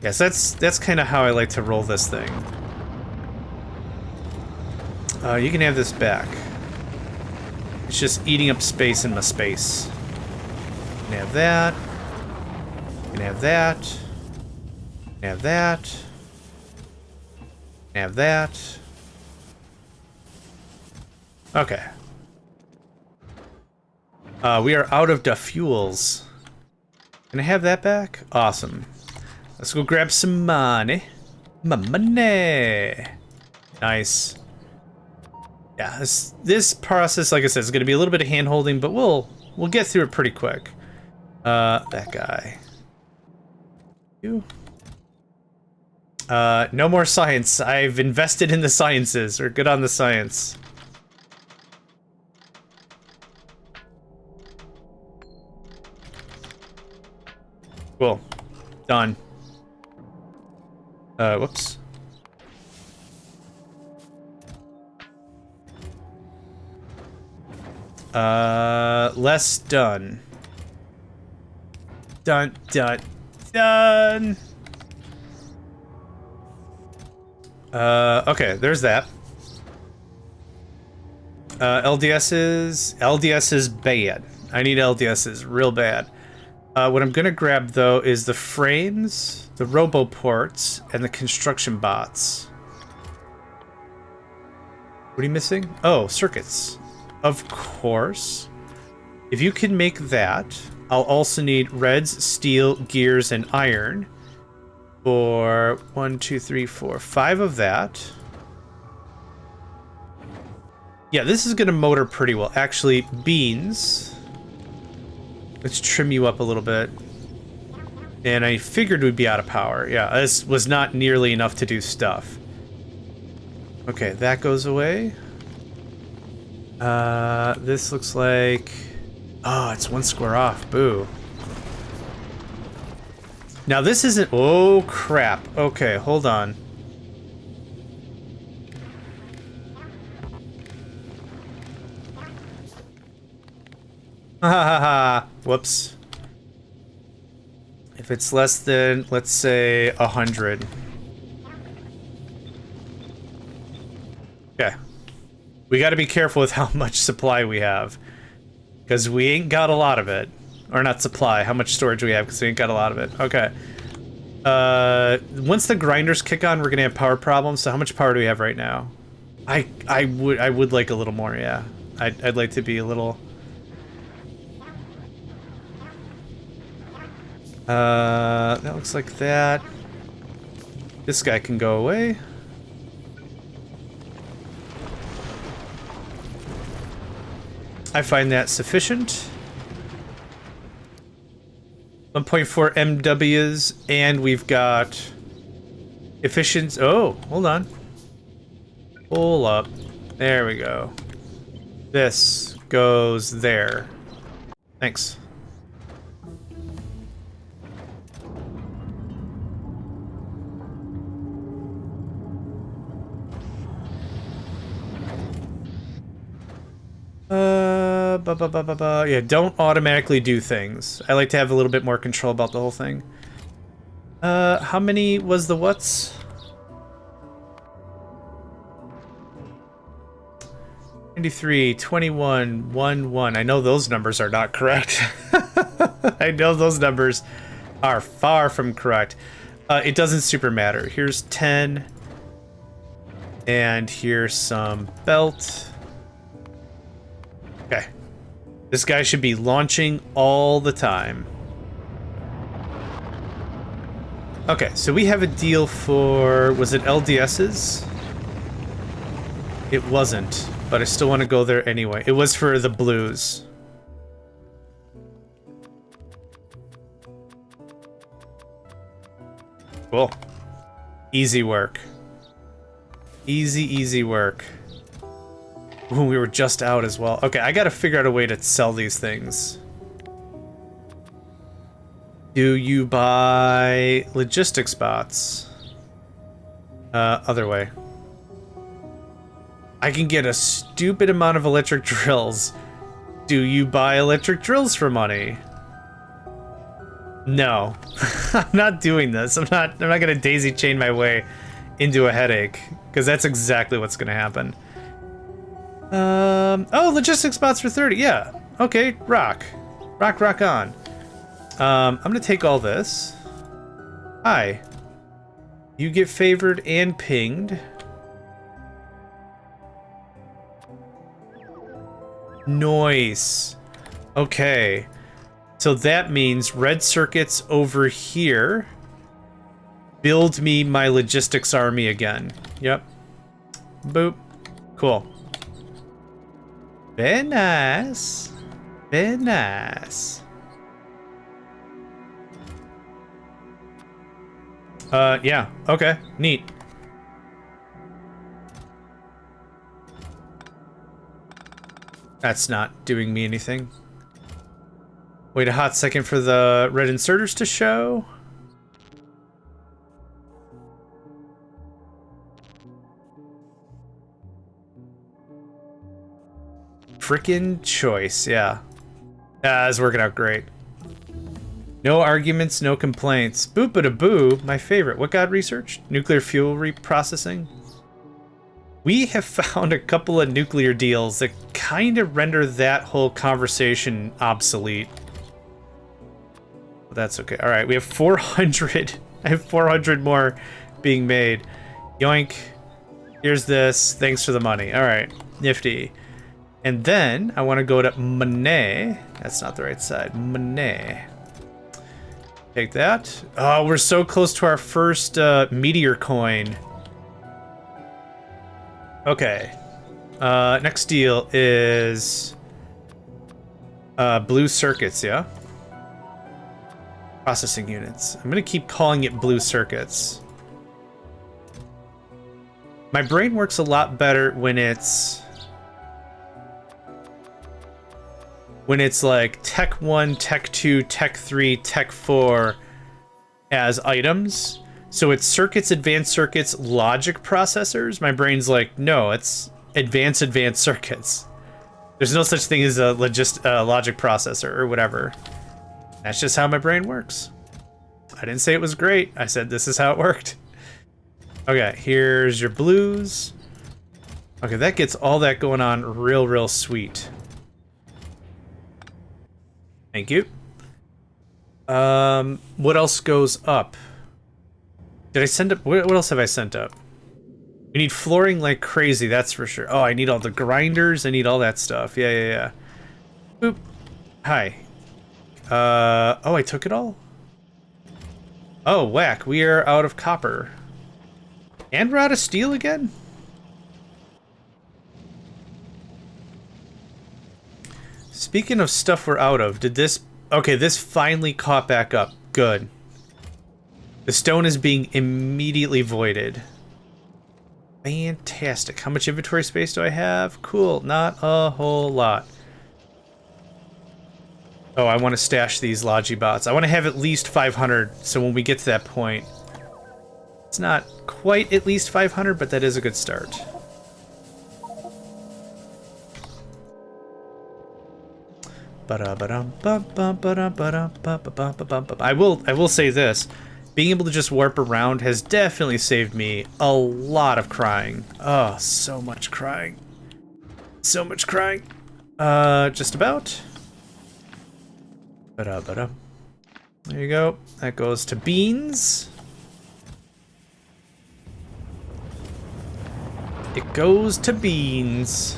Yes, that's kind of how I like to roll this thing. You can have this back. It's just eating up space in my space. You can have that. You can have that. You can have that. You can have that. Okay. We are out of the fuels. Can I have that back? Awesome. Let's go grab some money. Money. Nice. Yeah, this process, like I said, is going to be a little bit of hand-holding, but we'll get through it pretty quick. That guy. You. No more science. I've invested in the sciences. We're good on the science. Cool. Done. Whoops. Less done. Done. Okay, there's that. LDS is bad. I need LDSs real bad. What I'm gonna grab though is the frames, the roboports, and the construction bots. What are you missing? Oh, circuits. Of course. If you can make that, I'll also need reds, steel, gears, and iron. For 1, 2, 3, 4, 5 of that. Yeah, this is gonna motor pretty well. Actually, beans. Let's trim you up a little bit. And I figured we'd be out of power. Yeah, this was not nearly enough to do stuff. Okay, that goes away. This looks like... Oh, it's 1 square off. Boo. Now this isn't... Oh, crap. Okay, hold on. Ha ha ha. Whoops. If it's less than, let's say, 100. Okay. We gotta be careful with how much supply we have. Because we ain't got a lot of it. Or not supply, how much storage we have, because we ain't got a lot of it. Okay. Once the grinders kick on, we're gonna have power problems, so how much power do we have right now? I would like a little more, yeah. I'd like to be a little... that looks like that. This guy can go away. I find that sufficient. 1.4 MWs, and we've got efficiency. Oh, hold on. Pull up. There we go. This goes there. Thanks. Yeah, don't automatically do things. I like to have a little bit more control about the whole thing. How many was the what's? 93, 21, 1, 1. I know those numbers are not correct. I know those numbers are far from correct. It doesn't super matter. Here's 10. And here's some belt. Okay. This guy should be launching all the time. Okay, so we have a deal for... Was it LDS's? It wasn't, but I still want to go there anyway. It was for the blues. Cool. Easy work. Easy, easy work. Ooh, we were just out as well. Okay, I gotta figure out a way to sell these things. Do you buy logistics bots? Other way. I can get a stupid amount of electric drills. Do you buy electric drills for money? No. I'm not doing this. I'm not gonna daisy chain my way into a headache, because that's exactly what's gonna happen. Oh, logistics bots for 30. Yeah. Okay, rock on. I'm gonna take all this. Hi. You get favored and pinged. Nice. Okay. So that means red circuits over here. Build me my logistics army again. Yep. Boop. Cool. Very nice. Very nice. Yeah. Okay. Neat. That's not doing me anything. Wait a hot second for the red inserters to show. Frickin' choice, yeah. It's working out great. No arguments, no complaints. Boop-a-da-boo, my favorite. What got researched? Nuclear fuel reprocessing? We have found a couple of nuclear deals that kind of render that whole conversation obsolete. But that's okay. All right, we have 400. I have 400 more being made. Yoink. Here's this. Thanks for the money. All right, nifty. And then I want to go to money. That's not the right side. Money. Take that. Oh, we're so close to our first meteor coin. Okay. Next deal is blue circuits, yeah? Processing units. I'm gonna keep calling it blue circuits. My brain works a lot better when it's like Tech 1, Tech 2, Tech 3, Tech 4 as items. So it's circuits, advanced circuits, logic processors. My brain's like, no, it's advanced circuits. There's no such thing as a logic processor or whatever. That's just how my brain works. I didn't say it was great. I said this is how it worked. Okay, here's your blues. Okay, that gets all that going on real sweet. Thank you. What else goes up? Did I send up? What else have I sent up? We need flooring like crazy, that's for sure. Oh, I need all the grinders. I need all that stuff. Yeah. Boop. Hi. Oh, I took it all? Oh, whack. We are out of copper. And we're out of steel again? Speaking of stuff we're out of, did this... Okay, this finally caught back up. Good. The stone is being immediately voided. Fantastic. How much inventory space do I have? Cool. Not a whole lot. Oh, I want to stash these Logibots. I want to have at least 500, so when we get to that point... It's not quite at least 500, but that is a good start. I will say this. Being able to just warp around has definitely saved me a lot of crying. Oh, so much crying. So much crying. Just about. There you go. That goes to beans. It goes to beans.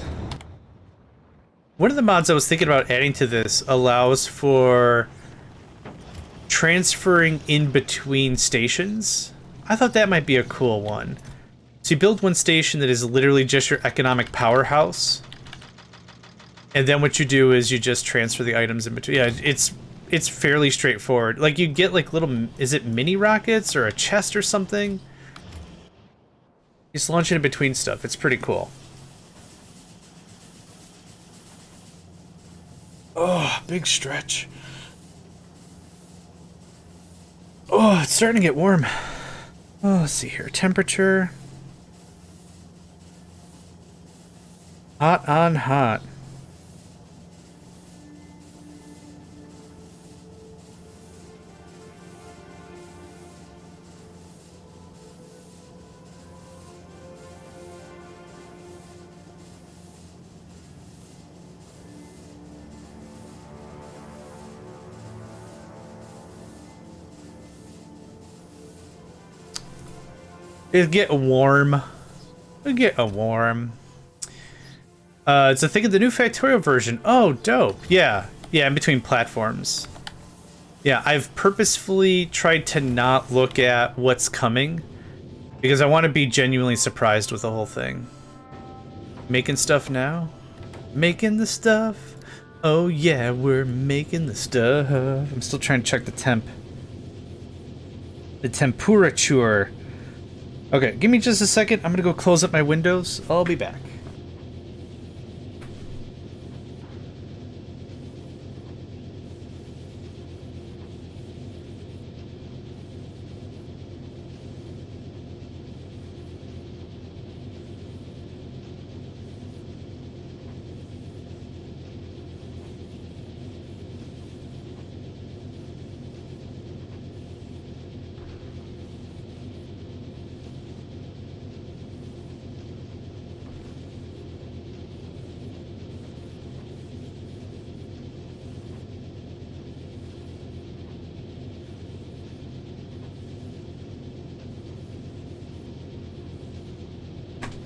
One of the mods I was thinking about adding to this allows for transferring in between stations. I thought that might be a cool one. So you build one station that is literally just your economic powerhouse. And then what you do is you just transfer the items in between. Yeah, it's fairly straightforward. Like, you get like little, is it mini rockets or a chest or something? You just launch it in between stuff. It's pretty cool. Oh, big stretch. Oh, it's starting to get warm. Oh, let's see here. Temperature. Hot on hot. It'll get warm. It'll get warm. It's a thing of the new Factorio version. Oh, dope. Yeah. Yeah, in between platforms. Yeah, I've purposefully tried to not look at what's coming because I want to be genuinely surprised with the whole thing. Making stuff now? Making the stuff. Oh yeah, we're making the stuff. I'm still trying to check the temp. The temperature. Okay, give me just a second. I'm gonna go close up my windows. I'll be back.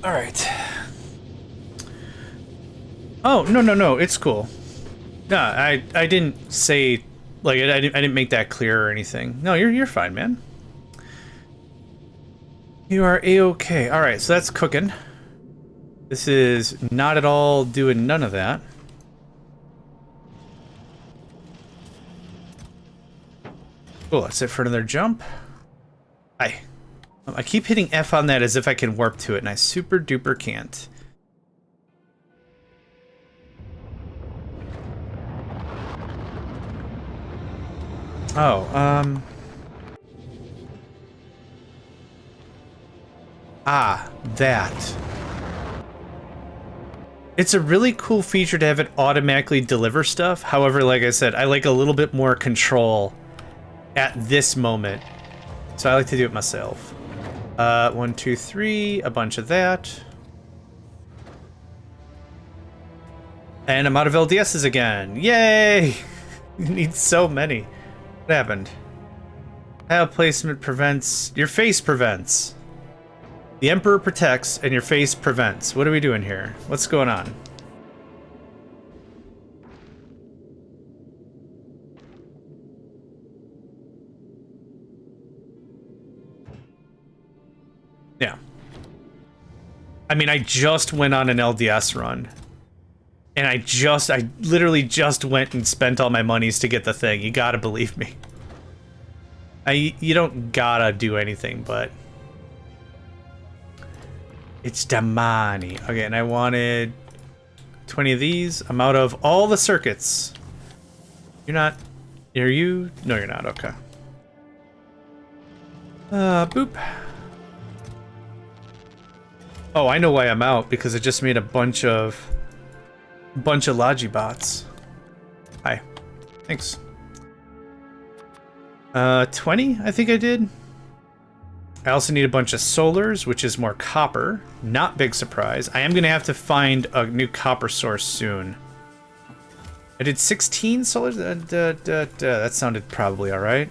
All right. Oh, no, it's cool. No, I didn't say, like, I didn't make that clear or anything. No, you're fine, man. You are A-okay. All right, so that's cooking. This is not at all doing none of that. Cool, that's it for another jump. I keep hitting F on that as if I can warp to it, and I super duper can't. Oh, that. It's a really cool feature to have it automatically deliver stuff. However, like I said, I like a little bit more control at this moment. So I like to do it myself. 1, 2, 3, a bunch of that. And I'm out of LDSs again. Yay! You need so many. What happened? Tile placement prevents... Your face prevents. The Emperor protects, and your face prevents. What are we doing here? What's going on? Yeah. I mean, I just went on an LDS run. And I literally just went and spent all my monies to get the thing. You gotta believe me. You don't gotta do anything, but... It's the money. Okay, and I wanted 20 of these. I'm out of all the circuits. You're not... Are you? No, you're not. Okay. Boop. Oh, I know why I'm out, because I just made a bunch of Logi bots. Hi. Thanks. 20, I think I did. I also need a bunch of solars, which is more copper. Not big surprise. I am going to have to find a new copper source soon. I did 16 solars? That sounded probably alright.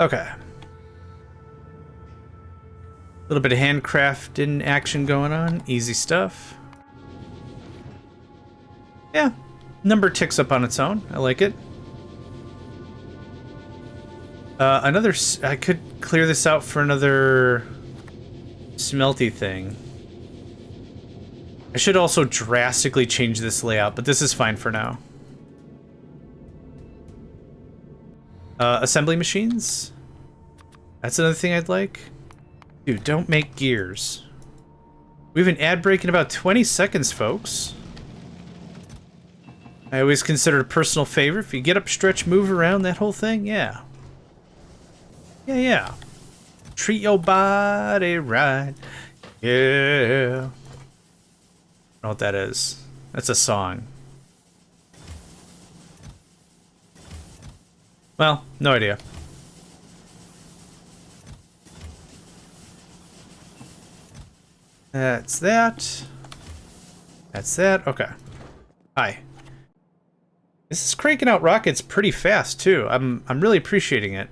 Okay. A little bit of handcrafting action going on. Easy stuff. Yeah. Number ticks up on its own. I like it. I could clear this out for another smelty thing. I should also drastically change this layout, but this is fine for now. Assembly machines? That's another thing I'd like. Dude, don't make gears. We have an ad break in about 20 seconds, folks. I always consider it a personal favor. If you get up, stretch, move around, that whole thing, yeah. Yeah. Treat your body right. Yeah. I don't know what that is. That's a song. Well, no idea. That's that. That's that. Okay. Hi. This is cranking out rockets pretty fast too. I'm really appreciating it.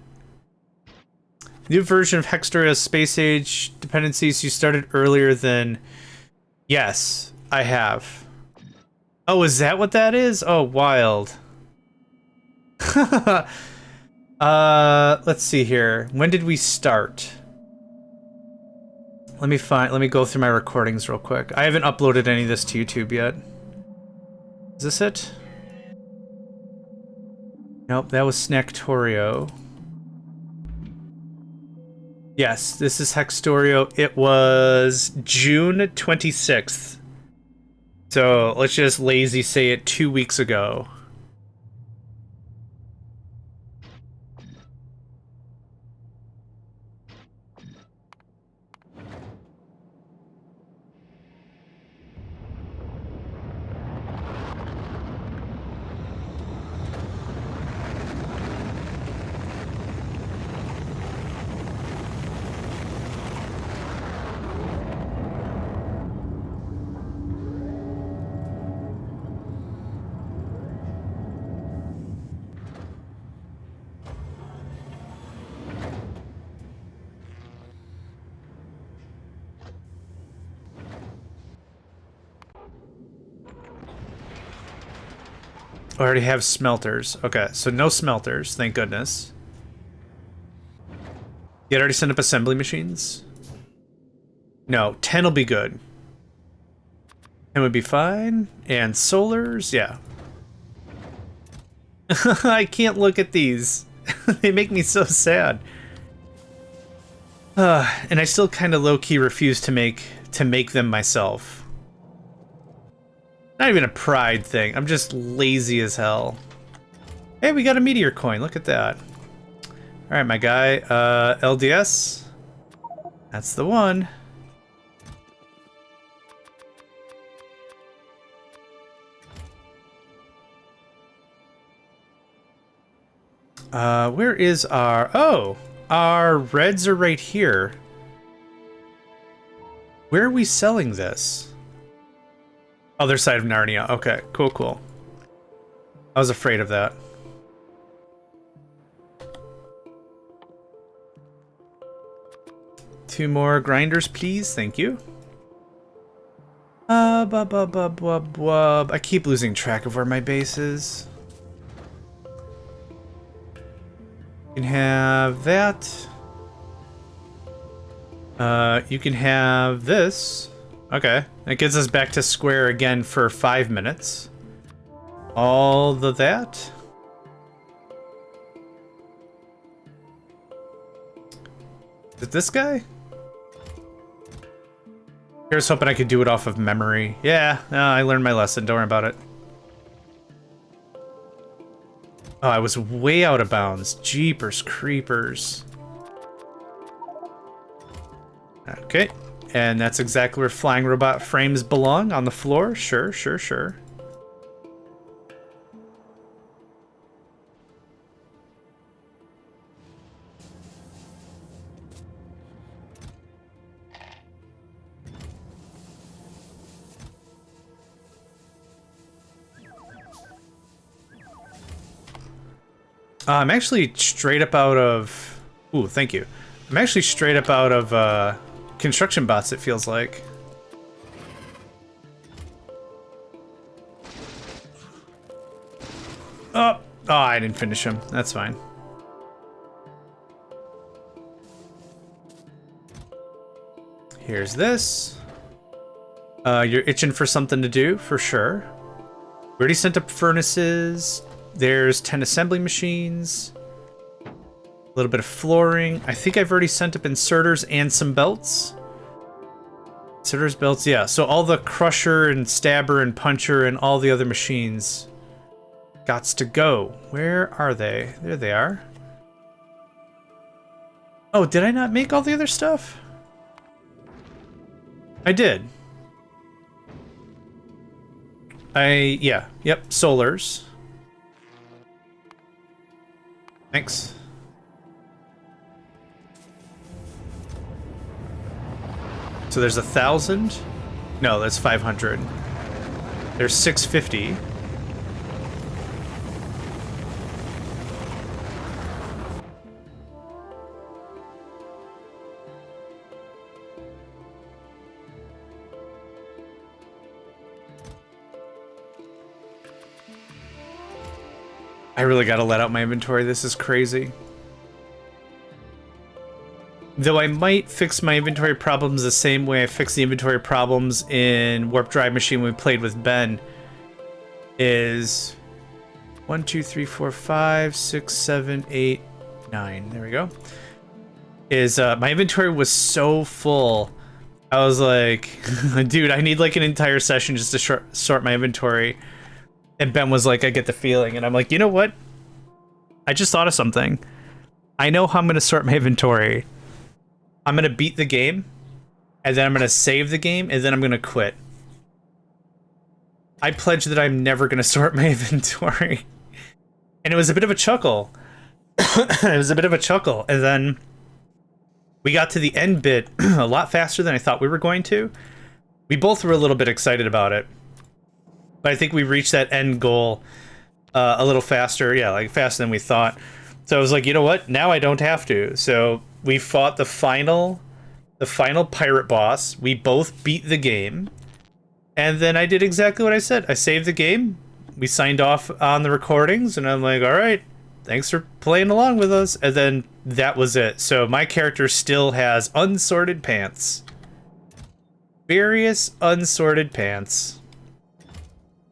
New version of Hextorio's space age dependencies you started earlier than... Yes, I have. Oh, is that what that is? Oh, wild. Let's see here. When did we start? Let me go through my recordings real quick. I haven't uploaded any of this to YouTube yet. Is this it? Nope, that was Factorio. Yes, this is Hextorio. It was June 26th. So let's just lazy say it 2 weeks ago. I already have smelters. Okay, so no smelters, thank goodness. You already sent up assembly machines? No, 10 will be good. 10 would be fine. And solars, yeah. I can't look at these. They make me so sad. And I still kind of low-key refuse to make them myself. Not even a pride thing. I'm just lazy as hell. Hey, we got a meteor coin. Look at that. All right, my guy. LDS. That's the one. Where is our... Oh, our reds are right here. Where are we selling this? Other side of Narnia. Okay, cool. I was afraid of that. Two more grinders, please. Thank you. I keep losing track of where my base is. You can have that. You can have this. Okay, that gets us back to square again for 5 minutes. All the that. Is it this guy? Here's hoping I could do it off of memory. Yeah, no, I learned my lesson. Don't worry about it. Oh, I was way out of bounds. Jeepers creepers. Okay. And that's exactly where flying robot frames belong, on the floor. Sure. I'm actually straight up out of... Ooh, thank you. I'm actually straight up out of construction bots, it feels like. Oh, I didn't finish him. That's fine. Here's this. You're itching for something to do, for sure. We already sent up furnaces. There's 10 assembly machines. A little bit of flooring. I think I've already sent up inserters and some belts. Inserters, belts, yeah. So all the crusher and stabber and puncher and all the other machines gots to go. Where are they? There they are. Oh, did I not make all the other stuff? I did. Yeah, yep, solars. Thanks. So there's 1,000? No, that's 500. There's 650. I really gotta let out my inventory. This is crazy. Though I might fix my inventory problems the same way I fixed the inventory problems in Warp Drive Machine when we played with Ben. Is 1, 2, 3, 4, 5, 6, 7, 8, 9. There we go. Is my inventory was so full. I was like, dude, I need like an entire session just to sort my inventory. And Ben was like, I get the feeling. And I'm like, you know what? I just thought of something. I know how I'm going to sort my inventory. I'm going to beat the game. And then I'm going to save the game. And then I'm going to quit. I pledge that I'm never going to sort my inventory. And it was a bit of a chuckle. It was a bit of a chuckle. And then we got to the end bit a lot faster than I thought we were going to. We both were a little bit excited about it. But I think we reached that end goal a little faster. Yeah, like faster than we thought. So I was like, you know what? Now I don't have to. So we fought the final pirate boss. We both beat the game. And then I did exactly what I said. I saved the game. We signed off on the recordings. And I'm like, all right, thanks for playing along with us. And then that was it. So my character still has unsorted pants. Various unsorted pants.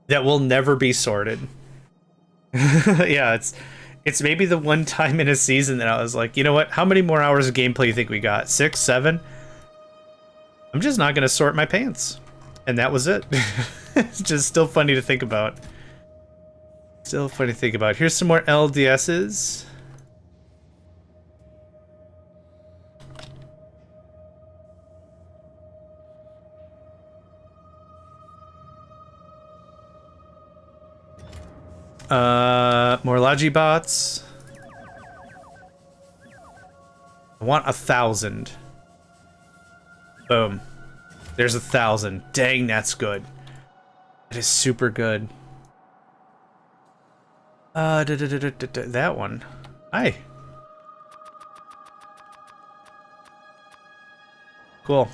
That will never be sorted. Yeah, it's maybe the one time in a season that I was like, you know what? How many more hours of gameplay do you think we got? 6, 7? I'm just not gonna sort my pants. And that was it. It's just still funny to think about. Still funny to think about. Here's some more LDSs. More Logibots. I want 1,000. Boom. There's 1,000. Dang, that's good. That is super good. That one. Hi. Cool.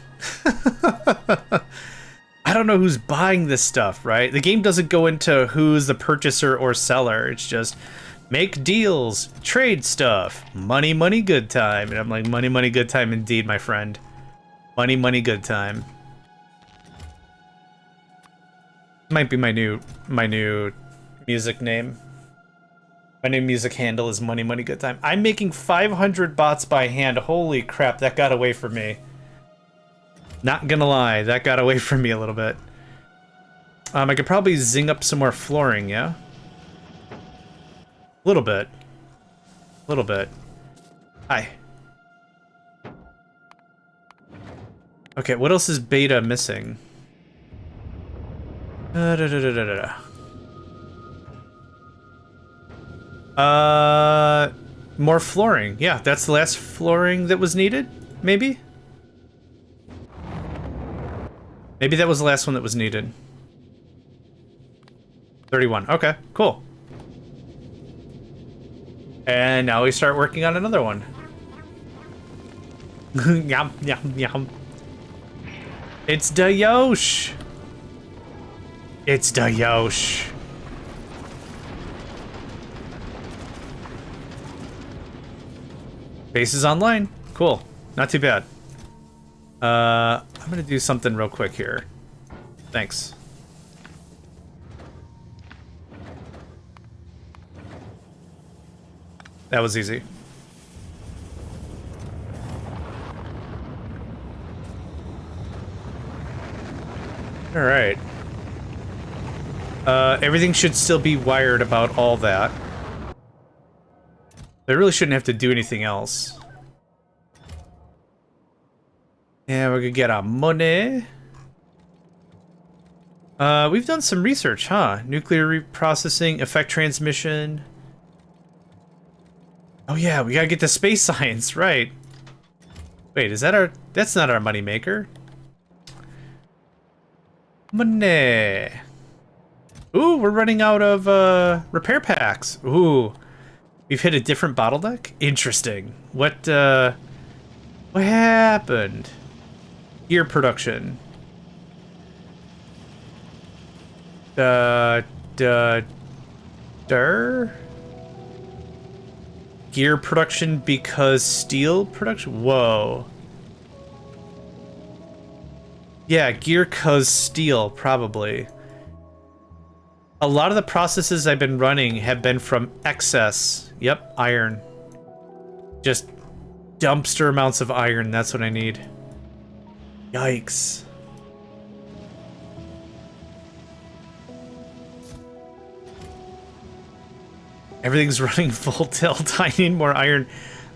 I don't know who's buying this stuff, right? The game doesn't go into who's the purchaser or seller. It's just make deals, trade stuff, money, money, good time. And I'm like, money, money, good time indeed, my friend. Money, money, good time. Might be my new music name. My new music handle is Money, Money, Good Time. I'm making 500 bots by hand. Holy crap, that got away from me. Not gonna lie, that got away from me a little bit. I could probably zing up some more flooring, yeah? A little bit. A little bit. Hi. Okay, what else is beta missing? More flooring. Yeah, that's the last flooring that was needed, maybe? Maybe that was the last one that was needed. 31. Okay, cool. And now we start working on another one. Yum, yum, yum. It's the Yosh. It's the Yosh. Base is online. Cool. Not too bad. I'm gonna do something real quick here. Thanks. That was easy. All right. Everything should still be wired about all that. I really shouldn't have to do anything else. Yeah, we're gonna get our money. We've done some research, huh? Nuclear reprocessing, effect transmission. Oh yeah, we gotta get to space science, right. Wait, is that our... That's not our moneymaker. Money. Ooh, we're running out of, repair packs. Ooh. We've hit a different bottleneck? Interesting. What happened? Gear production. Gear production because steel production? Whoa. Yeah, gear cause steel, probably. A lot of the processes I've been running have been from excess. Yep, iron. Just dumpster amounts of iron, that's what I need. Yikes. Everything's running full tilt. I need more iron.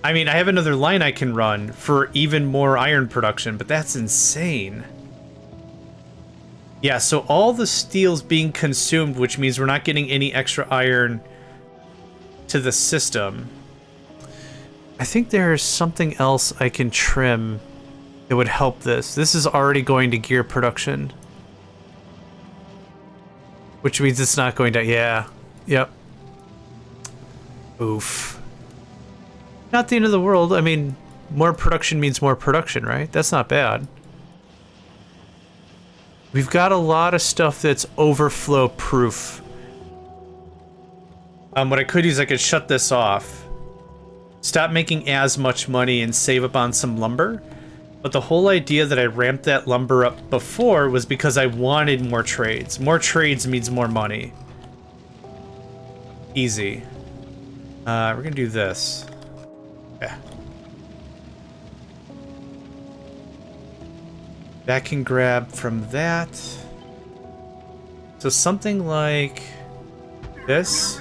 I mean, I have another line I can run for even more iron production, but that's insane. Yeah, so all the steel's being consumed, which means we're not getting any extra iron to the system. I think there's something else I can trim that would help this. This is already going to gear production. Which means it's not going to... Yeah. Yep. Oof. Not the end of the world. I mean, more production means more production, right? That's not bad. We've got a lot of stuff that's overflow proof. What I could do is I could shut this off. Stop making as much money and save up on some lumber. But the whole idea that I ramped that lumber up before was because I wanted more trades. More trades means more money. Easy. We're gonna do this. Yeah. That can grab from that. So something like this.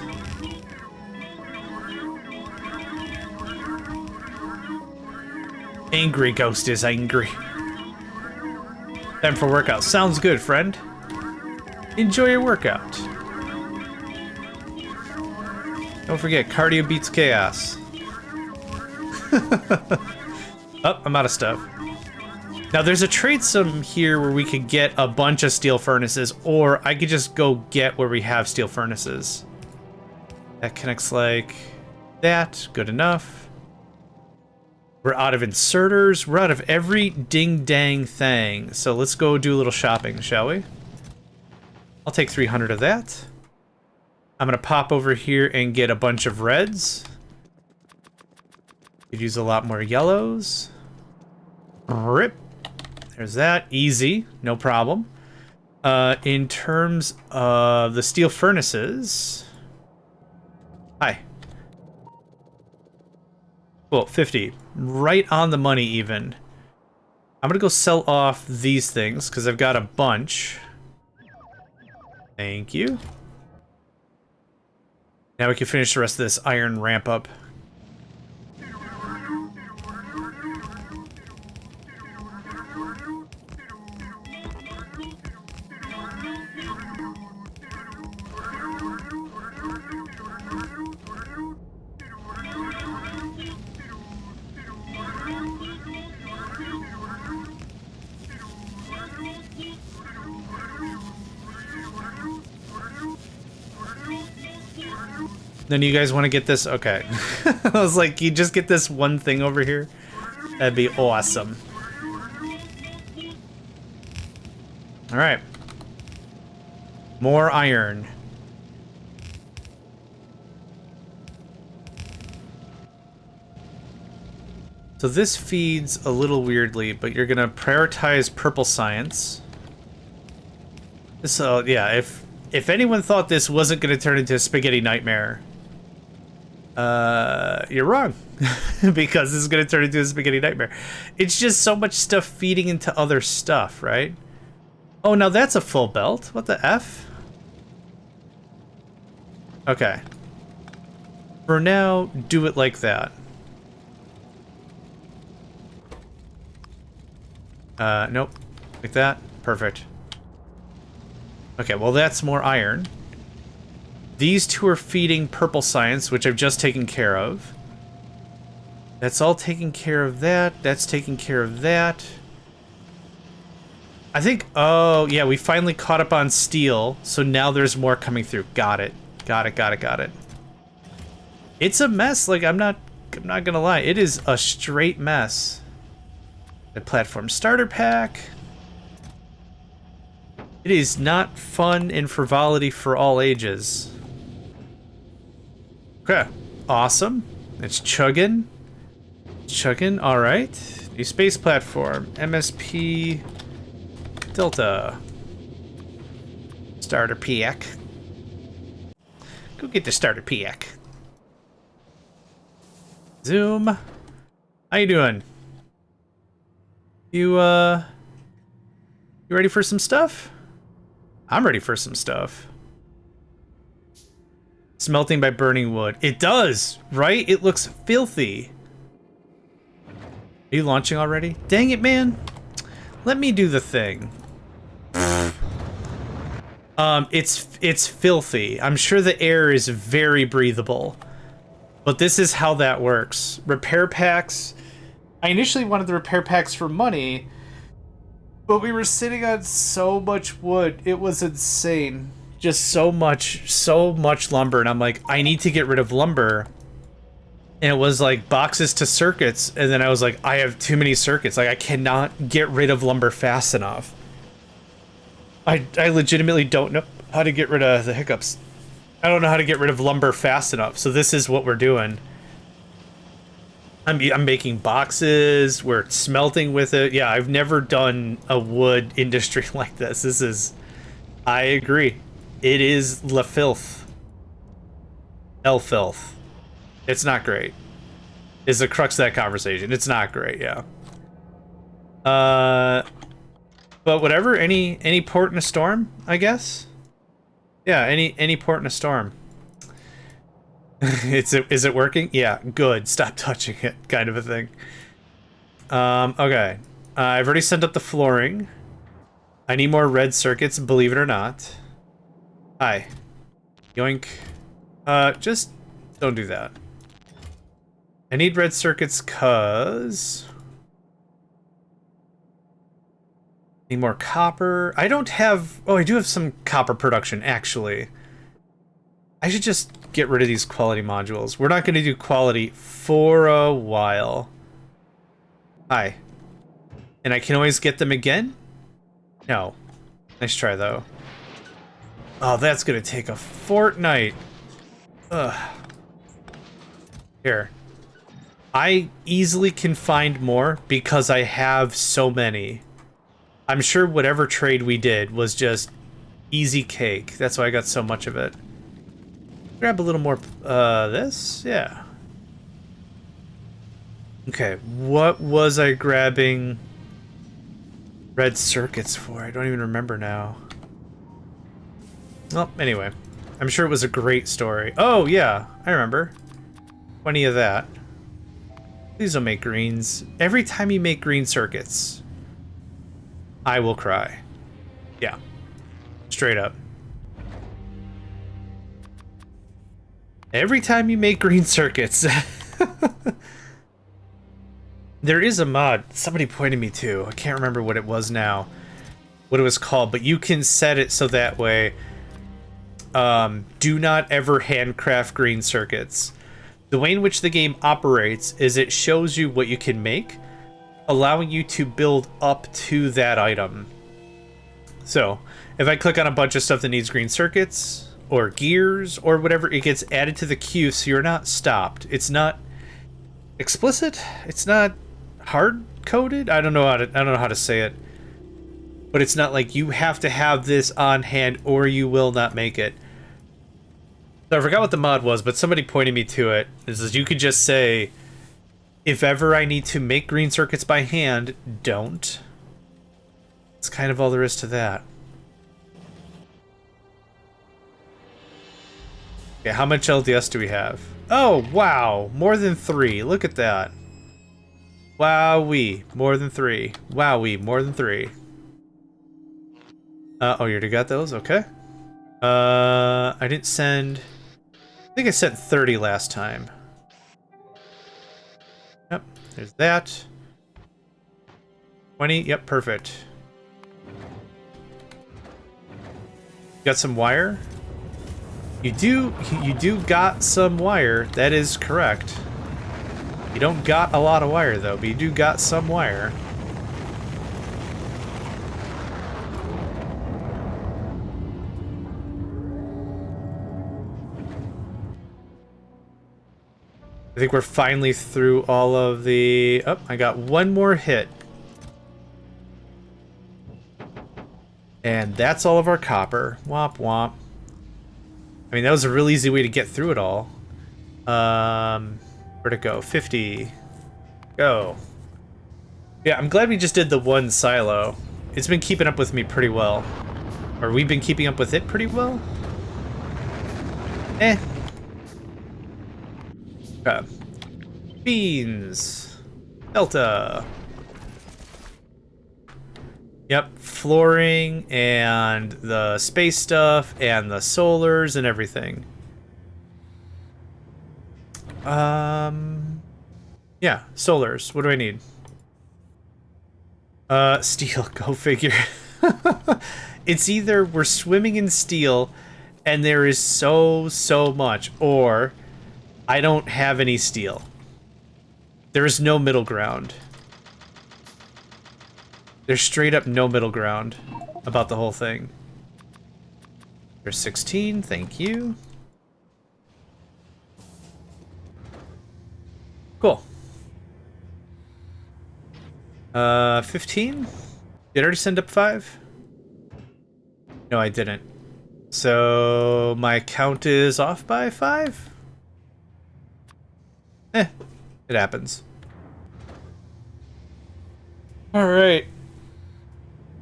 Angry Ghost is angry. Time for workout. Sounds good, friend. Enjoy your workout. Don't forget, cardio beats chaos. Oh, I'm out of stuff. Now, there's a trade sum here where we could get a bunch of steel furnaces, or I could just go get where we have steel furnaces. That connects like that. Good enough. We're out of inserters. We're out of every ding-dang thing. So let's go do a little shopping, shall we? I'll take 300 of that. I'm going to pop over here and get a bunch of reds. Could use a lot more yellows. Rip. There's that. Easy. No problem. In terms of the steel furnaces... Hi. Cool, 50. Right on the money, even. I'm gonna go sell off these things, because I've got a bunch. Thank you. Now we can finish the rest of this iron ramp up. Then you guys want to get this? Okay. I was like, you just get this one thing over here? That'd be awesome. Alright. More iron. So this feeds a little weirdly, but you're gonna prioritize purple science. So yeah, if anyone thought this wasn't going to turn into a spaghetti nightmare, you're wrong. Because this is going to turn into a spaghetti nightmare. It's just so much stuff feeding into other stuff, right? Oh, now that's a full belt. What the F? Okay. For now, do it like that. Nope. Like that. Perfect. Okay, well that's more iron. These two are feeding purple science, which I've just taken care of. That's all taking care of that. That's taking care of that. I think, oh, yeah, we finally caught up on steel, so now there's more coming through. Got it. Got it, got it, got it. It's a mess, like, I'm not gonna lie. It is a straight mess. The platform starter pack. It is not fun and frivolity for all ages. Okay, awesome. It's chugging. Chugging, alright. New space platform. MSP Delta. Starter pack. Go get the starter pack. Zoom. How you doing? You ready for some stuff? I'm ready for some stuff. Smelting by burning wood. It does, right? It looks filthy. Are you launching already? Dang it, man. Let me do the thing. It's filthy. I'm sure the air is very breathable. But this is how that works. Repair packs. I initially wanted the repair packs for money, but we were sitting on so much wood. It was insane. Just so much lumber. And I'm like, I need to get rid of lumber. And it was like boxes to circuits. And then I was like, I have too many circuits. Like, I cannot get rid of lumber fast enough. I legitimately don't know how to get rid of the hiccups. I don't know how to get rid of lumber fast enough. So this is what we're doing. I'm making boxes. We're smelting with it. Yeah, I've never done a wood industry like this. This is... I agree. It is la filth. El filth. It's not great. Is the crux of that conversation. It's not great, yeah. But whatever, any port in a storm, I guess? Yeah, any port in a storm. Is it working? Yeah, good. Stop touching it, kind of a thing. Okay. I've already sent up the flooring. I need more red circuits, believe it or not. Hi. Yoink. Just don't do that. I need red circuits cause... Need more copper. I don't have... Oh, I do have some copper production, actually. I should just get rid of these quality modules. We're not going to do quality for a while. Hi. And I can always get them again? No. Nice try, though. Oh, that's going to take a fortnight. Ugh. Here. I easily can find more because I have so many. I'm sure whatever trade we did was just easy cake. That's why I got so much of it. Grab a little more, this? Yeah. Okay, what was I grabbing red circuits for? I don't even remember now. Well, anyway. I'm sure it was a great story. Oh, yeah, I remember. 20 of that. Please don't make greens. Every time you make green circuits, I will cry. Yeah. Straight up. Every time you make green circuits. There is a mod somebody pointed me to. I can't remember what it was now. What it was called, but you can set it so that way do not ever handcraft green circuits. The way in which the game operates is it shows you what you can make, allowing you to build up to that item. So, if I click on a bunch of stuff that needs green circuits, or gears, or whatever, it gets added to the queue so you're not stopped. It's not explicit, it's not hard-coded? I don't know how to say it. but it's not like you have to have this on hand or you will not make it. So I forgot what the mod was, but somebody pointed me to it. It says you could just say, if ever I need to make green circuits by hand, don't. It's kind of all there is to that. Okay, how much LDS do we have? Oh, wow, more than 3. Look at that. Wowee, more than 3. Wowee, more than 3. Oh, you already got those? Okay. I didn't send... I think I sent 30 last time. Yep, there's that. 20, yep, perfect. Got some wire? You do got some wire, that is correct. You don't got a lot of wire though, but you do got some wire. I think we're finally through all of the... Oh, I got one more hit. And that's all of our copper. Womp womp. I mean, that was a real easy way to get through it all. Where'd it go? 50. Go. Yeah, I'm glad we just did the one silo. It's been keeping up with me pretty well. Or we've been keeping up with it pretty well? Eh. Okay. Beans. Delta. Yep, flooring and the space stuff and the solars and everything. Yeah, solars. What do I need? Steel, go figure. It's either we're swimming in steel and there is so much, or I don't have any steel. There is no middle ground. There's straight up no middle ground about the whole thing. There's 16, thank you. Cool. 15? Did I already send up 5? No, I didn't. So my count is off by 5? Eh, it happens. Alright.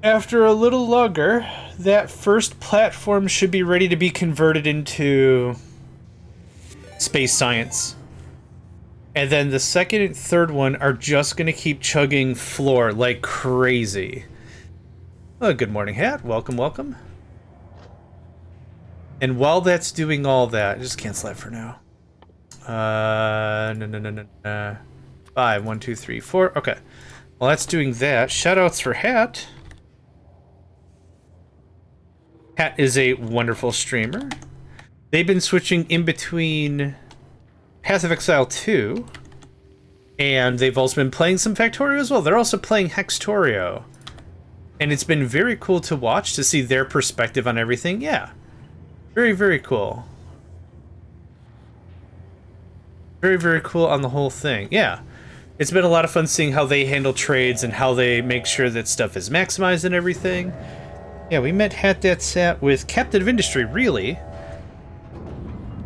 After a little longer, that first platform should be ready to be converted into space science. And then the second and third one are just going to keep chugging floor like crazy. Oh, good morning, Hat. Welcome, welcome. And while that's doing all that, just cancel that for now. No. 5, 1, 2, 3, 4. Okay. While that's doing that, shoutouts for Hat. Hat is a wonderful streamer. They've been switching in between Path of Exile 2, and they've also been playing some Factorio as well. They're also playing Hextorio. And it's been very cool to watch, to see their perspective on everything. Yeah. Very, very cool. Very, very cool on the whole thing. Yeah. It's been a lot of fun seeing how they handle trades and how they make sure that stuff is maximized and everything. Yeah, we met Hat That Sat with Captain of Industry, really.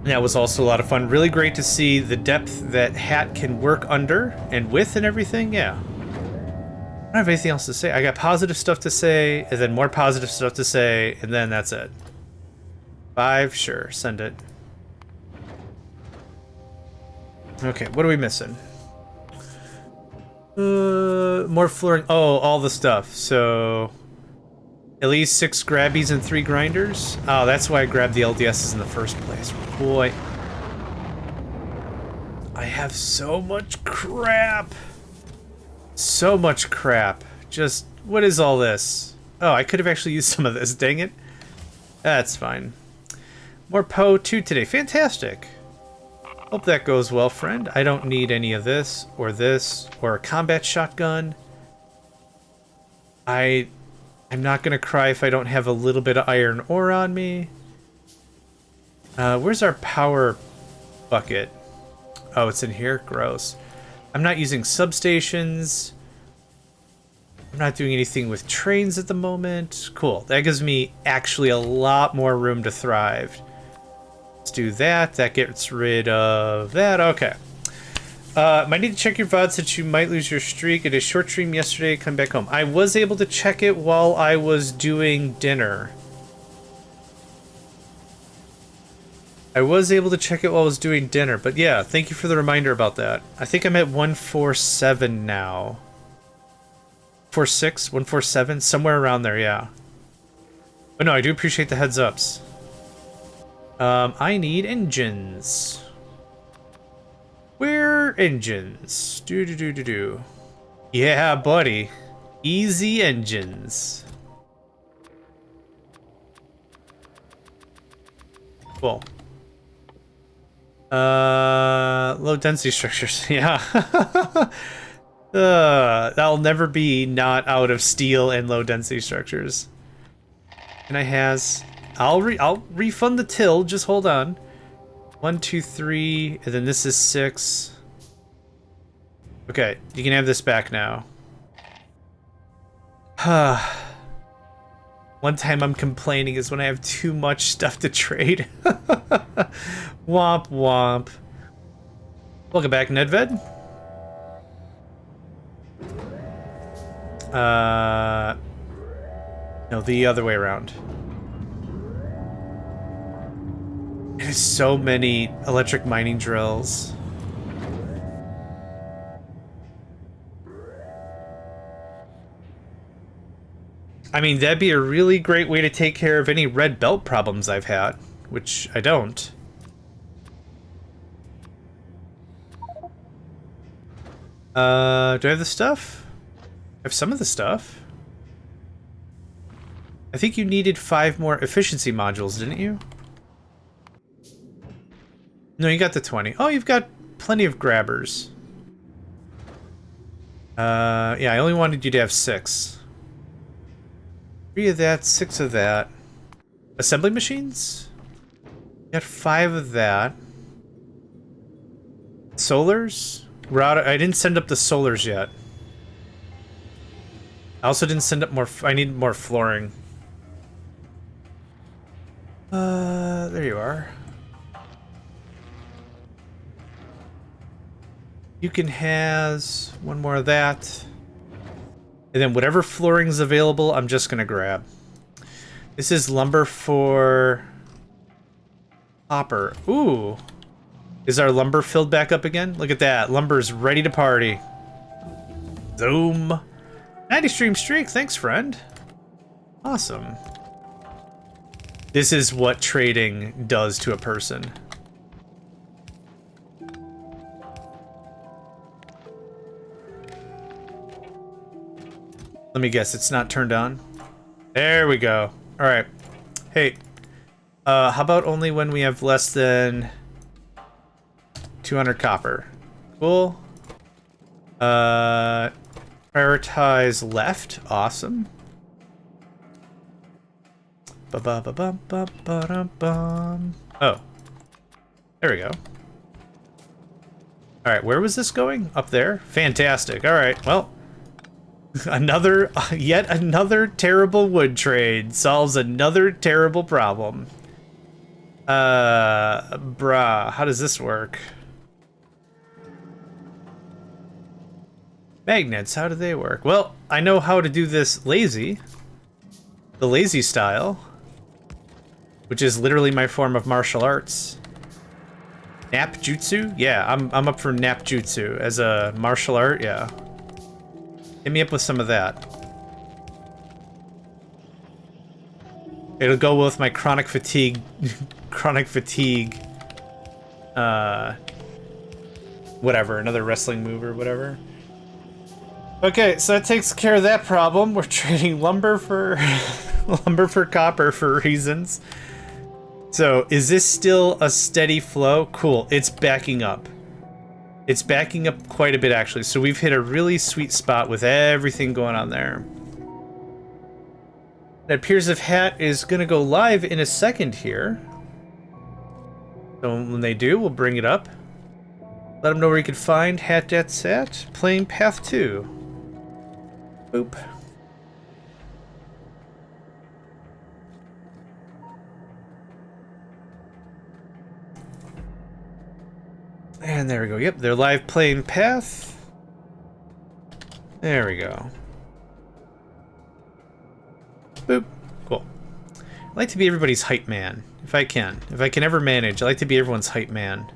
That was also a lot of fun. Really great to see the depth that Hat can work under and with and everything. Yeah. I don't have anything else to say. I got positive stuff to say, and then more positive stuff to say, and then that's it. 5, sure, send it. Okay, what are we missing? More flooring. Oh, all the stuff. So, at least 6 grabbies and 3 grinders. Oh, that's why I grabbed the LDSs in the first place. Boy, I have so much crap. So much crap. Just, what is all this? Oh, I could have actually used some of this. Dang it. That's fine. More Poe 2 today. Fantastic. Hope that goes well, friend. I don't need any of this, or a combat shotgun. I'm not gonna cry if I don't have a little bit of iron ore on me. Where's our power bucket? Oh, it's in here? Gross. I'm not using substations. I'm not doing anything with trains at the moment. Cool. That gives me actually a lot more room to thrive. Let's do that. That gets rid of that. Okay. Might need to check your VOD since you might lose your streak. It is short stream yesterday. Come back home. I was able to check it while I was doing dinner. But yeah, thank you for the reminder about that. I think I'm at 147 now. 146, 147, somewhere around there, yeah. But no, I do appreciate the heads ups. I need engines. Where engines? Do. Yeah, buddy. Easy engines. Cool. Low density structures. Yeah. That'll never be not out of steel and low density structures. And I'll refund the till, just hold on. 1, 2, 3, and then this is 6. Okay, you can have this back now. One time I'm complaining is when I have too much stuff to trade. Womp womp. Welcome back, Nedved. No, the other way around. It is so many electric mining drills. I mean, that'd be a really great way to take care of any red belt problems I've had, which I don't. Do I have the stuff? I have some of the stuff. I think you needed 5 more efficiency modules, didn't you? No, you got the 20. Oh, you've got plenty of grabbers. Yeah, I only wanted you to have 6. 3 of that, 6 of that. Assembly machines? Got 5 of that. Solars? We're out. I didn't send up the solars yet. I also didn't send up more. I need more flooring. There you are. You can has 1 more of that. And then whatever flooring's available, I'm just gonna grab. This is lumber for copper. Ooh. Is our lumber filled back up again? Look at that. Lumber's ready to party. Zoom. 90 stream streak. Thanks, friend. Awesome. This is what trading does to a person. Let me guess, it's not turned on? There we go. Alright. Hey. How about only when we have less than 200 copper? Cool. Prioritize left. Awesome. Ba-ba-ba-bum-ba-ba-dum-bum. Oh. There we go. Alright, where was this going? Up there? Fantastic. Alright, well. Yet another terrible wood trade solves another terrible problem. Bruh, how does this work? Magnets, how do they work? Well, I know how to do this lazy. The lazy style. Which is literally my form of martial arts. Nap jutsu? Yeah, I'm up for nap jutsu as a martial art, yeah. Hit me up with some of that. It'll go with my chronic fatigue. Whatever, another wrestling move or whatever. Okay, so that takes care of that problem. We're trading lumber for lumber for copper for reasons. So, is this still a steady flow? Cool, it's backing up. It's backing up quite a bit, actually. So we've hit a really sweet spot with everything going on there. It appears if Hat is going to go live in a second here. So when they do, we'll bring it up. Let them know where you can find Hat.sat playing Path 2. Boop. And there we go. Yep, they're live playing path. There we go. Boop. Cool. I like to be everybody's hype man, if I can. If I can ever manage, I like to be everyone's hype man.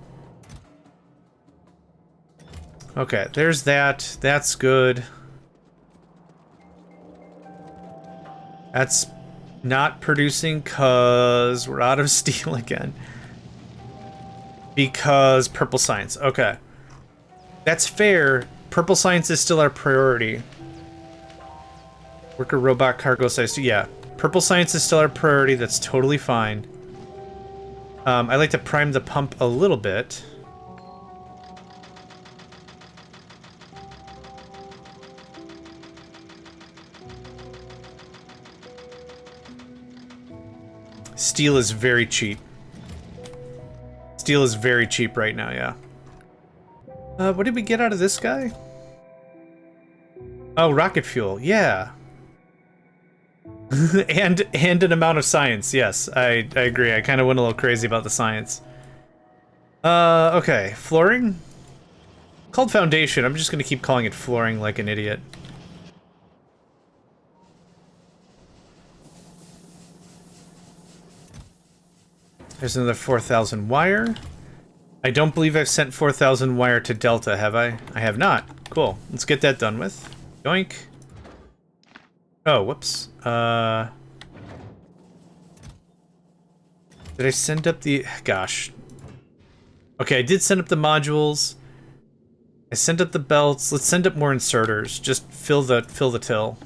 Okay, there's that. That's good. That's not producing because we're out of steel again. Because purple science. Okay. That's fair. Purple science is still our priority. Worker robot cargo size. Yeah. Purple science is still our priority. That's totally fine. I like to prime the pump a little bit. Steel is very cheap. Steel is very cheap right now, yeah. What did we get out of this guy? Oh, rocket fuel, yeah. and an amount of science, yes. I agree. I kind of went a little crazy about the science. Okay. Flooring? Called foundation. I'm just going to keep calling it flooring like an idiot. There's another 4,000 wire. I don't believe I've sent 4,000 wire to Delta, have I? I have not. Cool. Let's get that done with. Yoink. Oh, whoops. Did I send up the... Gosh. Okay, I did send up the modules. I sent up the belts. Let's send up more inserters. Just fill the till.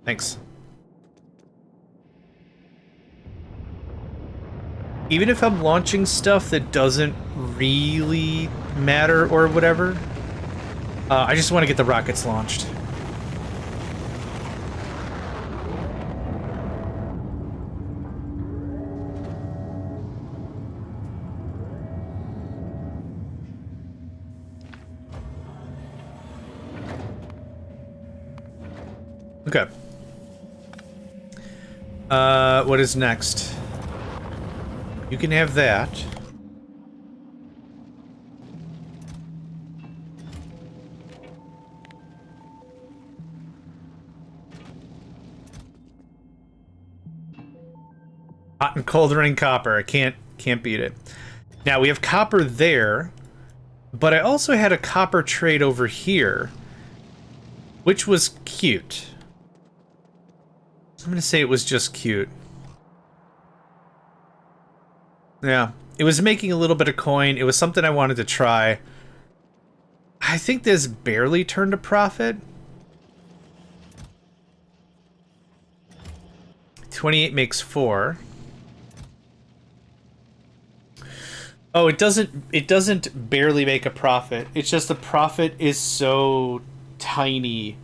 Thanks. Even if I'm launching stuff that doesn't really matter or whatever, I just want to get the rockets launched. Okay. What is next? You can have that. Hot and cold running copper. I can't beat it. Now we have copper there, but I also had a copper trade over here, which was cute. I'm gonna say it was just cute. Yeah, it was making a little bit of coin. It was something I wanted to try. I think this barely turned a profit. 28 makes 4. Oh, it doesn't barely make a profit. It's just the profit is so tiny.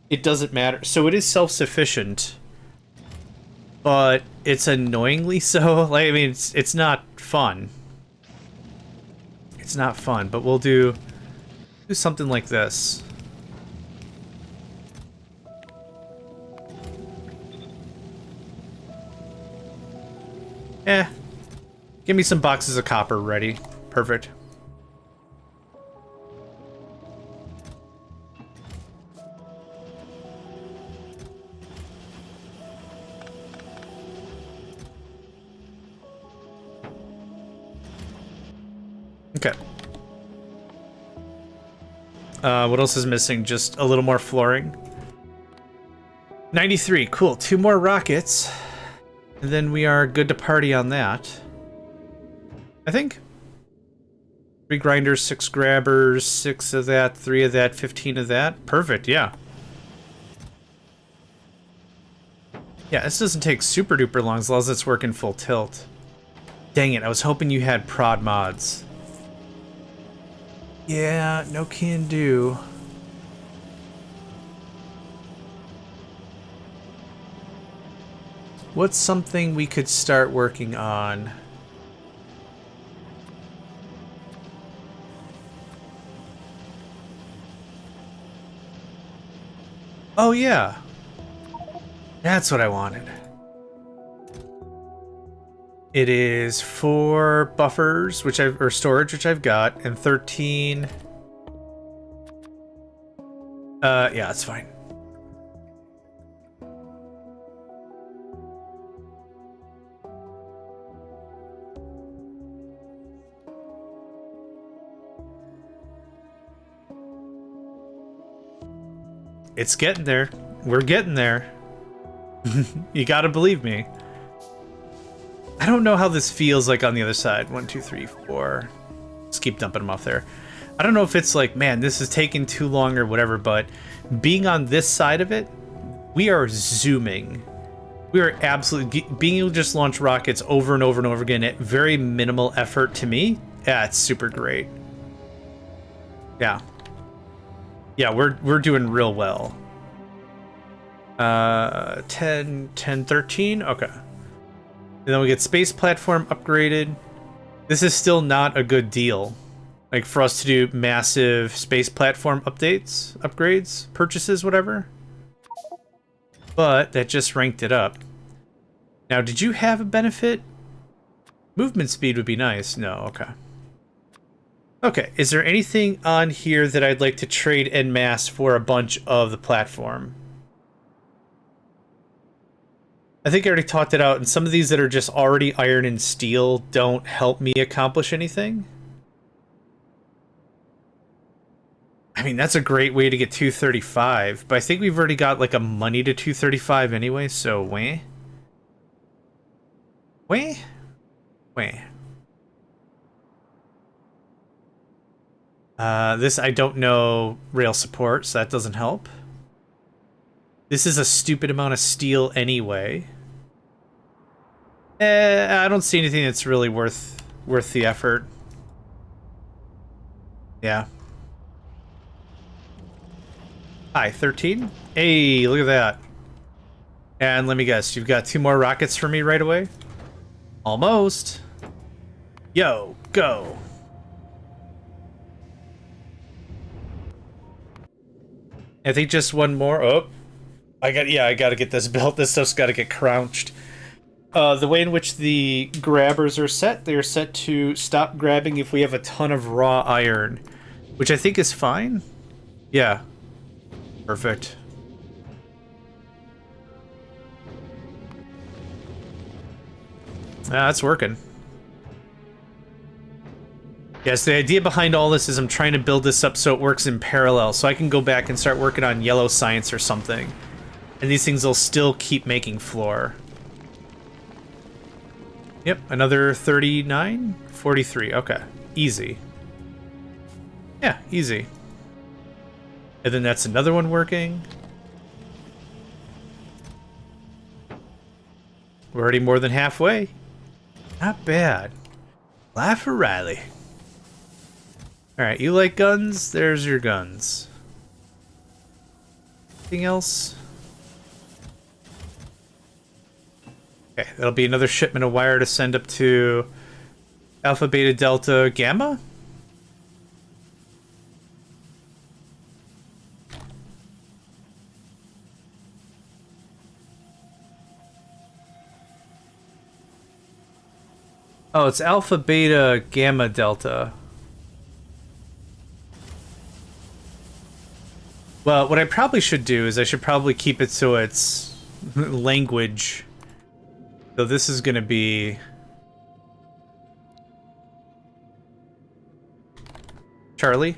It doesn't matter. So it is self-sufficient, but it's annoyingly so. Like, I mean, it's not fun. It's not fun, but we'll do something like this. Give me some boxes of copper ready. Perfect. Okay. What else is missing? Just a little more flooring. 93, cool. 2 more rockets. And then we are good to party on that. I think. 3 grinders, 6 grabbers, 6 of that, 3 of that, 15 of that. Perfect, yeah. Yeah, this doesn't take super duper long as it's working full tilt. Dang it, I was hoping you had prod mods. Yeah, no can do. What's something we could start working on? Oh yeah. That's what I wanted. It is 4 buffers, or storage, which I've got, and 13. Yeah, it's fine. It's getting there. We're getting there. You gotta believe me. I don't know how this feels like on the other side. 1, 2, 3, 4. Just keep dumping them off there. I don't know if it's like, man, this is taking too long or whatever, but being on this side of it, we are zooming. We are absolutely being able to just launch rockets over and over and over again at very minimal effort to me. Yeah, it's super great. Yeah. Yeah, we're doing real well. 10, 13? Okay. And then we get space platform upgraded. This is still not a good deal. Like, for us to do massive space platform upgrades, purchases, whatever. But that just ranked it up. Now, did you have a benefit? Movement speed would be nice. No, okay. Okay, is there anything on here that I'd like to trade en masse for a bunch of the platform? I think I already talked it out, and some of these that are just already iron and steel don't help me accomplish anything. I mean, that's a great way to get 235, but I think we've already got like a money to 235 anyway, so wah. Wah? Wah. This, I don't know rail support, so that doesn't help. This is a stupid amount of steel anyway. I don't see anything that's really worth the effort. Yeah. Hi, 13? Hey, look at that. And let me guess, you've got 2 more rockets for me right away? Almost. Yo, go. I think just one more. Oh, I gotta get this built. This stuff's gotta get crouched. The way in which the grabbers are set, they are set to stop grabbing if we have a ton of raw iron, which I think is fine. Yeah. Perfect. That's working. Yes, the idea behind all this is I'm trying to build this up so it works in parallel, so I can go back and start working on yellow science or something. And these things will still keep making floor. Yep, another 39? 43, okay. Easy. Yeah, easy. And then that's another one working. We're already more than halfway. Not bad. Laugh for Riley. Alright, you like guns? There's your guns. Anything else? Okay, that'll be another shipment of wire to send up to Alpha, Beta, Delta, Gamma? Oh, it's Alpha, Beta, Gamma, Delta. Well, what I probably should do is I should probably keep it so it's language. So this is going to be Charlie.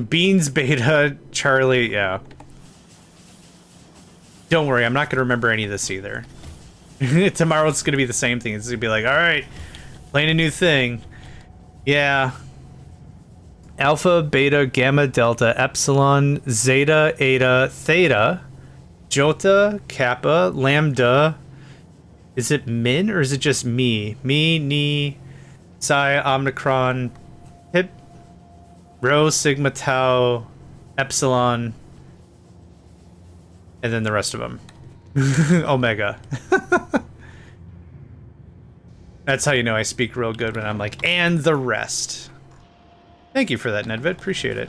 Beans, Beta, Charlie, yeah. Don't worry, I'm not going to remember any of this either. Tomorrow it's going to be the same thing. It's going to be like, all right, playing a new thing. Yeah. Alpha, Beta, Gamma, Delta, Epsilon, Zeta, Eta, Theta, Jota, Kappa, Lambda. Is it Min or is it just me? Me, Ni, Psi, Omicron, Hip, Rho, Sigma, Tau, Epsilon, and then the rest of them. Omega. That's how you know I speak real good when I'm like, and the rest. Thank you for that, Nedvid. Appreciate it.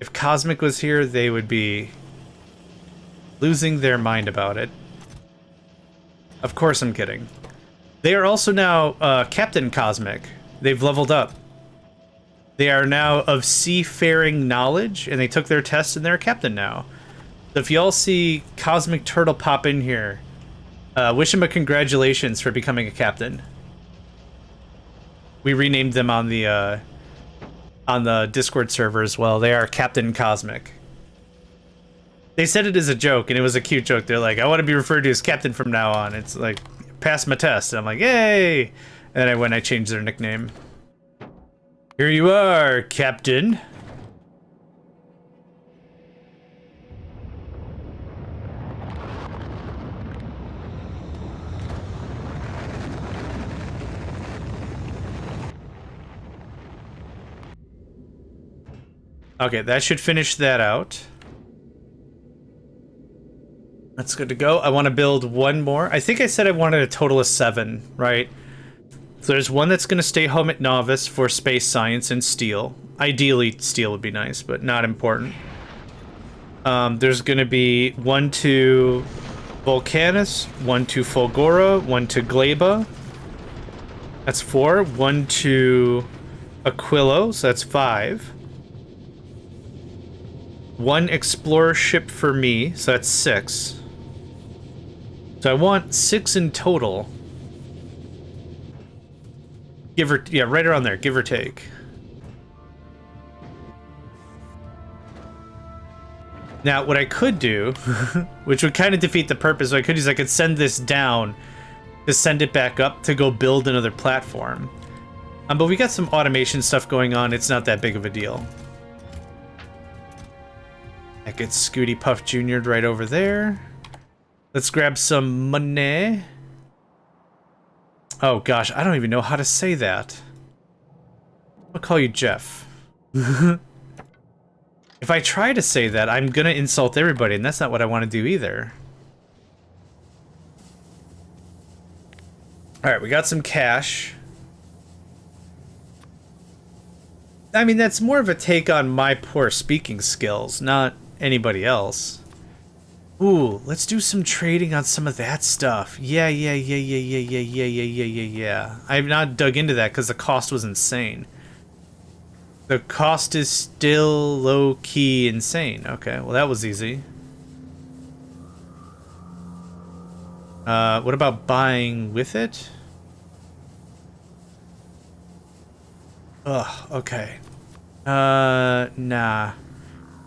If Cosmic was here, they would be losing their mind about it. Of course I'm kidding. They are also now Captain Cosmic. They've leveled up. They are now of seafaring knowledge, and they took their test, and they're a captain now. So if y'all see Cosmic Turtle pop in here, wish him a congratulations for becoming a captain. We renamed them on the Discord server as well. They are Captain Cosmic. They said it as a joke, and it was a cute joke. They're like, I want to be referred to as Captain from now on. It's like, pass my test. And I'm like, yay! And then I went and I changed their nickname. Here you are, Captain. Okay, that should finish that out. That's good to go. I want to build one more. I think I said I wanted a total of 7, right? So there's one that's going to stay home at Novice for space science and steel. Ideally, steel would be nice, but not important. There's going to be 1 to Volcanus, 1 to Fulgora, 1 to Gleba. That's 4. 1 to Aquilo, so that's 5. 1 explorer ship for me, so that's 6. So I want 6 in total. Yeah, right around there, give or take. Now, what I could do, which would kind of defeat the purpose, what I could do is I could send this down to send it back up to go build another platform. But we got some automation stuff going on. It's not that big of a deal. I get Scooty Puff Jr. right over there. Let's grab some money. Oh gosh, I don't even know how to say that. I'll call you Jeff. If I try to say that, I'm gonna insult everybody, and that's not what I want to do either. Alright, we got some cash. I mean, that's more of a take on my poor speaking skills, not anybody else. Ooh, let's do some trading on some of that stuff. Yeah. I've not dug into that because the cost was insane. The cost is still low-key insane. Okay, well that was easy. What about buying with it? Ugh, okay. Nah.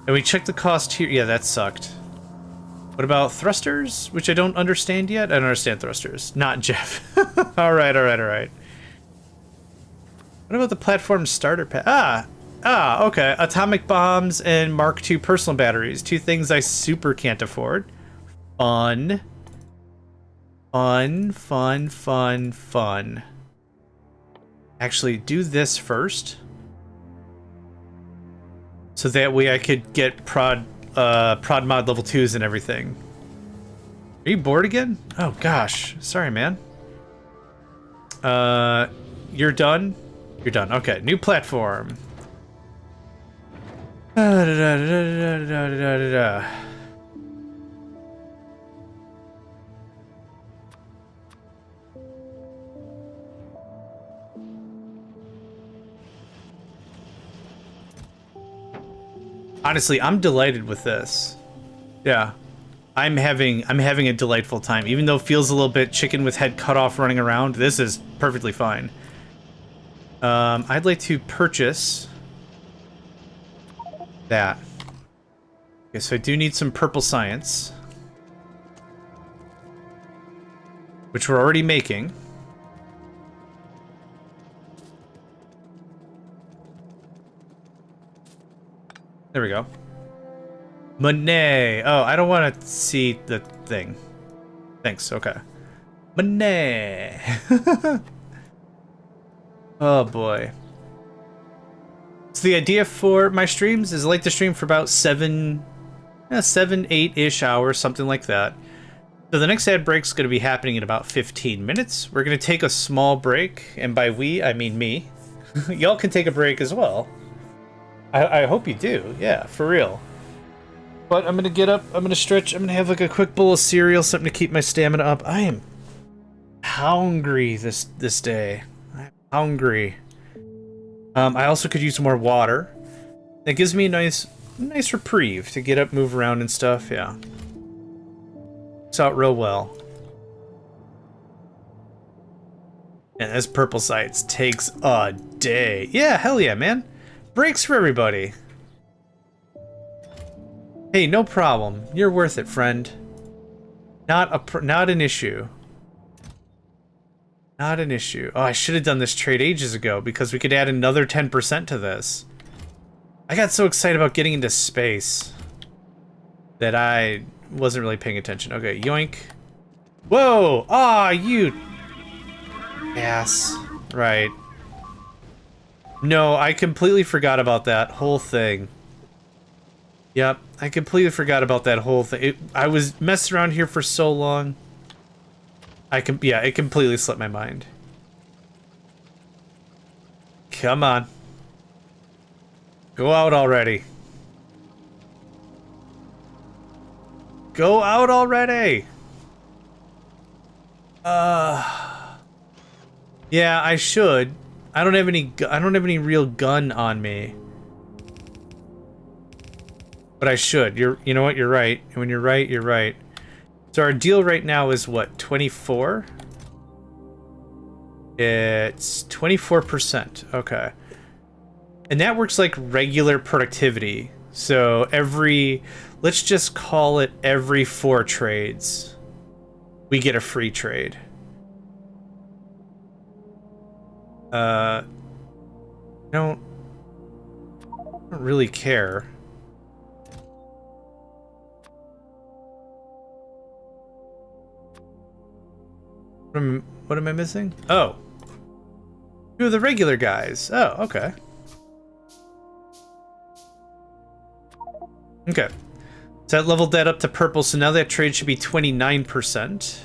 And we checked the cost here. Yeah, that sucked. What about thrusters? Which I don't understand yet. I don't understand thrusters. Not Jeff. Alright. What about the platform starter pack? Okay. Atomic bombs and Mark II personal batteries. 2 things I super can't afford. Fun. Actually, do this first. So that way I could get prod mod level 2s and everything. Are you bored again? Oh gosh, sorry man. You're done? You're done. Okay, new platform. Honestly, I'm delighted with this. Yeah. I'm having a delightful time. Even though it feels a little bit chicken with head cut off running around, this is perfectly fine. I'd like to purchase that. Okay, so I do need some purple science, which we're already making. There we go. Money. Oh, I don't want to see the thing. Thanks. Okay. Money. Oh boy. So the idea for my streams is I like to stream for about 7, 8-ish hours, something like that. So the next ad break's going to be happening in about 15 minutes. We're going to take a small break, and by we, I mean me. Y'all can take a break as well. I hope you do. Yeah, for real. But I'm going to get up, I'm going to stretch, I'm going to have like a quick bowl of cereal, something to keep my stamina up. I am hungry this day. I'm hungry. I also could use more water. It gives me a nice reprieve to get up, move around and stuff, yeah. Works out real well. And this purple sites takes a day. Yeah, hell yeah, man. Breaks for everybody. Hey, no problem. You're worth it, friend. Not an issue. Not an issue. Oh, I should have done this trade ages ago because we could add another 10% to this. I got so excited about getting into space that I wasn't really paying attention. Okay, yoink. Whoa! Ah, you ass. Right. No, I completely forgot about that whole thing. Yep, I completely forgot about that whole thing. I was messing around here for so long. Yeah, it completely slipped my mind. Come on. Go out already. Go out already! Yeah, I should. I don't have any real gun on me. But I should. You know what? You're right. And when you're right, you're right. So our deal right now is what? 24? It's 24%. Okay. And that works like regular productivity. So let's just call it every 4 trades, we get a free trade. I don't really care. What am I missing? Oh. 2 of the regular guys. Oh, okay. Okay. So that leveled that up to purple, so now that trade should be 29%.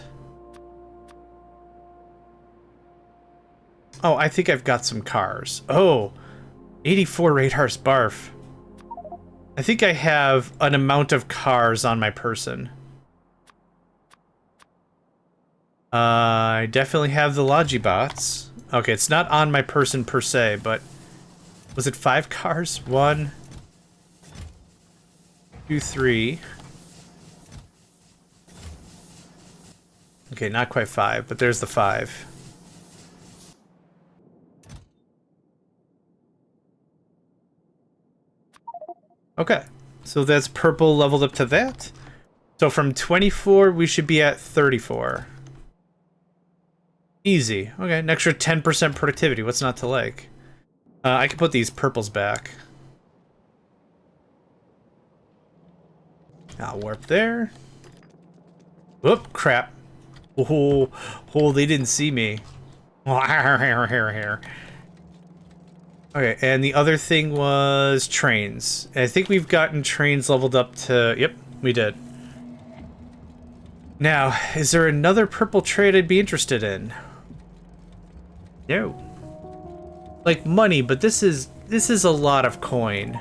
Oh, I think I've got some cars. Oh, 84 radars, barf. I think I have an amount of cars on my person. I definitely have the Logibots. Okay, it's not on my person per se, but was it 5 cars? 1, 2, 3. Okay, not quite 5, but there's the 5. Okay, so that's purple leveled up to that. So from 24, we should be at 34. Easy. Okay, an extra 10% productivity. What's not to like? I can put these purples back. I'll warp there. Whoop, crap. Oh, they didn't see me. Okay, and the other thing was trains. I think we've gotten trains leveled up to... Yep, we did. Now, is there another purple trade I'd be interested in? No. Like money, but this is a lot of coin.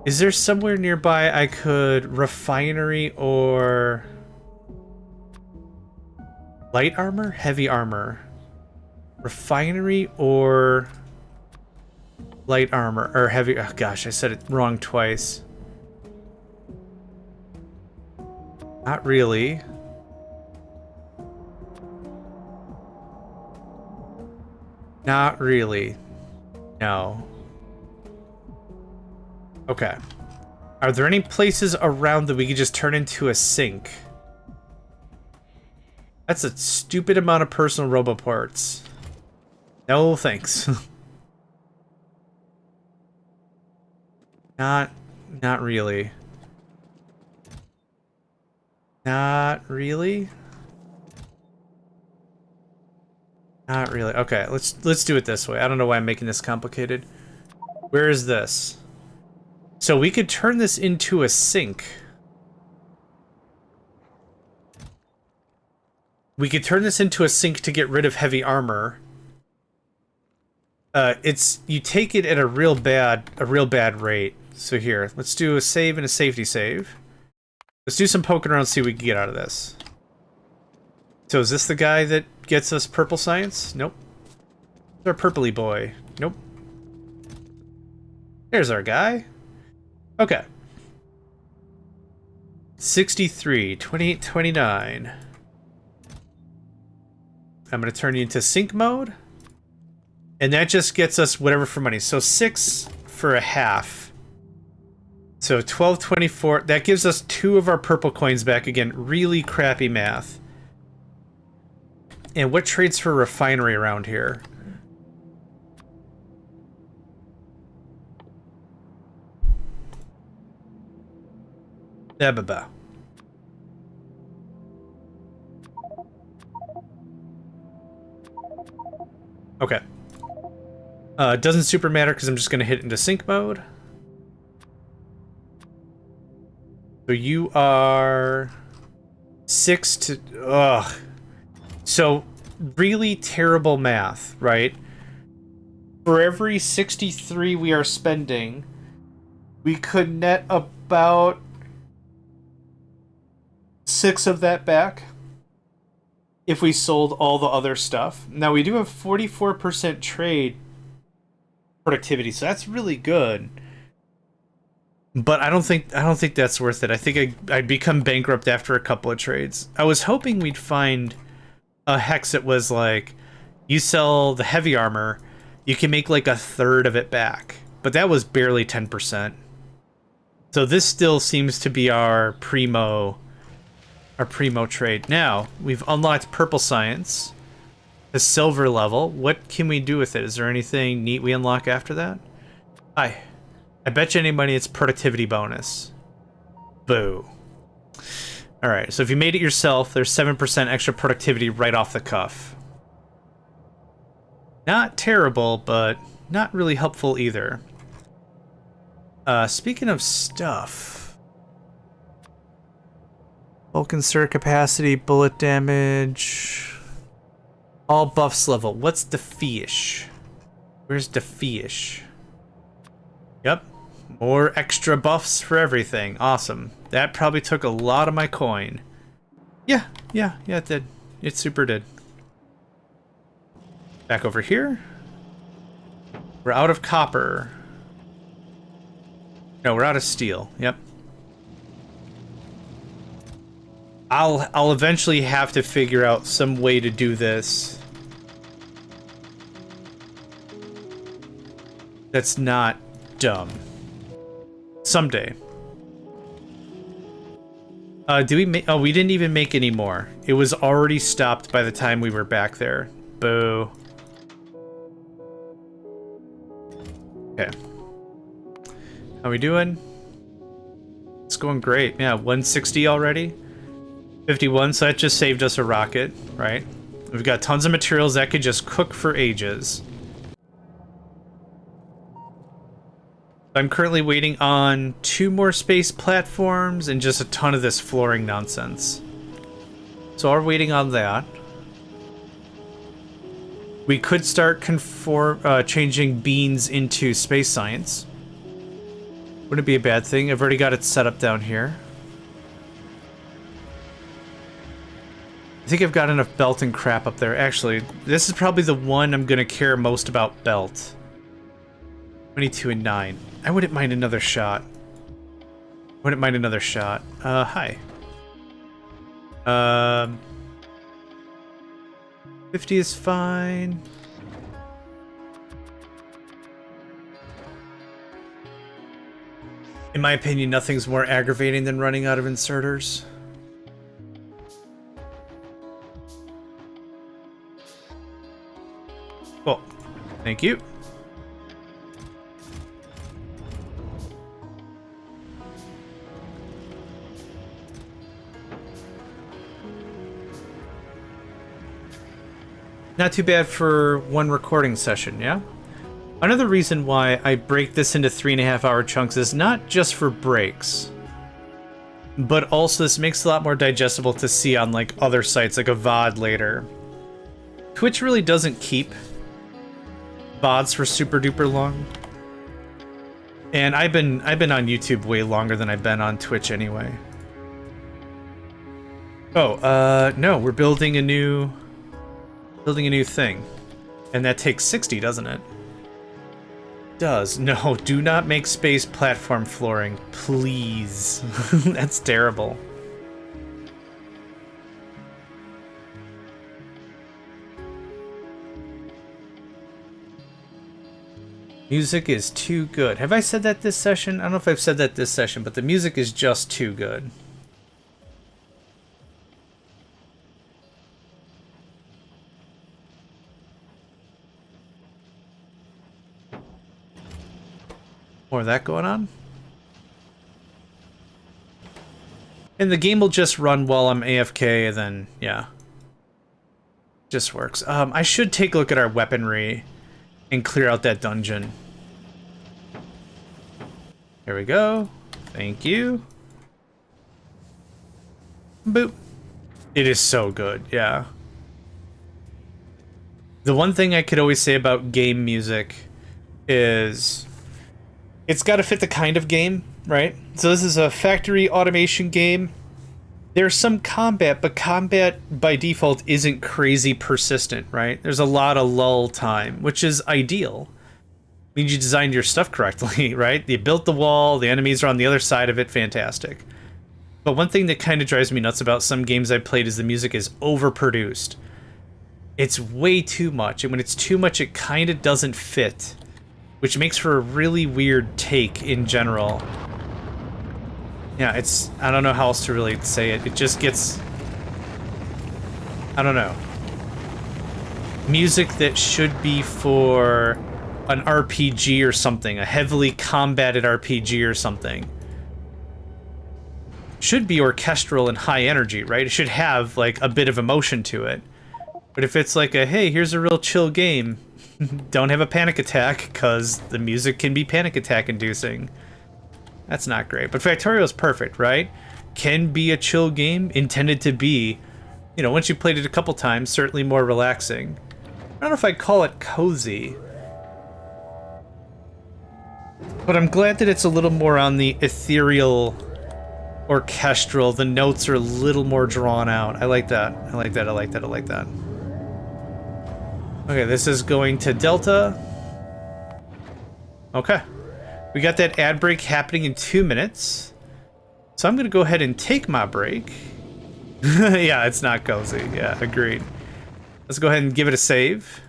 Is there somewhere nearby I could refinery or light armor? Heavy armor. Refinery or light armor or heavy... Oh gosh, I said it wrong twice. Not really. Not really. No. Okay. Are there any places around that we could just turn into a sink? That's a stupid amount of personal roboparts. No thanks. Not really. Not really? Not really. Okay, let's do it this way. I don't know why I'm making this complicated. Where is this? So we could turn this into a sink. We could turn this into a sink to get rid of heavy armor. You take it at a real bad rate. So here, let's do a save and a safety save. Let's do some poking around, see what we can get out of this. So is this the guy that gets us purple science? Nope. It's our purpley boy. Nope. There's our guy. Okay. 63, 28, 29. I'm going to turn you into sync mode. And that just gets us whatever for money. So 6 for a half. So 12, 24. That gives us 2 of our purple coins back. Again, really crappy math. And what trades for refinery around here? Ba-ba-ba. Okay. It doesn't super matter because I'm just going to hit into sync mode. So you are 6 to... Ugh. So, really terrible math, right? For every 63 we are spending, we could net about 6 of that back if we sold all the other stuff. Now, we do have 44% trade productivity, so that's really good. But I don't think that's worth it. I think I'd become bankrupt after a couple of trades. I was hoping we'd find a hex that was like, you sell the heavy armor, you can make like a third of it back. But that was barely 10%. So this still seems to be our primo trade. Now, we've unlocked purple science, the silver level. What can we do with it? Is there anything neat we unlock after that? I bet you any money it's productivity bonus. Boo. Alright, so if you made it yourself, there's 7% extra productivity right off the cuff. Not terrible, but not really helpful either. Speaking of stuff... Bulk insert capacity, bullet damage... All buffs level. What's the fish? Where's the fish? Yep. More extra buffs for everything. Awesome. That probably took a lot of my coin. Yeah, it did. It super did. Back over here. We're out of copper. No, we're out of steel. Yep. I'll eventually have to figure out some way to do this that's not dumb. Someday. Do we make... Oh, we didn't even make any more. It was already stopped by the time we were back there. Boo. Okay. How we doing? It's going great. Yeah, 160 already. 51, so that just saved us a rocket, right? We've got tons of materials that could just cook for ages. I'm currently waiting on 2 more space platforms and just a ton of this flooring nonsense. So we're waiting on that. We could start changing beans into space science. Wouldn't be a bad thing. I've already got it set up down here. I think I've got enough belt and crap up there. Actually, this is probably the one I'm going to care most about belt. 22 and 9. I wouldn't mind another shot. Wouldn't mind another shot. Hi. 50 is fine. In my opinion, nothing's more aggravating than running out of inserters. Cool. Thank you. Not too bad for one recording session, yeah? Another reason why I break this into 3.5-hour chunks is not just for breaks, but also this makes it a lot more digestible to see on like other sites, like a VOD later. Twitch really doesn't keep VODs for super duper long. And I've been on YouTube way longer than I've been on Twitch anyway. Oh, no, we're building a new thing. And that takes 60, doesn't it? Does. No, do not make space platform flooring, please. That's terrible. Music is too good. Have I said that this session? I don't know if I've said that this session, but the music is just too good. More of that going on. And the game will just run while I'm AFK, and then, yeah. Just works. I should take a look at our weaponry and clear out that dungeon. Here we go. Thank you. Boop. It is so good, yeah. The one thing I could always say about game music is it's got to fit the kind of game, right? So this is a factory automation game. There's some combat, but combat by default isn't crazy persistent, right? There's a lot of lull time, which is ideal. Means you designed your stuff correctly, right? You built the wall, the enemies are on the other side of it, fantastic. But one thing that kind of drives me nuts about some games I've played is the music is overproduced. It's way too much, and when it's too much, it kind of doesn't fit, which makes for a really weird take in general. Yeah, it's... I don't know how else to really say it. It just gets... I don't know. Music that should be for an RPG or something, a heavily combated RPG or something, should be orchestral and high energy, right? It should have, like, a bit of emotion to it. But if it's like a, hey, here's a real chill game, don't have a panic attack, because the music can be panic attack inducing. That's not great. But Factorio is perfect, right? Can be a chill game, intended to be, you know, once you played it a couple times, certainly more relaxing. I don't know if I'd call it cozy, but I'm glad that it's a little more on the ethereal, orchestral. The notes are a little more drawn out. I like that. I like that. I like that. I like that. Okay, this is going to Delta. Okay. We got that ad break happening in 2 minutes. So I'm going to go ahead and take my break. Yeah, it's not cozy. Yeah, agreed. Let's go ahead and give it a save.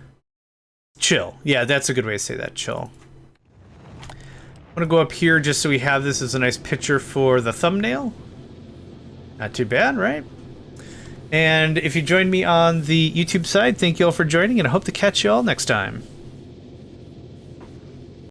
Chill. Yeah, that's a good way to say that. Chill. I'm going to go up here just so we have this as a nice picture for the thumbnail. Not too bad, right? And if you joined me on the YouTube side, thank you all for joining, and I hope to catch you all next time.